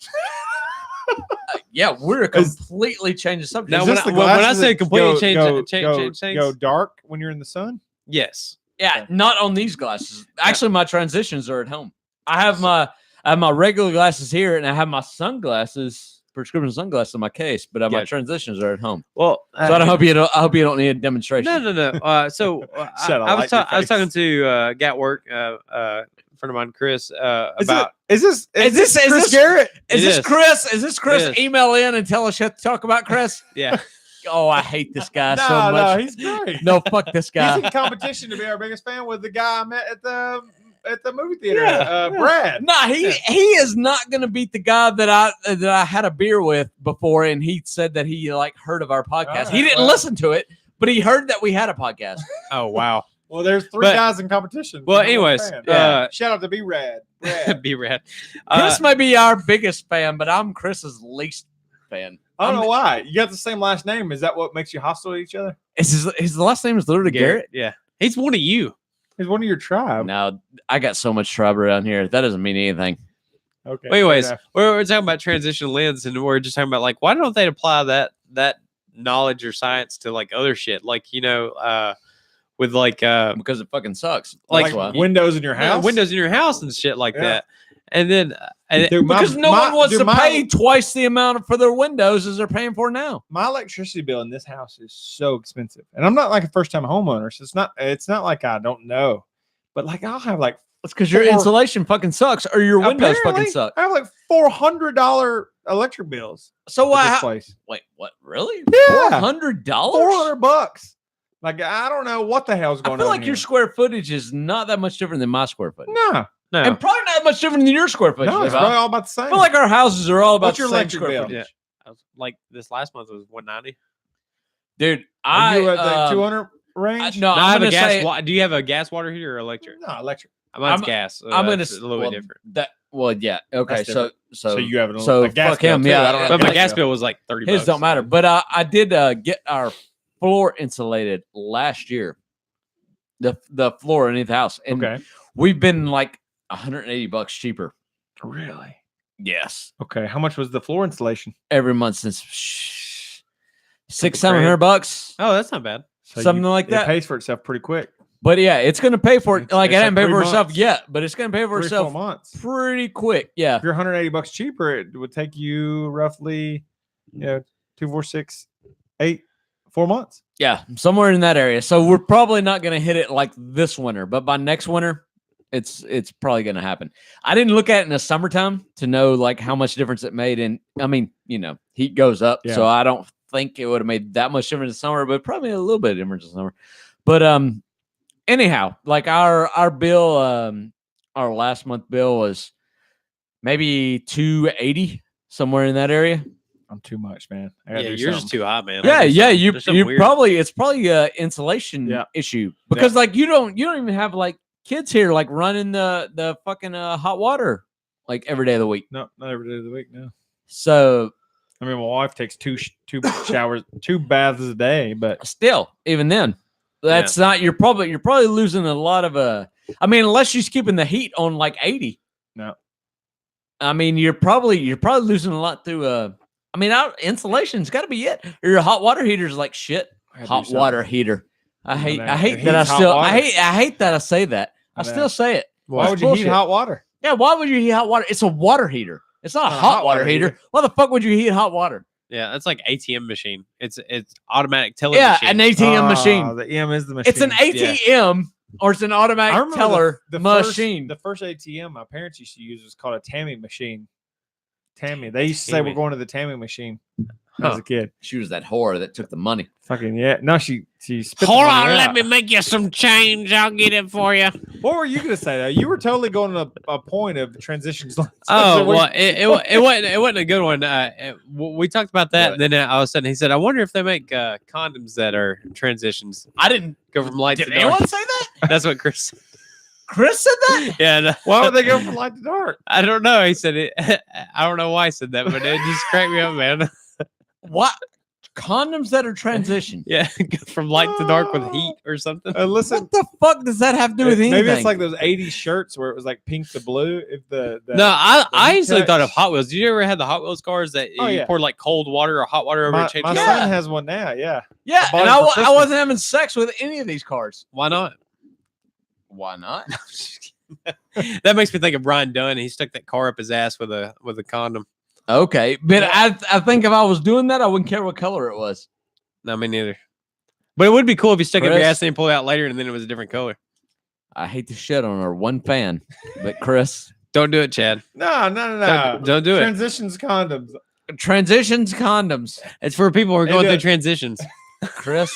Yeah, we're completely changing subject. Now, Is this when the I glasses say that completely go- change- go- change- go- change things? go dark when you're in the sun? Yes. Yeah, not on these glasses. Actually, my transitions are at home. I have my regular glasses here, and I have my sunglasses, prescription sunglasses in my case. But my Gotcha. transitions are at home. Well, So I hope you don't. I hope you don't need a demonstration. No. So Shut up, I light your was talking face. to Gat Work, a friend of mine, Chris, Is about. this Is Chris this- Garrett? Is It this is. Chris? Is this Chris? It is. Email in and tell us you have to talk about Chris. Yeah. Oh, I hate this guy so No, much. he's great. No, fuck this He's guy. in competition to be our biggest fan with the guy I met at the movie theater, Yeah. Brad. No, he is not going to beat the guy that I had a beer with before, and he said that he like heard of our podcast. All right, He didn't well. listen to it, but he heard that we had a podcast. Oh wow. Well, there's three But- guys in competition. Well, I'm a anyways, fan. Shout out to B Rad. be rad. Chris may be our biggest fan, but I'm Chris's least fan. I don't know why. You got the same last name. Is that what makes you hostile to each other? His last name is literally Garrett. Yeah, he's one of you. He's one of your tribe. No, I got so much tribe around here. That doesn't mean anything. Okay. Well, anyways, fair enough. we're talking about transition lens, and we're just talking about like why don't they apply that knowledge or science to like other shit, like with like Because it fucking sucks. Like, That's why. windows in your house. windows in your house and shit like Yeah. that, and then Dude, Because no one wants to my, pay twice the amount for their windows as they're paying for now. My electricity bill in this house is so expensive, and I'm not like a first time homeowner, so it's not like I don't know, but like I'll have like It's because your Or- insulation fucking sucks or your windows fucking apparently, suck. I have like $400 electric bills. So At why? this place. Wait, what? Really? Yeah. $400? $400. Like I don't know what the hell's I going feel on. like your square footage is not that much different than my square footage. no, no, And probably not much different than your square footage. no, it's Levi. probably all about the same. I feel like our houses are all about What's your the same electric square bill? footage. Yeah. I was, like this last month was 190. Dude, Are you at the um, 200 range? no, I have I'm a gonna gas. say Do you have a gas water heater or electric? no, electric. Mine's I'm- gas. So I'm gonna that's a little well, bit different. that. Well, yeah, okay. That's So different. so So you have a so gas fuck bill him. too. Yeah, I don't have But a my gas gas bill was like 30 his bucks. don't matter. But I did get our floor insulated last year. The floor underneath the house, and Okay. we've been like $180 cheaper. Really? Yes, Okay. How much was the floor installation? every month since $600-700 $600-700. Oh, that's not bad. So Something like It that. pays for itself pretty quick. But yeah, it's gonna pay for it. It's- Like it it's didn't like pay for 3 itself months. yet, but it's gonna pay for 3 or 4 itself months. pretty quick. Yeah. If you're $180 cheaper, it would take you roughly, 2, 4, 6, 8, 4 months. Yeah, somewhere in that area. So we're probably not going to hit it like this winter, but by next winter, it's probably going to happen. I didn't look at it in the summertime to know like how much difference it made. And I mean, heat goes up, so I don't think it would have made that much difference in summer, but probably a little bit of difference in summer. But anyhow, like our bill, our last month bill was maybe $280, somewhere in that area. I'm too much, man. I Yeah, gotta do yours is something. too hot, man. Yeah, There's yeah. something- You there's something weird. probably it's probably a insulation Yeah. issue because like you don't even have like kids here like running the fucking hot water like every day of the week. No, not every day of the week. No. So I mean, my wife takes two showers, 2 baths a day, but still, even then, that's not you're probably losing a lot of I mean, unless she's keeping the heat on like 80. No. I mean, you're probably losing a lot through I mean, our insulation's got to be it. Or your hot water heater's like shit. I gotta do Hot something. water heater. I know hate that. I It hate that I heats hot still water. I hate that I say that. I I know. still say it. Why That's would you bullshit. heat hot water? Yeah, why would you heat hot water? It's a water heater. It's not a hot water heater. Why the fuck would you heat hot water? Yeah, that's like ATM machine. It's automatic teller Yeah, machine. an ATM machine. The EM is the machine. It's an ATM or it's an I automatic remember teller the machine. The first ATM my parents used to use was called a Tammy machine. Tammy. They used to say we're Tammy. going to the Tammy machine as a kid. She was that whore that took the money. Fucking yeah. No, she spit the Hold money on, let out. me make you some change. I'll get it for you. What were you gonna say though? You were totally going to a point of transitions. Oh well, it wasn't a good one. We talked about that, and then all of a sudden he said, "I wonder if they make condoms that are transitions. I didn't. Go from light Did to dark." anyone say that? That's what Chris said. Chris said that? Yeah, no, Why would they go from light to dark? I don't know. He said it. I don't know why he said that, but it just cracked me up, man. What? Condoms that are transition. Yeah, go from light to dark with heat or something. Listen, What the fuck does that have to do with anything? maybe it's like those '80s shirts where it was like pink to blue. If the No, I heat instantly thought of touch. Hot Wheels. Did you ever have the Hot Wheels cars that Oh, you yeah. poured like cold water or hot water over my, and changed my color? son has one now. Yeah, yeah, I bought and it for I Christmas. wasn't having sex with any of these cars. Why not? Why not? That makes me think of Brian Dunn. He stuck that car up his ass with a condom. Okay, but I think if I was doing that, I wouldn't care what color it was. No, me neither. But it would be cool if you stuck it up your Chris? ass and then pulled it out later and then it was a different color. I hate to shit on our one fan, but Chris, Don't do it, Chad. no. Don't do it. Transitions condoms. transitions condoms. It's for people who are They going do through it. transitions. Chris,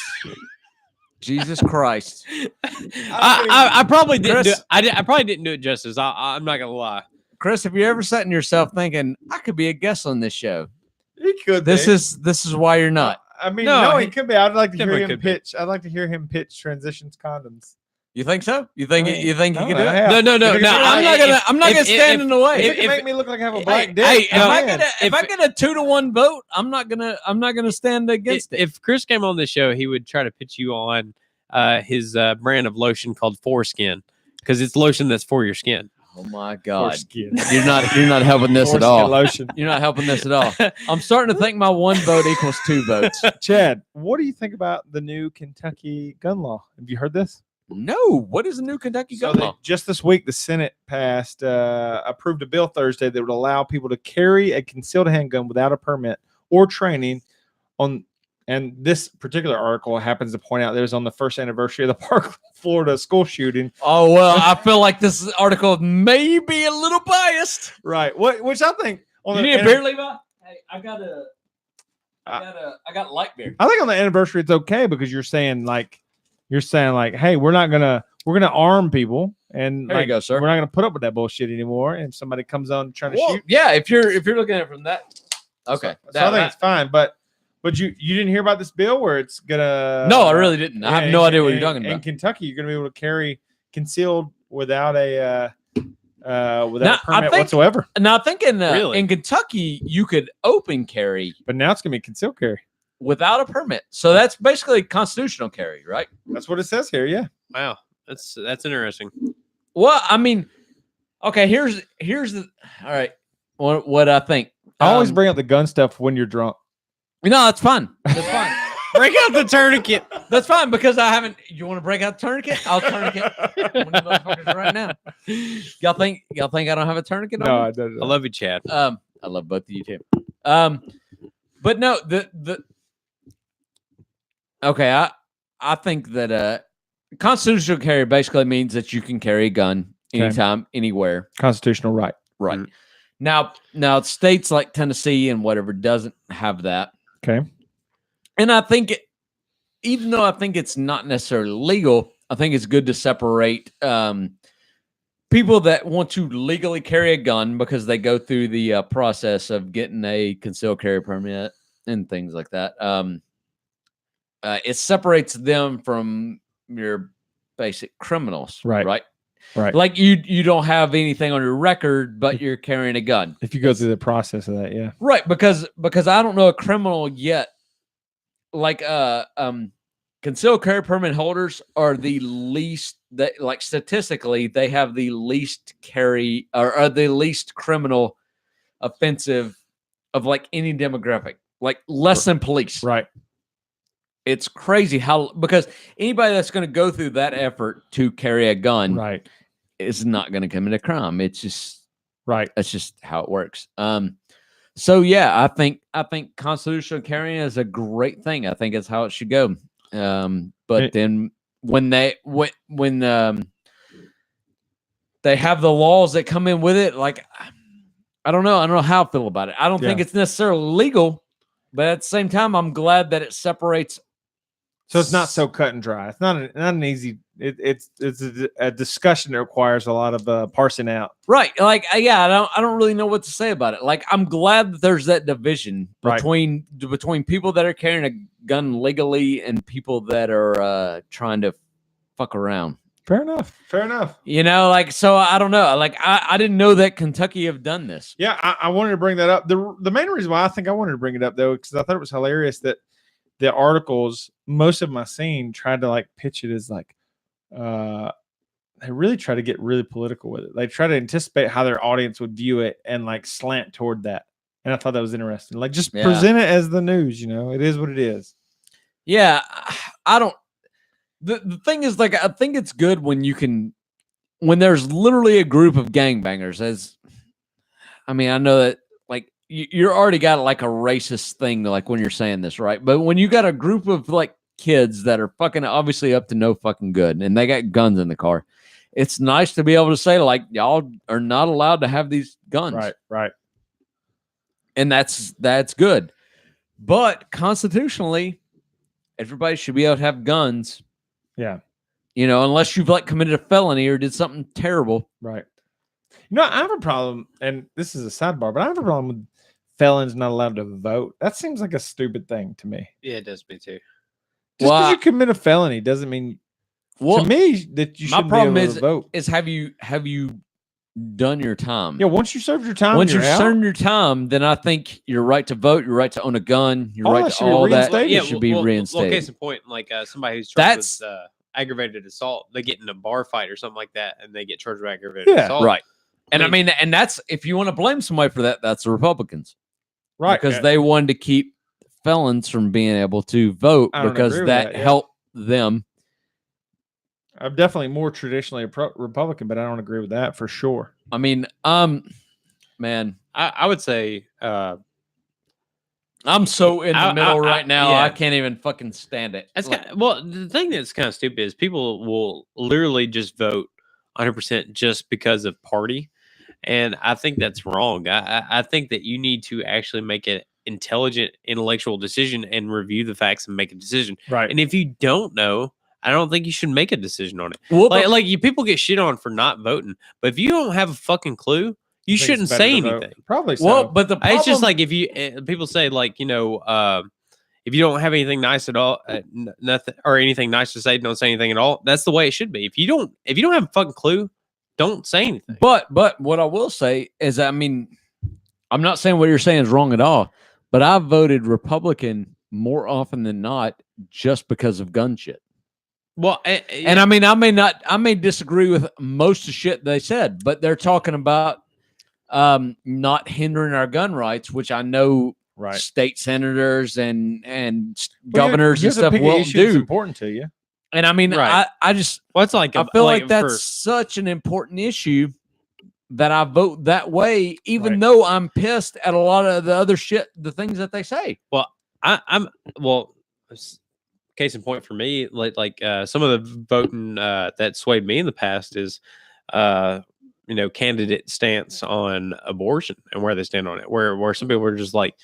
Jesus Christ. I probably didn't do Chris- it. I probably didn't do it justice. I'm not gonna lie. Chris, have you ever sat in yourself thinking, I could be a guest on this show? He could. This be. is why you're not. I mean, No, no, he he could be. I'd like to hear definitely him could be. pitch. I'd like to hear him pitch transitions condoms. You think so? You think I mean, you think no, you can do I it? have. No. If it- I'm not gonna stand in the way. If it can if- make me look like I have a hey, black dick. Hey, if I'm I in. get a 2-1 vote, I'm not gonna stand against it. If Chris came on the show, he would try to pitch you on his brand of lotion called Foreskin, because it's lotion that's for your skin. Oh my God, Foreskin. you're not helping this at Foreskin all. Lotion. You're not helping this at all. I'm starting to think my 1 vote equals 2 votes. Chad, what do you think about the new Kentucky gun law? Have you heard this? No, what is the new Kentucky So gun law? just this week, the Senate approved a bill Thursday that would allow people to carry a concealed handgun without a permit or training on. And this particular article happens to point out that it was on the first anniversary of the Parkland, Florida school shooting. Oh well, I feel like this article may be a little biased. Right. Which I think on You the need a anni- beer, Levi? Hey, I got light beer. I think on the anniversary it's okay because you're saying like, hey, we're gonna arm people and There you like, go, sir. we're not gonna put up with that bullshit anymore. And if somebody comes on trying to Well, shoot, yeah, if you're looking at it from that, okay. So I think it's fine. But you didn't hear about this bill where it's gonna? No, I really didn't. I have no idea what you're talking In about. Kentucky, you're gonna be able to carry concealed without a Now, a permit think- whatsoever. Now I think Really? in Kentucky you could open carry But now it's gonna be concealed carry. without a permit. So that's basically constitutional carry, right? That's what it says here. Yeah. Wow, that's interesting. Well, I mean, okay, here's the all right. What I think. I always bring up the gun stuff when you're drunk. No, that's fine. That's fine. Break out the tourniquet. That's fine because I haven't. You want to break out the tourniquet? I'll tourniquet one of you motherfuckers right now. Y'all think I don't have a tourniquet on? No, me? I don't. I love you, Chad. I love both of you too. But no, okay, I think that constitutional carry basically means that you can carry a gun Okay. anytime, anywhere. Constitutional right. Right. Mhm. Now states like Tennessee and whatever doesn't have that. Okay. And I think even though I think it's not necessarily legal, I think it's good to separate people that want to legally carry a gun because they go through the process of getting a concealed carry permit and things like that. It separates them from your basic criminals, Right. Right. Right. Like you don't have anything on your record, but you're carrying a gun. If you go through the process of that, yeah. Right, because I don't know a criminal yet. Like concealed carry permit holders are the least that like statistically they have the least carry or are the least criminal offensive of like any demographic, like less than police. Right. It's crazy how because anybody that's going to go through that effort to carry a gun Right. is not going to commit a crime. It's just Right. that's just how it works. So yeah, I think constitutional carrying is a great thing. I think it's how it should go. But then when they have the laws that come in with it, like I don't know how I feel about it. I don't think it's necessarily legal, but at the same time, I'm glad that it separates. So it's not so cut and dry. It's not an easy. It's a discussion that requires a lot of parsing out. Right. Like, yeah, I don't really know what to say about it. Like, I'm glad that there's that division Right. between people that are carrying a gun legally and people that are trying to fuck around. Fair enough. Fair enough. You know, like, so I don't know. Like, I didn't know that Kentucky have done this. Yeah, I wanted to bring that up. The main reason why I think I wanted to bring it up though, because I thought it was hilarious that the articles, most of them I seen, tried to like pitch it as like, they really try to get really political with it. They try to anticipate how their audience would view it and like slant toward that. And I thought that was interesting. Like just Yeah. present it as the news. You know, it is what it is. Yeah, I don't. The thing is, like, I think it's good when there's literally a group of gangbangers. I know that, like, you're already got like a racist thing, like when you're saying this, right? But when you got a group of like kids that are fucking obviously up to no fucking good, and they got guns in the car, it's nice to be able to say, like, y'all are not allowed to have these guns. Right. and that's good. But constitutionally, everybody should be able to have guns. Yeah. You know, unless you've like committed a felony or did something terrible. Right. You know, I have a problem, and this is a sidebar, but I have a problem with felons not allowed to vote. That seems like a stupid thing to me. Yeah, it does me too. Just because Well, you commit a felony doesn't mean well, to me that you my shouldn't problem be able is to vote. have you done your time? Yeah, once you served your time, Once you're you've out. served your time, then I think your right to vote, your right to own a gun, your All right that to should be all that reinstated. should be reinstated. Well, case in point, like somebody who's charged That's- with aggravated assault, they get in a bar fight or something like that, and they get charged with aggravated Yeah, assault. Right. And I mean- mean, and that's if you want to blame somebody for that, that's the Republicans. Right. Because they wanted to keep felons from being able to vote I don't because agree with that that, yeah. helped them. I'm definitely more traditionally a Republican, but I don't agree with that for sure. I mean, man, I would say I'm so in the middle right now. yeah. I can't even fucking stand it. that's Like, kind well, the thing that's kind of stupid is people will literally just vote 100% just because of party, and I think that's wrong. I think that you need to actually make an intelligent, intellectual decision and review the facts and make a decision. Right. And if you don't know, I don't think you should make a decision on it. well, Like you people get shit on for not voting, but if you don't have a fucking clue, you shouldn't say anything. Probably so. well, but the problem, It's just like if you people say like if you don't have anything nice at all, nothing or anything nice to say, don't say anything at all. That's the way it should be. If you don't have a fucking clue, don't say anything. but what I will say is, I mean, I'm not saying what you're saying is wrong at all, but I voted Republican more often than not just because of gun shit. Well, And I mean, I may disagree with most of shit they said, but they're talking about not hindering our gun rights, which I know right. state senators and Well, governors and here's a stuff big will issue that's do. important to you. And I mean, Right. I just well, it's like I feel like for- that's such an important issue that I vote that way, even Right. though I'm pissed at a lot of the other shit, the things that they say. I'm case in point for me, like some of the voting that swayed me in the past is candidate stance on abortion and where they stand on it. Where some people are just like,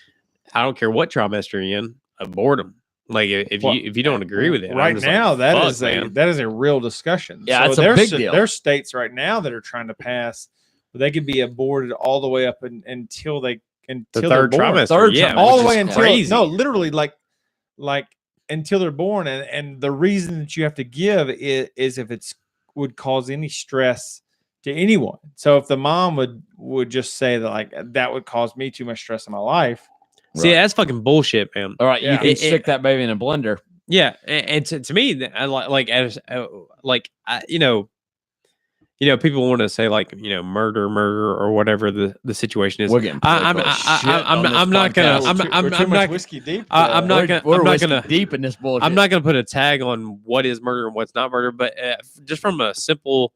I don't care what trimester you're in, abort them. Like if Well, you don't agree with it, I'm right just now, like, that fuck, is man. that is a real discussion. Yeah, it's a there's big deal. There's states right now that are trying to pass where they could be aborted all the way up until the they're third born. trimester, Third yeah, trimester. all which the is way until crazy. no, literally like until they're born, and the reason that you have to give is if it's would cause any stress to anyone. So if the mom would just say that like that would cause me too much stress in my life. See, that's fucking bullshit, man. All right, Yeah. you can stick that baby in a blender. Yeah, and to me, I people want to say like murder or whatever the situation is. We're getting I'm not gonna We're too much whiskey deep. I'm not We're gonna deep in this bullshit. I'm not gonna put a tag on what is murder and what's not murder, but just from a simple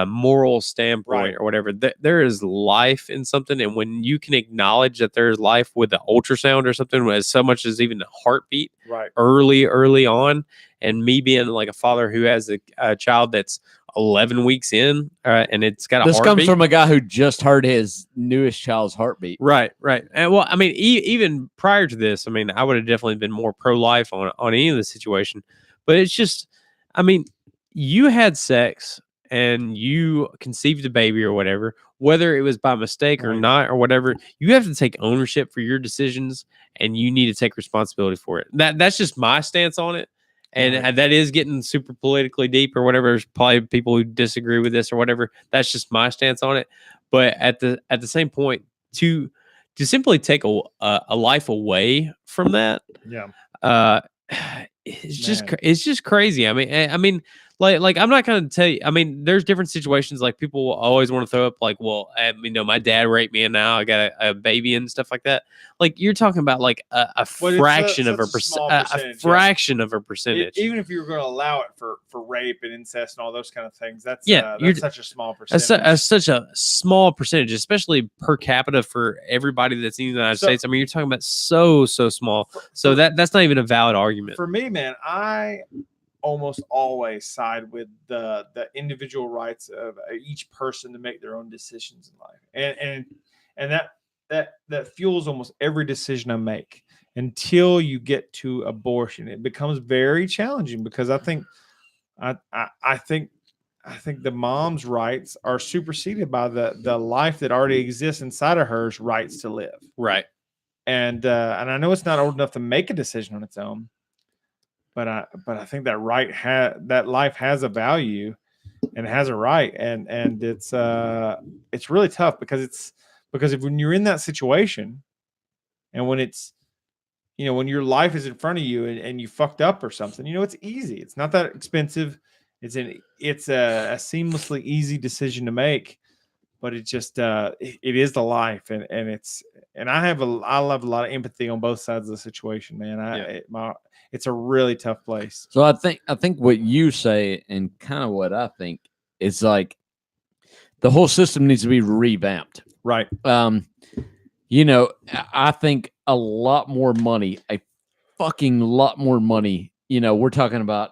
moral standpoint Right. or whatever, there is life in something, and when you can acknowledge that there is life with the ultrasound or something, as so much as even a heartbeat right. early on, and me being like a father who has a child that's 11 weeks in, and it's got a This heartbeat. comes from a guy who just heard his newest child's heartbeat. Right. And well, I mean, even prior to this, I mean, I would have definitely been more pro-life on any of the situation, but it's just, I mean, you had sex and you conceived a baby or whatever, whether it was by mistake or Right. not or whatever, you have to take ownership for your decisions and you need to take responsibility for it. That's just my stance on it. And Right. that is getting super politically deep or whatever. There's probably people who disagree with this or whatever. That's just my stance on it. But at the same point, to simply take a life away from that, Yeah. it's just crazy. I mean, like I'm not gonna tell you. I mean, there's different situations. Like people will always want to throw up, like, well, my dad raped me, and now I got a baby and stuff like that. Like you're talking about like a Well, it's fraction of such a small a percentage, yeah. fraction of a percentage. Even if you were going to allow it for rape and incest and all those kind of things, that's Yeah, you're- that's such a small percentage. That's such a small percentage, especially per capita for everybody that's in the United So- States. I mean, you're talking about so small. So that's not even a valid argument. For me, man, I almost always side with the individual rights of each person to make their own decisions in life, and that fuels almost every decision I make until you get to abortion. It becomes very challenging because I think the mom's rights are superseded by the life that already exists inside of her's rights to live. Right. And I know it's not old enough to make a decision on its own, but I think that that life has a value and has a right, and it's really tough because when you're in that situation, and when it's, when your life is in front of you and you fucked up or something, it's easy. It's not that expensive. It's a seamlessly easy decision to make, but it just it is the life, and I have a lot of empathy on both sides of the situation, man. It's a really tough place. So I think what you say and kind of what I think is like the whole system needs to be revamped. Right. I think a lot more money, a fucking lot more money. We're talking about.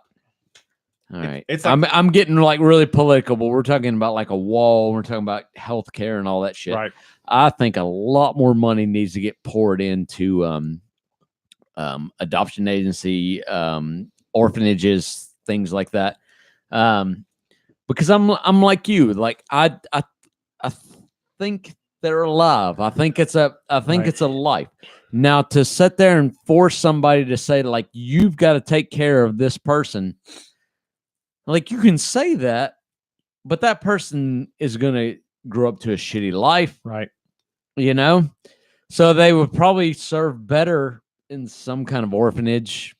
All right. It's like, I'm getting like really political, but we're talking about like a wall. We're talking about healthcare and all that shit. right. I think a lot more money needs to get poured into adoption agency, orphanages, things like that. Because I'm like you. Like I think they're alive. I think it's a life. Now to sit there and force somebody to say like you've got to take care of this person. Like you can say that, but that person is going to grow up to a shitty life. Right. So they would probably serve better in some kind of orphanage.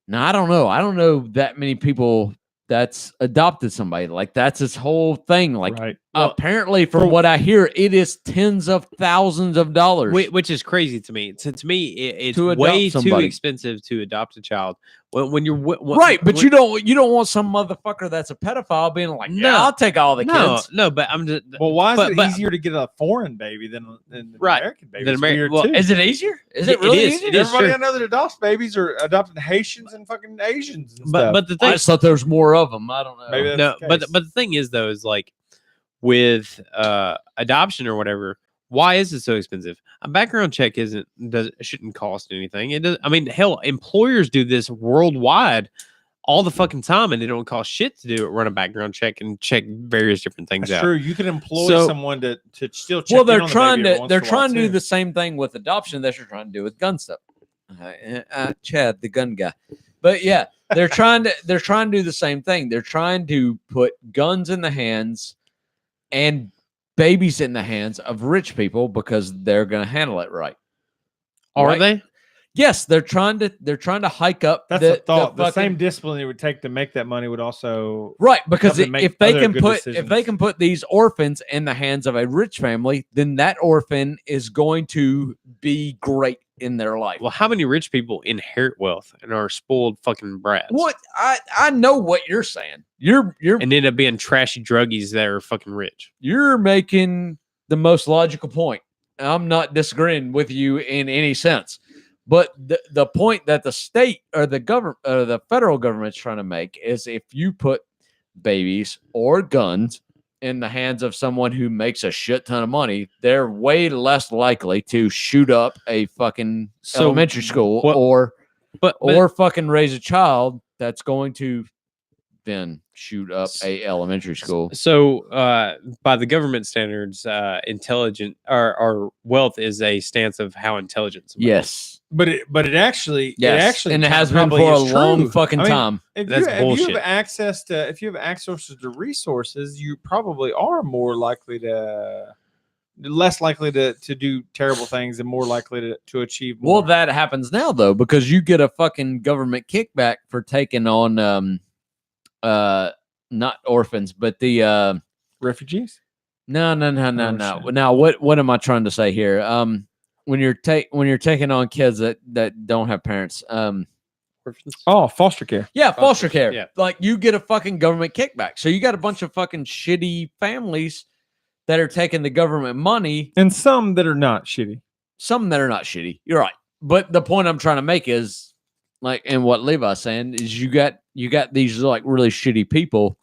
Now, I don't know. I don't know that many people that's adopted somebody. Like that's this whole thing. Like Right. apparently from what I hear, it is tens of thousands of dollars. Which is crazy to me. To me, it's To adopt way too somebody. expensive to adopt a child. When you're Right, but you don't want some motherfucker that's a pedophile being like, yeah, No. I'll take all the kids. No, but I'm just. Well, why is it but- easier to get a foreign baby than an Right. American baby? Than It's Ameri- weird, well, too. Is it easier? Is It it really is. easier? It is. Everybody true. I know that adopts babies are adopting Haitians and fucking Asians and But stuff. but the I thing, just thought there was more of them. I don't know. Maybe that's no, the but case. the thing is though is like with adoption or whatever. Why is it so expensive? A background check shouldn't cost anything. It does. I mean, hell, employers do this worldwide all the fucking time, and it don't cost shit to do it. Run a background check and check various different things That's out. true. You can employ So- someone to still check Well, in they're on the trying baby every to once they're in a while, trying to do too. the same thing with adoption that you're trying to do with gun stuff. Chad, the gun guy. But yeah, they're trying to do the same thing. They're trying to put guns in the hands and babies in the hands of rich people because they're going to handle it right. Are Right? they? Yes, they're trying to hike up. That's the thought. The fucking- same discipline it would take to make that money would also right, because help them make if they other can good put decisions. these orphans in the hands of a rich family, then that orphan is going to be great in their life. Well, how many rich people inherit wealth and are spoiled fucking brats? What I know what you're saying. You're And end up being trashy druggies that are fucking rich. you're making the most logical point. I'm not disagreeing with you in any sense. But the point that the state or the government or the federal government's trying to make is if you put babies or guns in the hands of someone who makes a shit ton of money, they're way less likely to shoot up a fucking So, elementary school what- or But fucking raise a child that's going to then shoot up a elementary school. so by the government standards, intelligent or wealth is a stance of how intelligent. somebody is. Yes. But it actually Yes. And it kind has of been for probably a is long true. fucking I mean, time. If That's you have bullshit. access to resources, you probably are more likely less likely to do terrible things and more likely to achieve more. Well, that happens now though, because you get a fucking government kickback for taking on not orphans, but the refugees. no. shit. Now what am I trying to say here? When you're taking on kids that don't have parents, Orphans. Oh, foster care. yeah, foster care. yeah. Like you get a fucking government kickback. So you got a bunch of fucking shitty families that are taking the government money. And some that are not shitty. Some that are not shitty. You're right. But the point I'm trying to make is like, and what Levi's saying is you got these like really shitty people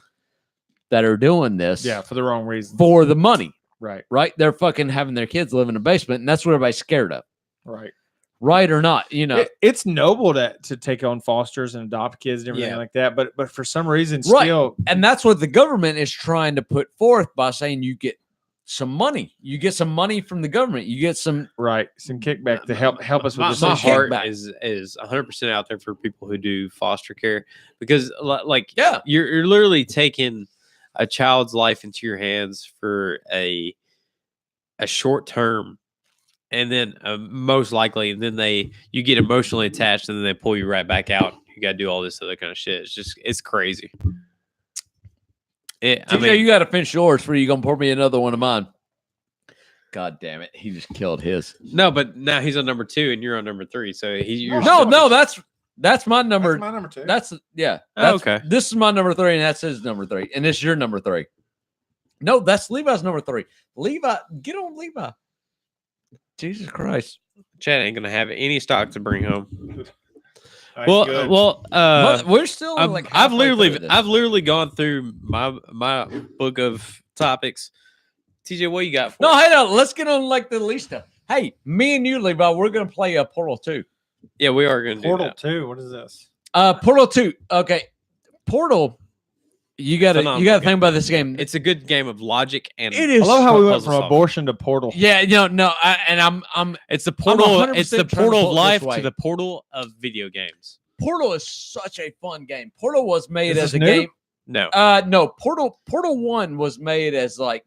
that are doing this Yeah, for the wrong reasons. for the money. Right. right? They're fucking having their kids live in a basement, and that's what everybody's scared of, Right. right or not? You know, It's noble to take on fosters and adopt kids and everything Yeah. like that. But for some reason, Right. still, and that's what the government is trying to put forth by saying you get some money. You get some money from the government. You get some. right, some kickback to help us with my, this. my issue. heart kickback. is 100% out there for people who do foster care, because like Yeah. you're literally taking a child's life into your hands for a short term, and then most likely, and then you get emotionally attached, and then they pull you right back out. You got to do all this other kind of shit. It's crazy. I TJ, mean, you got to finish yours for you. Gonna pour me another one of mine. God damn it! He just killed his. no, but now he's on number 2 and you're on number 3. So you're No, that's my number. That's my number 2. That's yeah. Oh, That's, okay. This is my number 3, and that's his number 3, and this is your number 3. No, that's Levi's number 3. Levi, get on Levi. Jesus Christ. Chad ain't gonna have any stock to bring home. That's good. We're still I've like halfway through this. literally gone through my book of topics. TJ, what you got for No, us? hey, no, let's get on like the least stuff. Hey, me and you, Levi, we're gonna play a Portal 2. Yeah, we are gonna do Portal that. 2. What is this? Portal 2. Okay. Portal, you gotta Phenomenal think about this game. It's a good game of logic and It I is love how we went puzzle from solving. abortion to Portal. Yeah, I'm It's the portal. 100% It's the trying to portal pull of it this life way. to the portal of video games. Portal is such a fun game. Portal was made Is as this a new? game. No, No, Portal 1 was made as like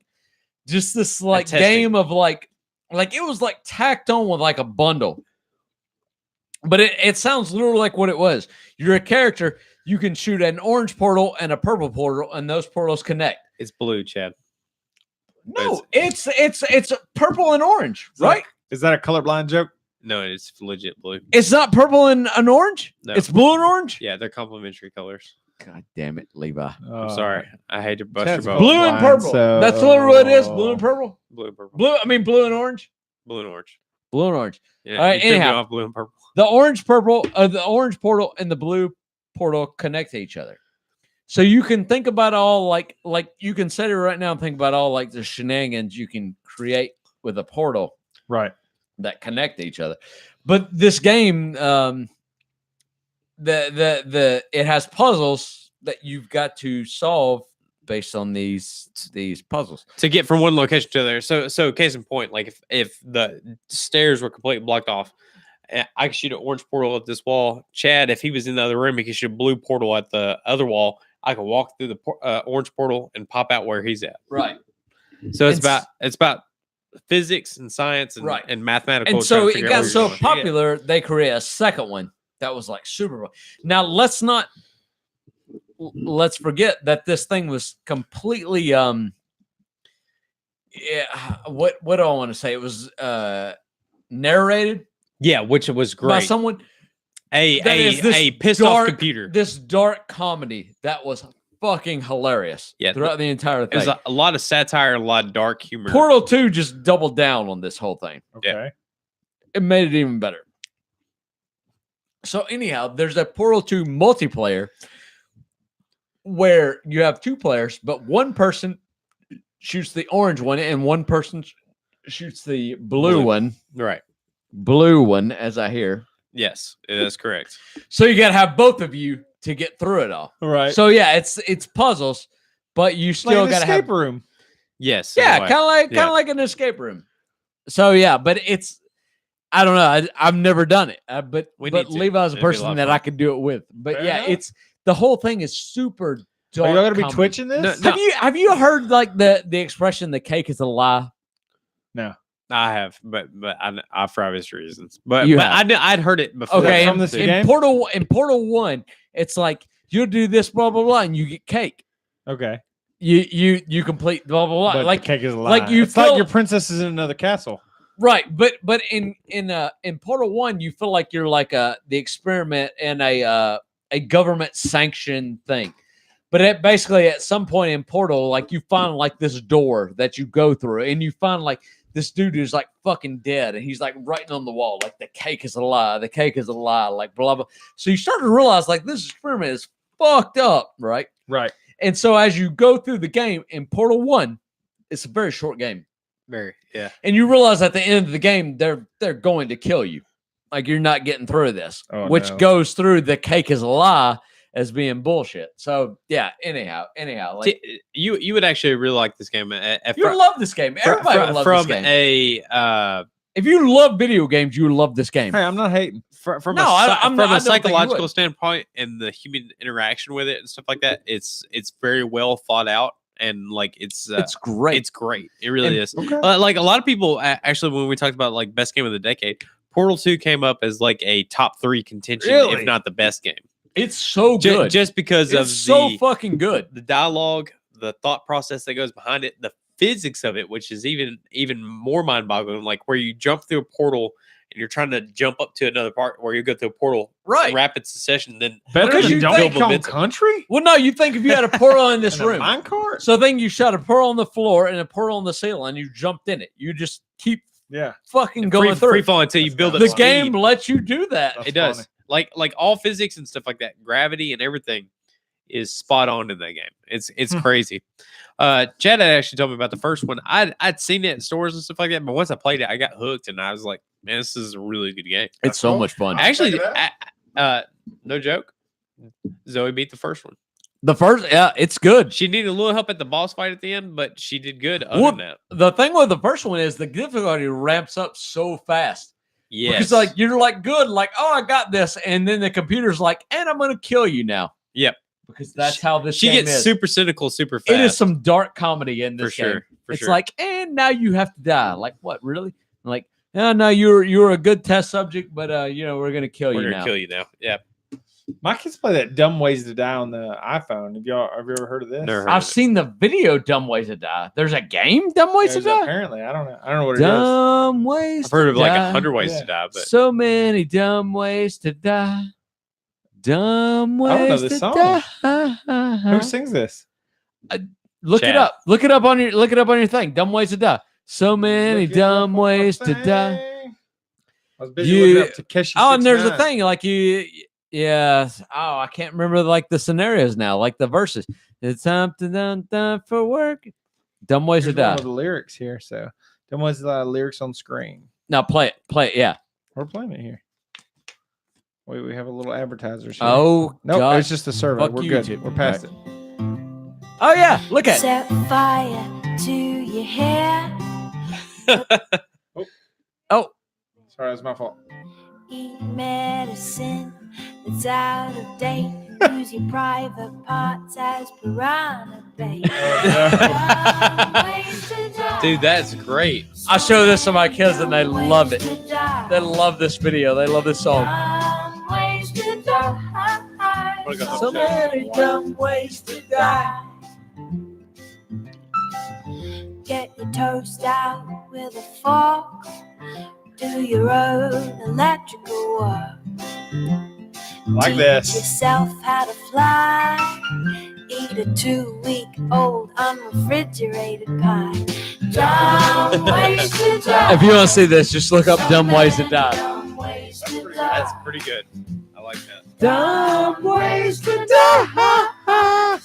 just this like testing. game of like it was like tacked on with like a bundle. But it sounds literally like what it was. You're a character, you can shoot an orange portal and a purple portal, and those portals connect. it's blue, Chad. No, it's purple and orange, Is that- right? Is that a colorblind joke? No, it's legit blue. It's not purple and an orange. No. It's blue and orange. Yeah, they're complementary colors. God damn it, Levi. I'm sorry. I hate to bust Chad's your bubble. Blue and blind, purple. so- That's literally what it is. Blue and purple. Blue and purple. Blue and orange. Blue and orange. Blue and orange. Yeah, All right, you took me anyhow. off blue and purple. The orange portal and the blue portal connect to each other. So you can think about all like you can sit here right now and think about all like the shenanigans you can create with a portal Right. that connect to each other. But this game, it has puzzles that you've got to solve based on these puzzles. To get from one location to the other. So case in point, like if the stairs were completely blocked off, I could shoot an orange portal at this wall. Chad, if he was in the other room, he could shoot a blue portal at the other wall. I could walk through the orange portal and pop out where he's at. Right. So it's It's- about physics and science and, Right. and mathematical. And so trying to it figure out got where so you're going. popular, they created a second one that was like super. Now let's forget that this thing was completely yeah. What do I want to say? It was narrated Yeah, which was by great. someone. A that is this pissed off dark- computer. This dark comedy that was fucking hilarious. Yeah, throughout the entire It was thing. a lot of satire and a lot of dark humor. Portal 2 just doubled down on this whole thing. Okay. It made it even better. So anyhow, there's a Portal 2 multiplayer where you have 2 players, but one person shoots the orange one and one person shoots the blue Blue. one. Right. Blue one, as I hear. Yes, that's correct. So you got to have both of you to get through it all. Right. So yeah, it's puzzles, but you like still an got to escape have room. Yes. in a yeah, way. kind Yeah. of like an escape room. So yeah, but it's I don't know. I've never done it, but We need to. Levi's a It'd be a lot person of that fun. I could do it with. But Fair yeah, enough. it's the whole thing is super Are dark. you gonna be comedy. twitching this? No. Have you heard like the expression "the cake is a lie"? No. I have, but I for obvious reasons. But You but have. I'd heard it before. Okay, from this too. game? in Portal 1, it's like you do this blah blah blah and you get cake. Okay. You complete blah blah blah. But Like the cake is a lie. like you it's like feel- your princess is in another castle. right, but in Portal 1, you feel like you're like the experiment in a government sanctioned thing. But basically at some point in Portal, like you find like this door that you go through, and you find like this dude is like fucking dead, and he's like writing on the wall like the cake is a lie, the cake is a lie, like blah blah. So you start to realize like this experiment is fucked up, right? Right. And so as you go through the game in Portal 1, it's a very short game. Very, yeah. And you realize at the end of the game, they're going to kill you. Like you're not getting through this, which goes through the cake is a lie as being bullshit. So yeah. Anyhow, like You would actually really like this game. You love this game. Everybody would love this game. If you love video games, you would love this game. Hey, I'm not hating. From No, I'm a not- I don't think you psychological would. standpoint and the human interaction with it and stuff like that, it's very well thought out and like it's great. It's great. It really is. Okay. Like a lot of people actually, when we talked about like best game of the decade, Portal 2 came up as like a top 3 contention, Really? if not the best game. It's so good. Just because it's of so fucking good. the dialogue, the thought process that goes behind it, the physics of it, which is even more mind-boggling. Like where you jump through a portal and you're trying to jump up to another part where you go through a portal, Right. rapid succession, then Better Because than you Donkey think Kong Country? Well, no, you think if you had a portal in this And a room, minecart? so then you shot a portal on the floor and a portal on the ceiling, and you jumped in it. You just keep Yeah. fucking going through. free fall until you build up The speed. game lets you do that. That's It does. funny. Like all physics and stuff like that, gravity and everything is spot on in that game. It's crazy. Chad had actually told me about the first one. I'd seen it at stores and stuff like that, but once I played it, I got hooked and I was like, man, this is a really good game. It's so much fun. Actually, check no joke. Zoe beat the first one. The first, yeah, it's good. She needed a little help at the boss fight at the end, but she did good other Well, than that. The thing with the first one is the difficulty ramps up so fast. Yes. Because like you're like good, like, oh, I got this, and then the computer's like, and I'm gonna kill you now. Yep. Because that's how this she game gets is. super cynical, super fast. It is some dark comedy in for this game. sure. For It's sure. like, and now you have to die. Like, what, really? Like, no, you're a good test subject, but we're gonna kill we're you gonna now. kill you now. Yeah. My kids play that Dumb Ways to Die on the iPhone. Have you ever heard of this? Never heard I've of it. seen the video "Dumb Ways to Die." There's a game "Dumb Ways There's to Die." apparently, I don't know what it is. Dumb ways. I've heard of to like die. 100 ways Yeah. to die, but So many dumb ways to die. Dumb I don't know ways this to song. die. Who sings this? Look it Chad. up. Look it up on your thing. Dumb ways to die. So many Look it up dumb on my ways to thing. die. I was busy You- looking up Takeshi. Oh, and there's a 69. thing like you. Yeah. Oh, I can't remember like the scenarios now, like the verses. It's time to done for work. Dumb ways Here's to one die. with the lyrics here. So, Dumb Ways to Die lyrics on screen. Now play it. Play it. Yeah. We're playing it here. Wait, we have a little advertisers here. Oh, nope, God. it's just a survey. Fuck We're you, good. YouTube. We're past it. Oh yeah. Look at it. Set fire to your hair. Oh, Sorry, that's my fault. Eat medicine that's out of date. Use your private parts as piranha bait. Dumb ways to die. dude, that's great. I show this to my kids and they Dumb love ways it. to die. They love this video. They love this song. Dumb ways to die. Wanna go home, So Chad? many dumb ways to die. Get your toast out with a fork. Do your own electrical work. Like Teach this. yourself how to fly. Eat a 2-week-old unrefrigerated pie. Dumb ways to die. If you want to see this, just look up "Dumb Ways to Die." Dumb ways to die. That's pretty good. I like that. Dumb ways to die.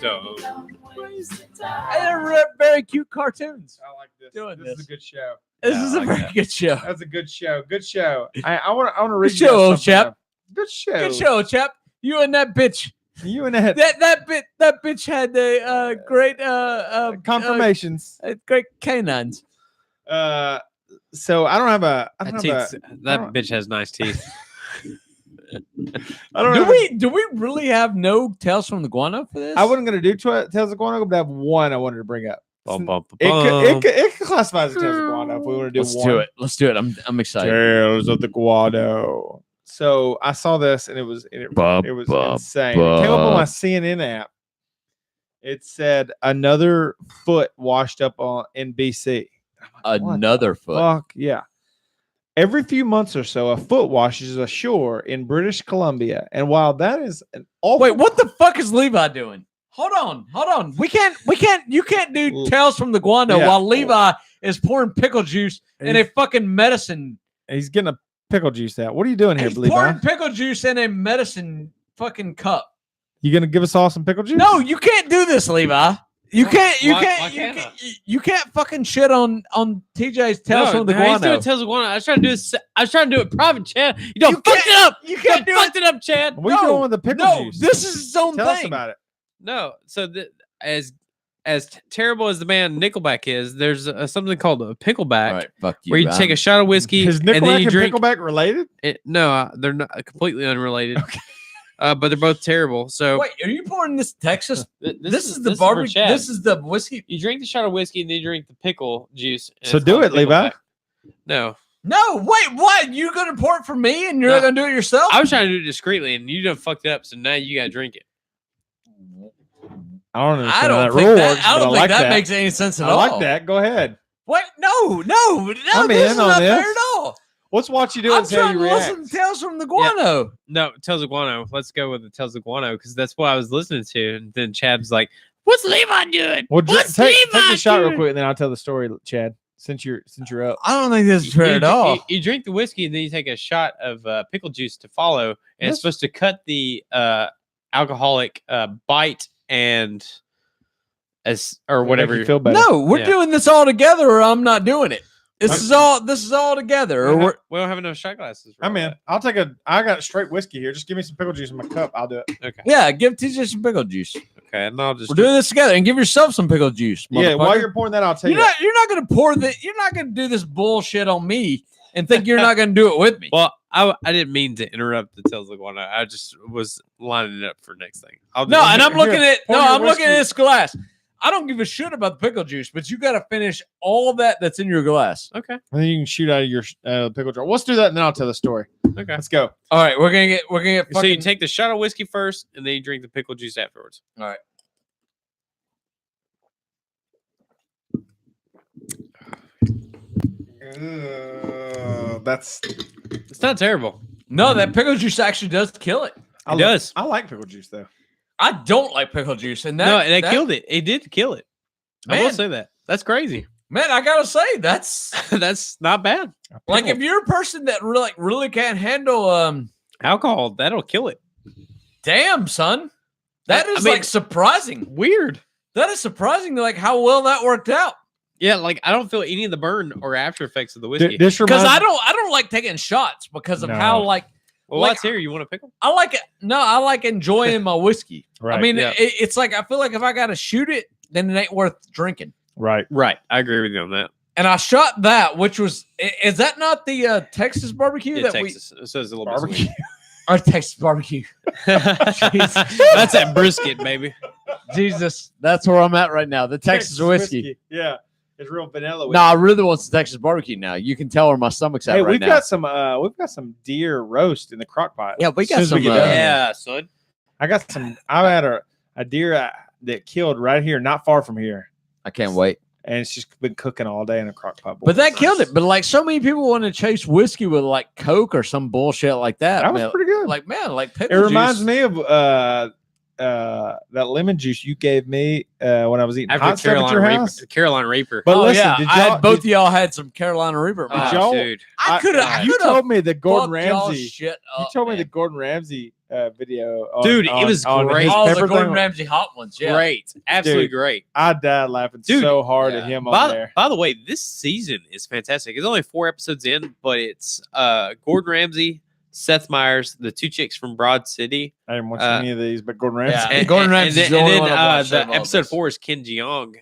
Dumb. Ways to die. They're very cute cartoons. I like this. Doing This is this. a good show. This Yeah, is I a like very that. good show. That's a good show. Good show. I want to read Good you guys show, something, chap. though. Good show. Good show, chap. You and that bitch. You and that That bitch had a great confirmations. great canines. So I don't have a. I That, don't have teeth, a. that don't- bitch has nice teeth. I don't Do know. we really have no Tales from the Guano for this? I wasn't gonna do Tales of Guano, but I have one I wanted to bring up. Bum, bum, bum, It could classify as a Tales of Guano if we want to do Let's one. do it. Let's do it. I'm excited. Tales of the Guano. So I saw this and it was insane. It came up on my CNN app. It said another foot washed up on in BC. I'm like, what Another the foot. Fuck yeah. Every few months or so, a foot washes ashore in British Columbia. And while that is an awful Wait, what the fuck is Levi doing? Hold on. You can't do Tales from the Guano Yeah. while Levi is pouring pickle juice in a fucking medicine. He's getting a pickle juice out. What are you doing here, He's Levi? pouring pickle juice in a medicine fucking cup. You gonna give us all some pickle juice? No, you can't do this, Levi. You can't. You Why can't. can't I? You can't fucking shit on TJ's Tales from the no, he's doing Guano. Tales of Guano. I was trying to do it private, Chad. You don't You fucked can't- it up. You can't do fucked it up, Chad. We No, going with the pickle No, juice. this is its own Tell us thing. about it. No, so as terrible as the band Nickelback is, there's something called a pickleback, All right, fuck you. where you take a shot of whiskey Is and then Nickelback you and drink. Pickleback related? It, no, they're not completely unrelated. But they're both terrible. So Wait, are you pouring this Texas? This is the for barbecue. Chad. This is the whiskey. You drink the shot of whiskey and then you drink the pickle juice. and So it's do called it, Levi. Pickleback. No, No, wait, what? You're gonna pour it for me, and you're not No. gonna do it yourself? I was trying to do it discreetly, and you done fucked it up. So now you gotta drink it. I don't understand I how don't that think rule that. works, I but don't think like that makes any sense at I all. like that. Go ahead. What? No, I'm this in is on not this. fair at all. Let's watch you do it I'm and see how trying you to react. listen to Tales from the Guano. No, Tales of Guano. Let's go with the Tales of Guano because that's what I was listening to. And then Chad's like, "What's Levi doing? Well, What's take Levi the shot real doing?" quick, and then I'll tell the story, Chad. Since you're up. I don't think this is fair at You- all. You drink the whiskey and then you take a shot of pickle juice to follow, and Yes. it's supposed to cut the alcoholic bite and or whatever. Make you feel better. No, we're Yeah. doing this all together, or I'm not doing it. This is all together. Or we're, We don't have enough shot glasses. for I'm all in. I'll take I got straight whiskey here. Just give me some pickle juice in my cup. I'll do it. that. Okay. yeah, give TJ some pickle juice. Okay. And I'll just. We're doing this together, and give yourself some pickle juice. Yeah, while motherfucker. you're pouring that, I'll tell you. You're not gonna pour that. You're not gonna do this bullshit on me and think you're not gonna do it with me. Well, I didn't mean to interrupt the Tales of Guano. I just was lining it up for next thing. I'll No, just- and I'm Here, looking at pour no, your I'm looking at whiskey. this glass. I don't give a shit about the pickle juice, but you got to finish all that's in your glass. Okay. And then you can shoot out of your pickle jar. Let's do that, and then I'll tell the story. Okay. Let's go. All right, we're gonna get fucking. So you take the shot of whiskey first, and then you drink the pickle juice afterwards. all right. That's. It's not terrible. No, that pickle juice actually does kill it. I It does. I like pickle juice though. I don't like pickle juice, and that No, and it that- killed it. It did kill it. I will Man. say that. That's crazy. Man, I gotta say that's That's not bad. like if you're a person that really can't handle Alcohol, that'll kill it. damn son, that I is mean- like surprising. Weird. That is surprising, like how well that worked out. Yeah, like I don't feel any of the burn or after effects of the whiskey. This Because reminds I don't like taking shots because of how No. like well, like- let's hear. You want a pickle? I like it. No, I like enjoying my whiskey. Right, I mean, yeah. it's like I feel like if I gotta shoot it, then it ain't worth drinking. right. Right. I agree with you on that. And I shot that, which was is that not the Texas barbecue Yeah, that Texas. So it's a little Barbecue. bit or Texas barbecue? sweet. That's that brisket, baby. Jesus, that's where I'm at right now. The Texas whiskey. Yeah, it's real vanilla. No, I really want some Texas barbecue now. You can tell where my stomach's at Hey, right we've now. got some deer roast in the crock pot. Yeah, we As soon got as some. get done here. Yeah, son. I got some. I had a deer that killed right here, not far from here, I can't wait. and it's just been cooking all day in a crock pot. But that killed it. But like so many people want to chase whiskey with like Coke or some bullshit like that. That was man. pretty good. Like man, like It pickle reminds juice. me of that lemon juice you gave me when I was eating hot After stuff at your house. Carolina Reaper. But Oh listen, yeah, did both y'all, of y'all had some Carolina Reaper. Did Man. y'all- dude. I could have. you told me the Gordon fucked y'all Ramsay. shit You up, told me man. the Gordon Ramsay video. Dude, it was great. his Oh, the pepper Gordon thing. Ramsay hot ones. Yeah. Great. Absolutely Dude, great. I died laughing Dude, so hard yeah. at him on there. By the way, this season is fantastic. It's only 4 episodes in, but it's Gordon Ramsay, Seth Meyers, the 2 chicks from Broad City. I didn't watch uh, any of these, but Gordon Ramsay. Yeah. Gordon Ramsay's the only one I've watched out of the all episode this. 4 is Ken Jeong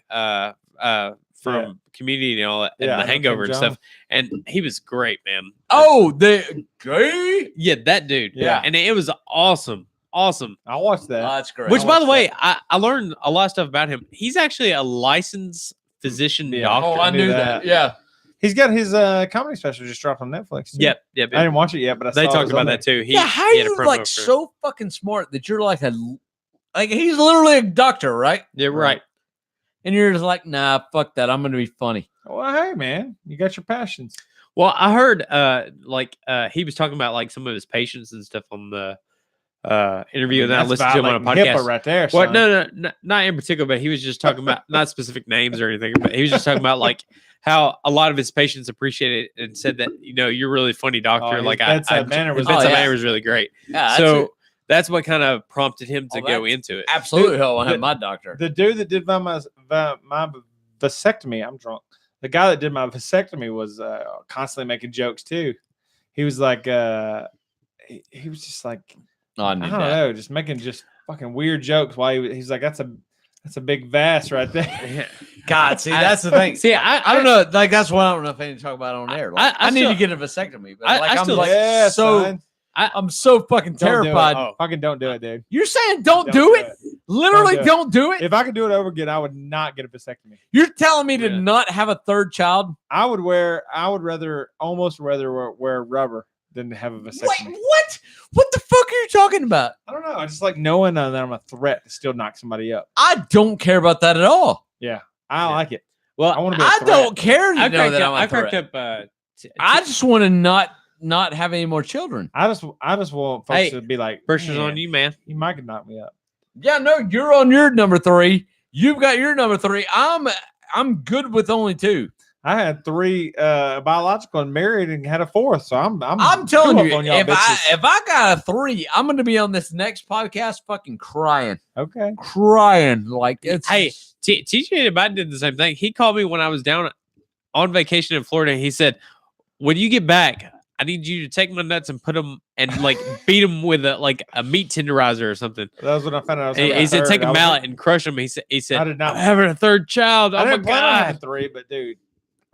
from Community and all that, and Yeah, I The know Hangover Ken and stuff. And he was great, man. Oh, the gay. Yeah, that dude. Yeah. And it was awesome. Awesome. I'll watch that. that's great. Which, I by the watched way, I learned a lot of stuff about him. He's actually a licensed physician Yeah. doctor. oh, I knew knew that. that. Yeah. He's got his comedy special just dropped on Netflix. too. Yep. I didn't watch it yet, but I They saw it talked was about on that too. He, Yeah. How are he had a you promo like for it. so fucking smart that you're like he's literally a doctor, right? Yeah, right. And you're just like, nah, fuck that. I'm gonna be funny. there. Well, hey man, you got your passions. Well, I heard he was talking about like some of his patients and stuff on the interview, and I That's listened to him on a violating HIPAA podcast. right there. Well, son. no, not in particular, but he was just talking about not specific names or anything, but he was just talking about like how a lot of his patients appreciated it and said that you're a really funny doctor. his like bedside his manner was- bedside Oh, yeah. manner was really great. Yeah. So that's what kind of prompted him to Oh, go that's into it. Absolutely, hell, I have my doctor. The dude that did my vasectomy, I'm drunk. The guy that did my vasectomy was constantly making jokes too. He was like, he was just like, Oh, I I knew don't that. know, just making just fucking weird jokes while he's like, that's a big vas right there. God, see, that's the thing. See, I don't know. Like, that's what I don't know if I need to talk about on air. Like, I I need still- to get a vasectomy, but I like, I'm still- like Yeah, so. son. I'm so fucking Don't do it. terrified. Oh. Fucking don't do it, dude. You're saying don't Don't do do it? Literally, Don't do don't do it. If I could do it over again, I would not get a vasectomy. You're telling me to Yeah. not have a third child? I would almost rather wear rubber than to have a vasectomy. Wait, what? What the fuck are you talking about? I don't know. I just like knowing that I'm a threat to still knock somebody up. I don't care about that at all. Yeah, I like it. Well, I want to be. A I threat. don't care to I know cracked that up. I'm a I cracked threat. up. I just want to not have any more children. I just want folks Hey, to be like, pressure's on "Man, you, man. You might could knock me up. Yeah, no, you're on your number 3. You've got your number 3. I'm good with only 2. I had 3 biological and married and had a 4th, so I'm telling two up you, on y'all if bitches. I got a 3, I'm gonna be on this next podcast fucking crying like it's Hey, TJ and I did the same thing. He called me when I was down on vacation in Florida. He said, "When you get back, I need you to take my nuts and put them and like beat them with a meat tenderizer or something." That was when I found out. I was And having he said, third. "Take I a was- mallet and crush them." He said, I did not. "I'm having a third child." Oh I my didn't plan on having god! 3, but dude,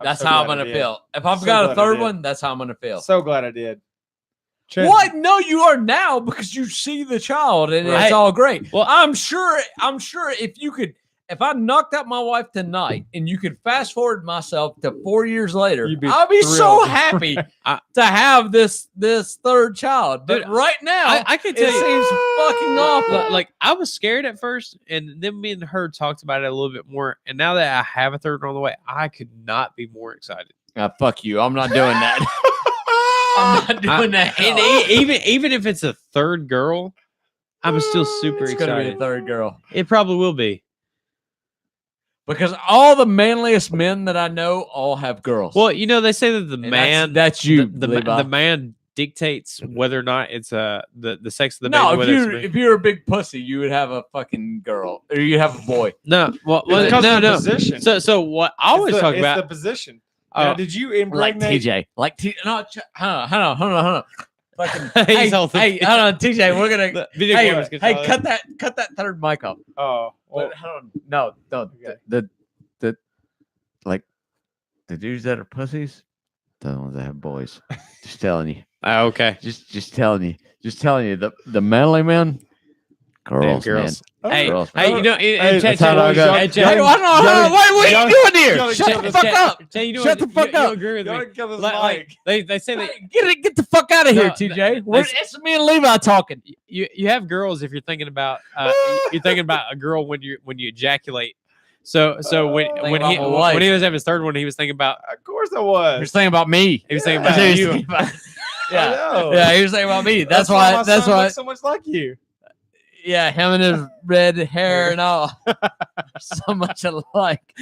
that's so how I'm glad I gonna did. feel. If I've So got a glad I third did. one, that's how I'm gonna feel. So glad I did. What? No, you are now because you see the child and Right. it's all great. Well, I'm sure if I knocked out my wife tonight and you could fast forward myself to 4 years later, You'd be I'll be so thrilled. happy I- to have this third child. But Dude, right now, I can it tell you, seems fucking awful. like I was scared at first, and then me and her talked about it a little bit more. And now that I have a third one on the way, I could not be more excited. Fuck you. I'm not doing that. I'm not doing that. And even if it's a third girl, I'm still super It's gonna be excited. a third girl. It probably will be. Because all the manliest men that I know all have girls. Well, you know, they say that the And man that's you, the Levi. man dictates whether or not it's the sex of the No, baby. whether it's if you're a big pussy, you would have a fucking girl or you have a boy. no, well, It's because of the no. position. So what I always talk it's about? the position. Now, Oh, did you Like impregnate? TJ, hold on. Fucking, He's hey, holding- hey, hold on, TJ. We're gonna. the video Hey, camera's hey, controlling. cut that third mic off. Oh, well, But hold on, no, Okay. the like the dudes that are pussies, the ones that have boys. Just telling you, Oh, okay. just telling you, the manly men, girls, girls. oh, Hey, girls. hey, you know, Hey, that's how I go. hey, Hey, hold on, wait, what are you doing here? Johnny, Shut Johnny, the fuck up! You Shut the fuck you up. agree with me? Don't kill his Like, they say that Get the fuck out of here, No, TJ. no, It's me and Levi talking. you have girls if you're thinking about you're thinking about a girl when you ejaculate. So when Think when about he my wife. when he was having his third one, he was thinking about of course I He was. was thinking about me. he was thinking Yeah. about He was you. thinking about- I yeah, know. yeah, he was thinking about me. That's my why. That's son why. looks so much like you. Yeah, him and his red hair and all, so much alike.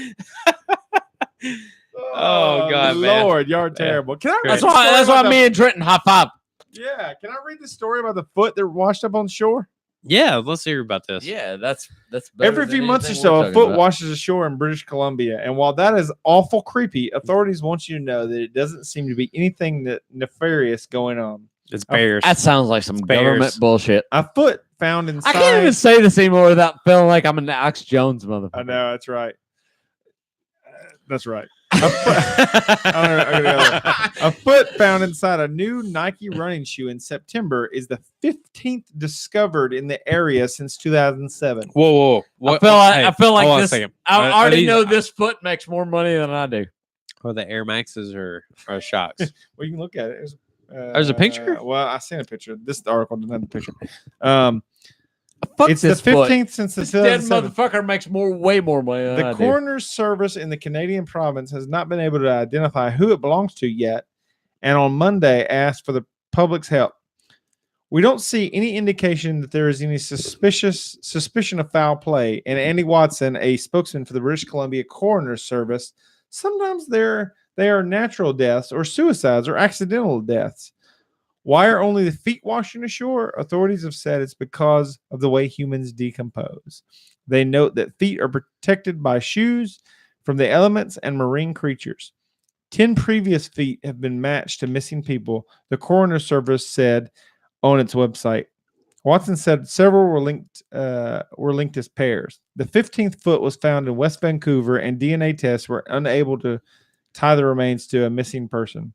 Oh, God, man. Lord, you're terrible. Can I read That's the That's why. story That's about why me and Trenton high five. Yeah, can I read the story about the foot that washed up on shore? Yeah, let's hear about this. Yeah, that's better Every than few months or anything so, we're a talking foot about. washes ashore in British Columbia. And while that is awful creepy, authorities want you to know that it doesn't seem to be anything nefarious going on. It's bears. That sounds like some bears. government bullshit. A foot found inside. I can't even say this anymore without feeling like I'm an Alex Jones motherfucker. I know, that's right. That's right. A foot found inside a new Nike running shoe in September is the 15th discovered in the area since 2007. Whoa. I What, feel like, hey, I feel like hold on a this. second. I Are already these- know this foot makes more money than I do. Are the Air Maxes or shocks? Well, you can look at it. There's a picture? Well, I seen a picture. This article doesn't have the picture. Fuck It's the this foot. 15th since the This dead 2007. motherfucker makes way more money than I The do. coroner's service in the Canadian province has not been able to identify who it belongs to yet, and on Monday asked for the public's help. We don't see any indication that there is any suspicion of foul play. And Andy Watson, a spokesman for the British Columbia Coroner's Service, sometimes they are natural deaths or suicides or accidental deaths. Why are only the feet washing ashore? Authorities have said it's because of the way humans decompose. They note that feet are protected by shoes from the elements and marine creatures. 10 previous feet have been matched to missing people, the coroner service said on its website. Watson said several were linked as pairs. The 15th foot was found in West Vancouver, and DNA tests were unable to tie the remains to a missing person.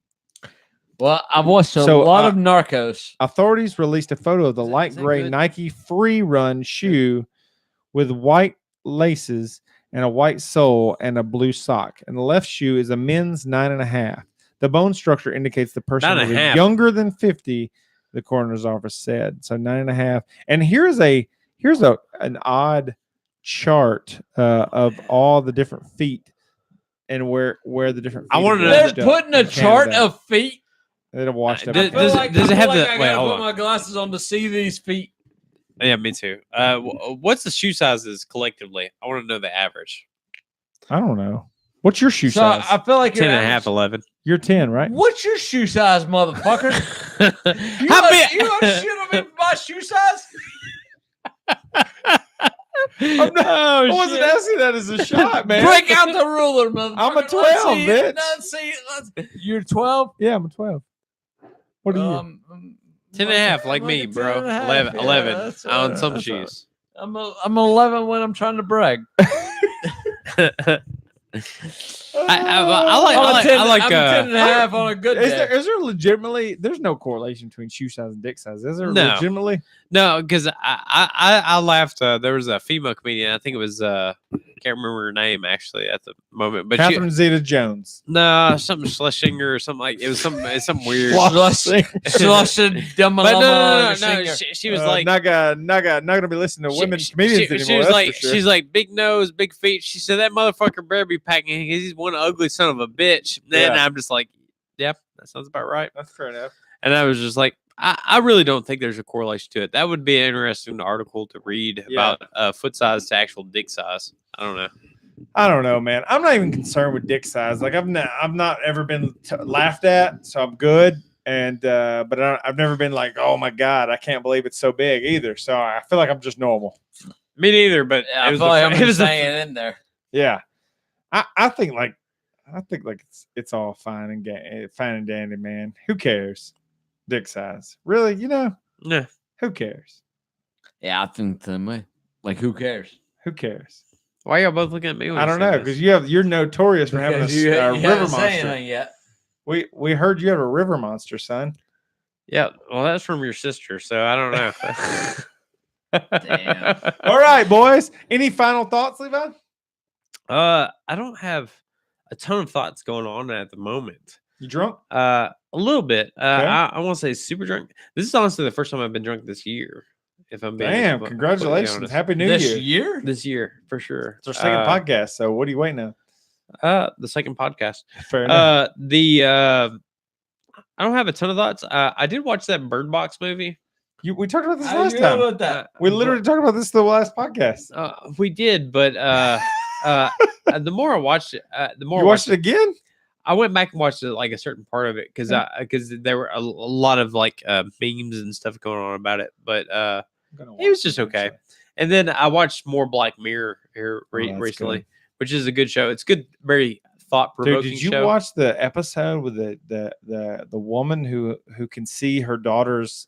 Well, I've watched a So, lot of Narcos. Authorities released a photo of the Is light that gray good? Nike Free Run shoe with white laces and a white sole and a blue sock. And the left shoe is a men's 9.5. The bone structure indicates the person was 9.5. younger than 50, the coroner's office said. So 9.5. And here's an odd chart of all the different feet and where the different feet I wanted to- They're washed up putting a in chart Canada. of feet. They'd have washed up. Does- in does Canada. it- does it have the- I wait, gotta hold put on. my glasses on to see these feet? Yeah, me too. What's the shoe sizes collectively? I want to know the average. I don't know. What's your shoe So size? I feel like 10 you're and a half, average- 11. You're 10, right? What's your shoe size, motherfucker? You How want big? to shit on me for my shoe size? I'm not- Oh, I wasn't asking that as a shot, man. Break out the ruler, motherfucker. I'm a Let's 12, see it. bitch. Let's see it. You're 12? Yeah, I'm a 12. What are you? 10 and a half, like me, bro. 11, 11 on some shoes. I'm 11 when I'm trying to brag. I like I'm 10 and a half on a good Is day. there legitimately? There's no correlation between shoe size and dick size. Is there No. legitimately? no, because I laughed. There was a female comedian. I think it was can't remember her name actually at the moment, but Catherine Zeta-Jones. something Schlesinger or something like it was something weird. But But no. She was like not gonna be listening to women comedians anymore. She was that's like, for sure. she's like big nose, big feet. She said that motherfucker better be packing because he's one ugly son of a bitch. Then Yeah. I'm just like, yep, that sounds about right. That's fair enough. And I was just like, I really don't think there's a correlation to it. That would be an interesting article to read Yeah. about foot size to actual dick size. I don't know. I don't know, man. I'm not even concerned with dick size. Like I've not ever been laughed at, so I'm good. And but I've never been like, oh my god, I can't believe it's so big either. So I feel like I'm just normal. Me neither, but I it was feel like I'm it was staying in there. Yeah, I think like it's all fine and dandy, man. Who cares? Dick size, really? yeah. Who cares? Yeah, I think the same way. Like, who cares? Who cares? Why y'all both looking at me? When I you don't say know this? because you're notorious for having a Because you river haven't said monster. anything yet. We heard you have a river monster, son. Yeah, well, that's from your sister, so I don't know. Damn. All right, boys. Any final thoughts, Levi? I don't have a ton of thoughts going on at the moment. You drunk? A little bit. Okay. I won't say super drunk. This is honestly the first time I've been drunk this year. If I'm being Damn! completely Congratulations! honest. Happy New This Year! year? This year for sure. It's our second podcast. So what are you waiting on? The second podcast. Fair enough. I don't have a ton of thoughts. I did watch that Bird Box movie. We talked about this How last you feel time. about that? We literally talked about this the last podcast. We did, but the more I watched it, the more You I watched it again? I went back and watched like a certain part of it because Yeah. There were a lot of like memes and stuff going on about it, but it was just okay. And then I watched more Black Mirror here that's recently, good. which is a good show. It's good, very thought provoking. Dude, did you show. watch the episode with the woman who can see her daughter's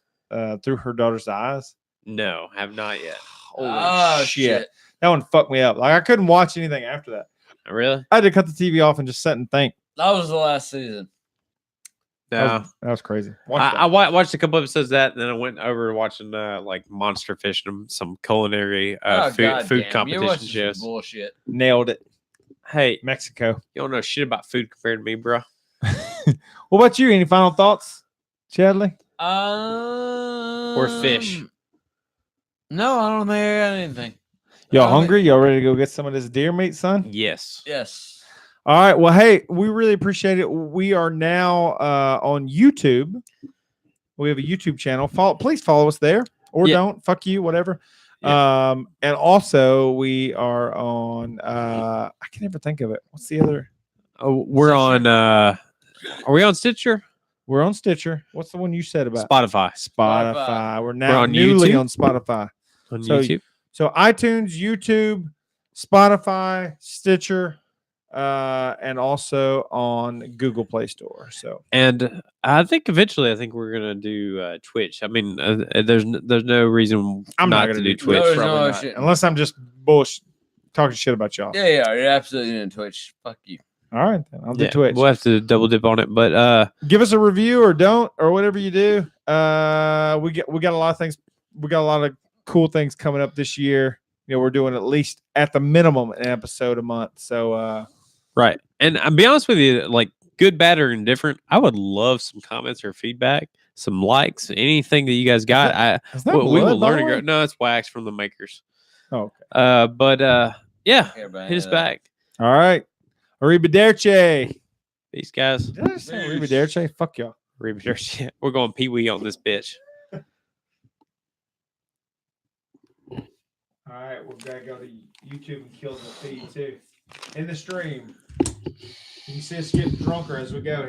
through her daughter's eyes? No, have not yet. Holy Oh, shit. That one fucked me up. Like I couldn't watch anything after that. Really? I had to cut the TV off and just sit and think. That was the last season. No. That was crazy. I watched a couple episodes of that, and then I went over to watching like monster fishing and some culinary Oh, food goddamn. You're competition watching some shows. bullshit. Nailed it. Hey, Mexico. you don't know shit about food compared to me, bro. What about you? Any final thoughts, Chadley? Or fish. No, I don't think I got anything. Y'all I hungry? Y'all ready to go get some of this deer meat, son? Yes. Yes. All right. Well, hey, we really appreciate it. We are now on YouTube. We have a YouTube channel. Please follow us there, or Yeah. don't. Fuck you, whatever. Yeah. And also we are on. I can never think of it. What's the other? Oh, we're on. Are we on Stitcher? We're on Stitcher. What's the one you said about Spotify. Spotify? We're now on newly YouTube? on Spotify. On So- YouTube. So iTunes, YouTube, Spotify, Stitcher, and also on Google Play Store. So And I think eventually, we're gonna do Twitch. I mean, there's no reason I'm not to gonna do do Twitch. No, there's Twitch. no probably not, shit. unless I'm just bullshit talking shit about y'all. Yeah, yeah, you're absolutely in Twitch. Fuck you. All right, then I'll do Yeah, Twitch. we'll have to double dip on it, but Give us a review or don't or whatever you do. We got a lot of things. We got a lot of cool things coming up this year. You know, we're doing at least at the minimum an episode a month. So right. And I'll be honest with you, like good, bad, or indifferent, I would love some comments or feedback, some likes, anything that you guys got. is that we will blood, by learn the to grow. way? No, it's wax from the makers. Oh, okay. But yeah, Here, Brian, hit us back. All right. Arrivederci. Peace, guys. Did I say Arrivederci? Fuck y'all. Arrivederci. We're going pee-wee on this bitch. All right, we're gonna go to YouTube and kill the feed too. In the stream. You can see us getting drunker as we go here.